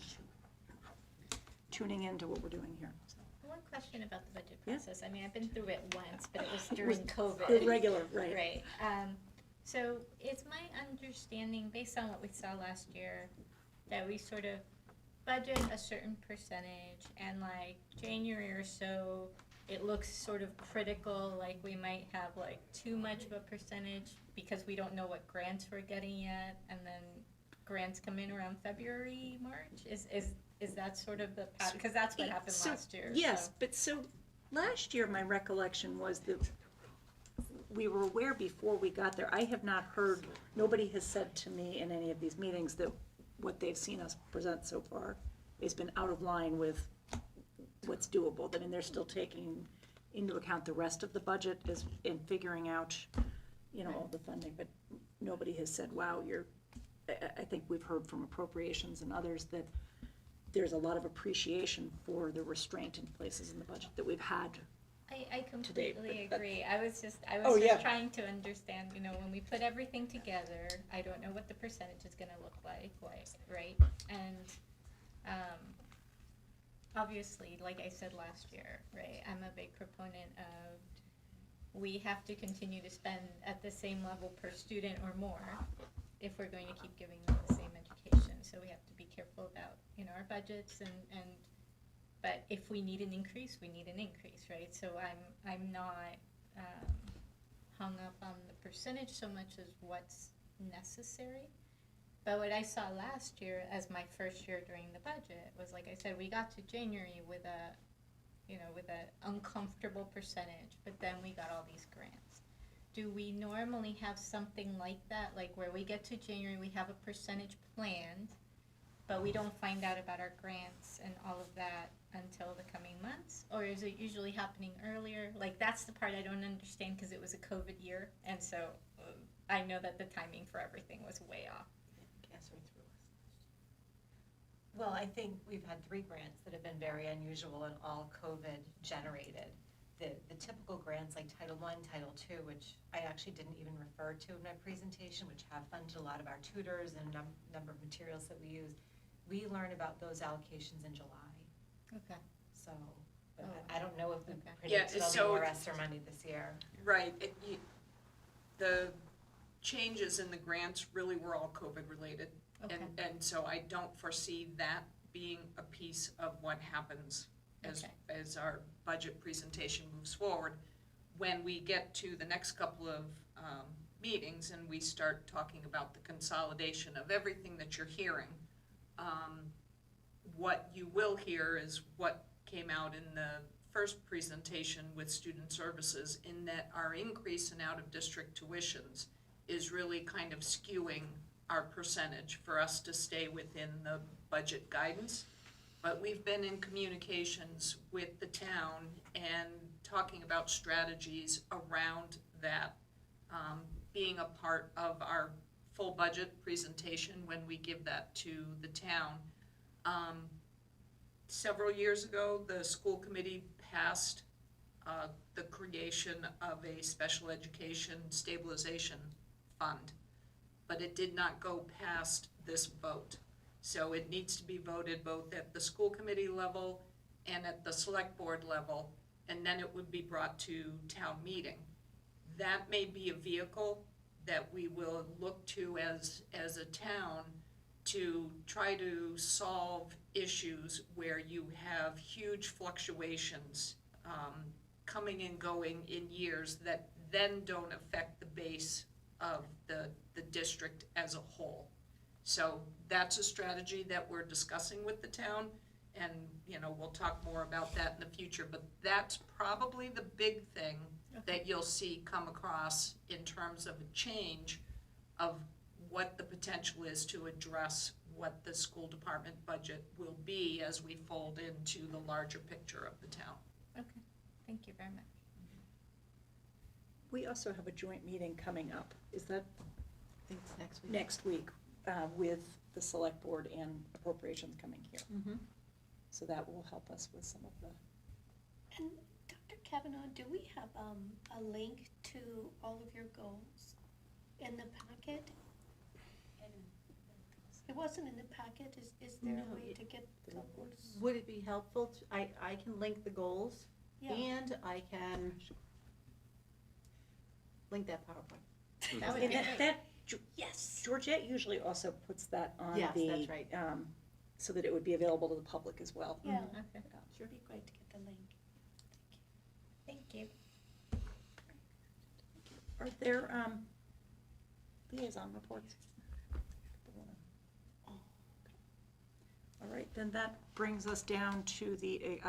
tuning into what we're doing here. So. One question about the budget process. I mean, I've been through it once, but it was It during was COVID. Irregular, right. Right. So it's my understanding, based on what we saw last year, that we sort of budget a certain percentage, and like January or so, it looks sort of critical, like we might have like too much of a percentage because we don't know what grants we're getting yet, and then grants come in around February, March? Is that sort of the pattern? Because that's what happened last year. Yes, so. but so last year my recollection was that we were aware before we got there. I have not heard, nobody has said to me in any of these meetings that what they've seen us present so far has been out of line with what's doable. I mean, they're still taking into account the rest of the budget as in figuring out, all the funding, but nobody has said, wow, I think we've heard from appropriations and others that there's a lot of appreciation for the restraint in places in the budget that we've had. I completely agree. I was just trying to understand, when we put everything together, I don't know what the percentage is gonna look like, right? And, obviously, like I said last year, right, I'm a big proponent of we have to continue to spend at the same level per student or more if we're going to keep giving them the same education. So we have to be careful about, our budgets but if we need an increase, we need an increase, right? So I'm not hung up on the percentage so much as what's necessary. But what I saw last year as my first year during the budget was, like I said, we got to January with an uncomfortable percentage, but then we got all these grants. Do we normally have something like that, like where we get to January, we have a percentage planned, but we don't find out about our grants and all of that until the coming months? Or is it usually happening earlier? Like, that's the part I don't understand, because it was a COVID year, and so I know that the timing for everything was way off. Well, I think we've had 3 grants that have been very unusual and all COVID generated. The typical grants like Title I, Title II, which I actually didn't even refer to in my presentation, which have funded a lot of our tutors and number of materials that we use, we learn about those allocations in July. Okay. So, but I don't know if we Yeah, predicted there'll be more ESSER money this year. Right. The changes in the grants really were all COVID related. Okay. And so I don't foresee that being a piece of what happens as our budget presentation moves forward. When we get to the next couple of meetings and we start talking about the consolidation of everything that you're hearing, what you will hear is what came out in the first presentation with student services, in that our increase in out-of-district tuitions is really kind of skewing our percentage for us to stay within the budget guidance. But we've been in communications with the town and talking about strategies around that, being a part of our full budget presentation when we give that to the town. Several years ago, the school committee passed the creation of a special education stabilization fund, but it did not go past this vote. So it needs to be voted both at the school committee level and at the select board level, and then it would be brought to town meeting. That may be a vehicle that we will look to as a town to try to solve issues where you have huge fluctuations coming and going in years that then don't affect the base of the district as a whole. So that's a strategy that we're discussing with the town, and we'll talk more about that in the future, but that's probably the big thing that you'll see come across in terms of a change of what the potential is to address what the school department budget will be as we fold into the larger picture of the town. Okay, thank you very much. We also have a joint meeting coming up. Is that I think it's next week. next week with the select board and appropriations coming here? Mm-hmm. So that will help us with some of the. And Dr. Kavanaugh, do we have a link to all of your goals in the packet? It wasn't in the packet. Is there a way to get the goals? Would it be helpful I can link the goals, and I can link that PowerPoint. That would be great. Yes. Georgette usually also puts that on Yes, the. that's right. So that it would be available to the public as well. Yeah, Okay. sure, be great to get the link. Thank you. Are there liaison reports? All right, then that brings us down to the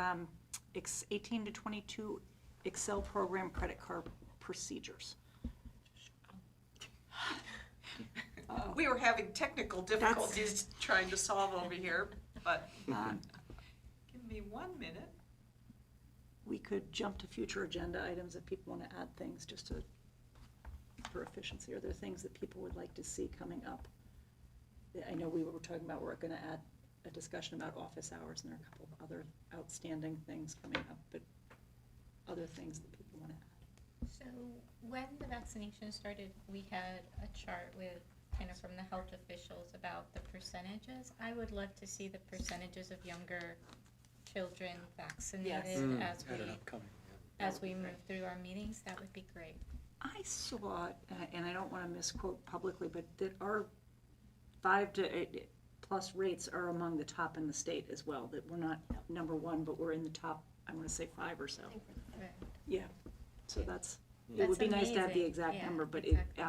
18 to 22 Excel program credit card procedures. We were having technical difficulties trying to solve over here, but give me 1 minute. We could jump to future agenda items if people want to add things just to, for efficiency. Are there things that people would like to see coming up? I know we were talking about, we're going to add a discussion about office hours, and there are a couple of other outstanding things coming up, but other things that people want to add. So when the vaccination started, we had a chart with kind of from the health officials about the percentages. I would love to see the percentages of younger children vaccinated as we move through our meetings. That would be great. I saw, and I don't want to misquote publicly, but that our 5 to 8 plus rates are among the top in the state as well. That we're not number one, but we're in the top, I want to say 5 or so. Right. Yeah, so it would be nice to have the exact number, but exactly.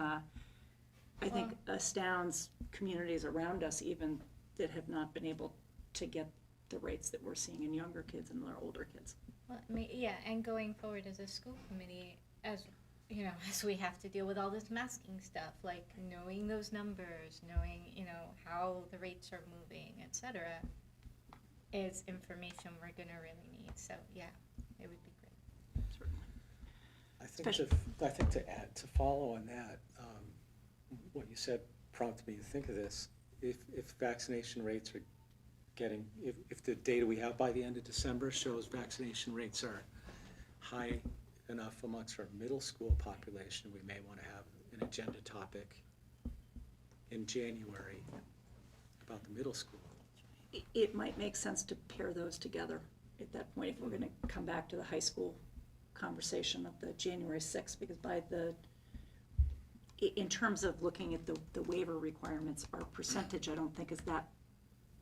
I think astounds communities around us even that have not been able to get the rates that we're seeing in younger kids and their older kids. Well, yeah, and going forward as a school committee, as you know, as we have to deal with all this masking stuff, like knowing those numbers, knowing, you know, how the rates are moving, etc., is information we're gonna really need. So yeah, it would be great. Certainly. I think to add, to follow on that, what you said prompted me to think of this. If vaccination rates are getting, if the data we have by the end of December shows vaccination rates are high enough amongst our middle school population, we may want to have an agenda topic in January about the middle school. It might make sense to pair those together at that point if we're going to come back to the high school conversation of the January 6th, because in terms of looking at the waiver requirements, our percentage I don't think is that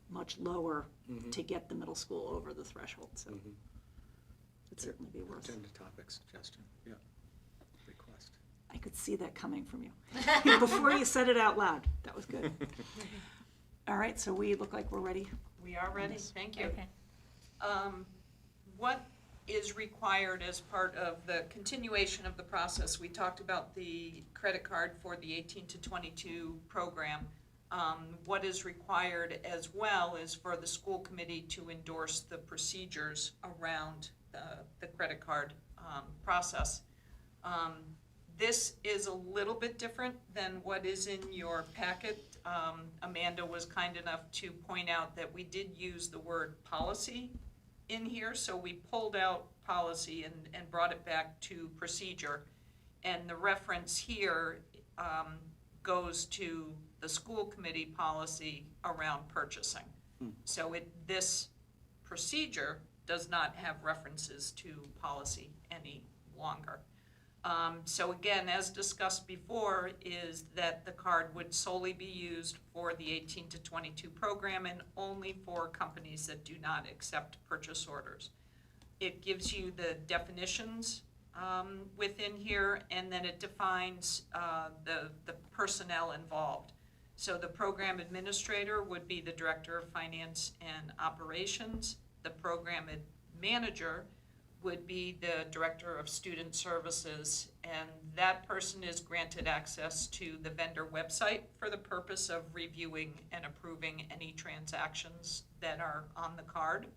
much lower to get the middle school over the threshold, so it'd certainly be worth. Agenda topic suggestion, yeah, request. I could see that coming from you before you said it out loud. That was good. All right, so we look like we're ready. We are ready, thank you. Okay. What is required as part of the continuation of the process? We talked about the credit card for the 18 to 22 program. What is required as well is for the school committee to endorse the procedures around the credit card process. This is a little bit different than what is in your packet. Amanda was kind enough to point out that we did use the word policy in here, so we pulled out policy and brought it back to procedure. And the reference here goes to the school committee policy around purchasing. So this procedure does not have references to policy any longer. So again, as discussed before, is that the card would solely be used for the 18 to 22 program and only for companies that do not accept purchase orders. It gives you the definitions within here, and then it defines the personnel involved. So the program administrator would be the director of finance and operations. The program manager would be the director of student services, and that person is granted access to the vendor website for the purpose of reviewing and approving any transactions that are on the card.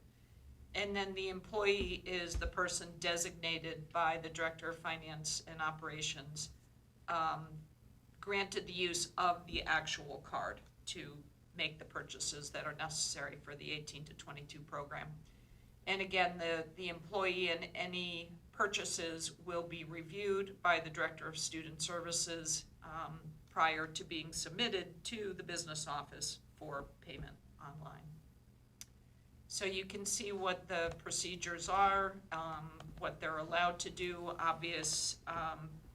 And then the employee is the person designated by the director of finance and operations, granted the use of the actual card to make the purchases that are necessary for the 18 to 22 program. And again, the employee and any purchases will be reviewed by the Director of Student Services prior to being submitted to the business office for payment online. So you can see what the procedures are, what they're allowed to do, obvious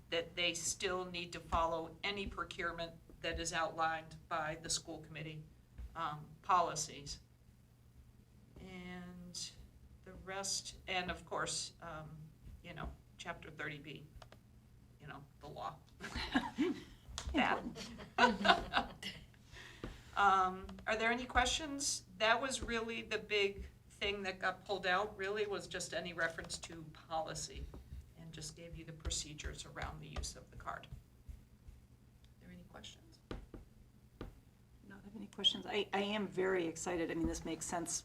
that they still need to follow any procurement that is outlined by the school committee policies. And the rest, and of course, Chapter 30B, the law. That. Are there any questions? That was really the big thing that got pulled out, really, was just any reference to policy, and just gave you the procedures around the use of the card. Are there any questions? questions. I am very excited. I mean, this makes sense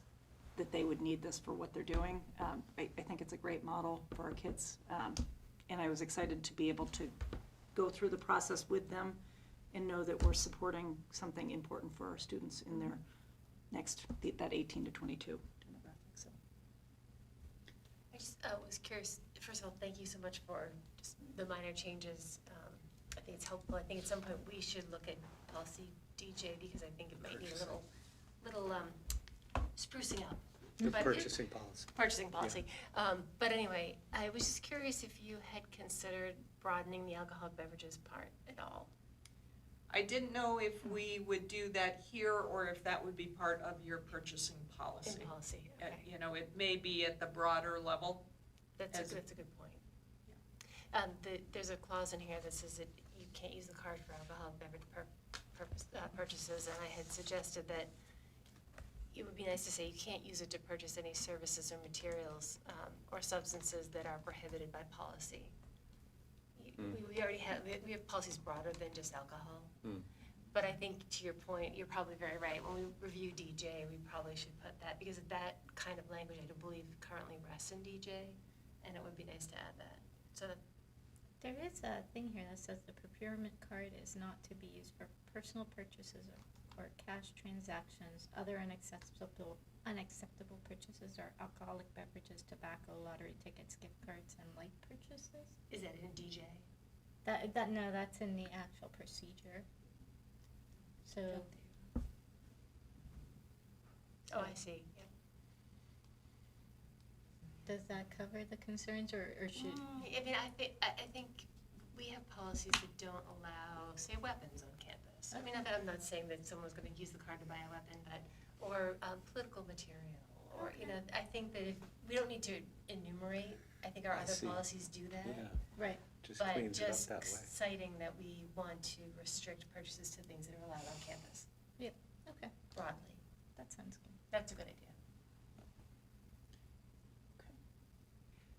that they would need this for what they're doing. I think it's a great model for our kids. And I was excited to be able to go through the process with them and know that we're supporting something important for our students in their next, that 18 to 22 demographic. So. I just was curious, first of all, thank you so much for just the minor changes. I think it's helpful. I think at some point we should look at policy DJ because I think it might need a little sprucing up. The But purchasing policy. Purchasing policy. But anyway, I was just curious if you had considered broadening the alcoholic beverages part at all. I didn't know if we would do that here or if that would be part of your purchasing policy. In policy, okay. You know, it may be at the broader level. That's a good point. There's a clause in here that says that you can't use the card for alcoholic beverage purchases, and I had suggested that it would be nice to say you can't use it to purchase any services or materials or substances that are prohibited by policy. We already have, we have policies broader than just alcohol. But I think to your point, you're probably very right. When we review DJ, we probably should put that, because that kind of language, I don't believe, currently rests in DJ, and it would be nice to add that. So that There is a thing here that says the procurement card is not to be used for personal purchases or cash transactions. Other unacceptable purchases are alcoholic beverages, tobacco, lottery tickets, gift cards, and light purchases. is that in DJ? No, that's in the actual procedure. So, Oh, I see. Yeah. does that cover the concerns, or should? I mean, I think we have policies that don't allow, say, weapons on campus. I mean, I'm not saying that someone's going to use the card to buy a weapon, or political material, or I think that if we don't need to enumerate. I think our other policies do that. Yeah. Right. Just But cleans it up just that way. citing that we want to restrict purchases to things that are allowed on campus Yeah. Okay. broadly. That sounds good. That's a good idea.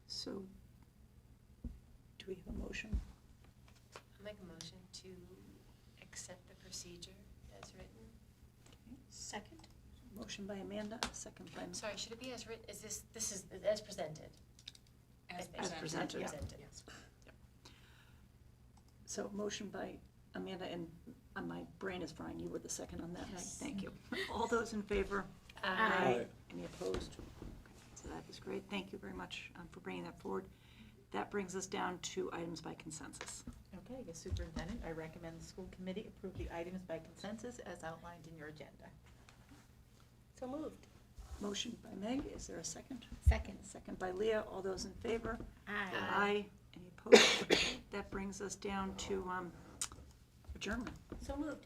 So, do we have a motion? I'll make a motion to accept the procedure as written. Second. Motion by Amanda, second by. Sorry, should it be as written? Is this is as presented? As presented, yeah. Yes. So motion by Amanda, and my brain is frying. You were the second on that night. Thank you. All those in favor? Aye. Any opposed? Okay, so that is great. Thank you very much for bringing that forward. That brings us down to items by consensus. Okay, as superintendent, I recommend the school committee approve the items by consensus as outlined in your agenda. So moved. Motion by Meg. Is there a second? Second. Second by Leah. All those in favor? Aye. Aye. Any opposed? That brings us down to adjournment. So moved.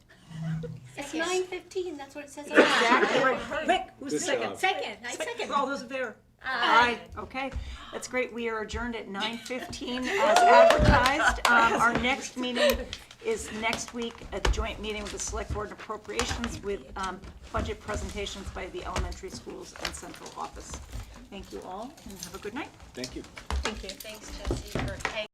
It's 9:15, that's what it says. Exactly right. Vic, who's the Good second? job. Second, I second. All those in favor? Aye. Okay, that's great. We are adjourned at 9:15 as advertised. Our next meeting is next week, a joint meeting with the Select Board and Appropriations with budget presentations by the elementary schools and central office. Thank you all, and have a good night. Thank you. Thanks, Jesse, for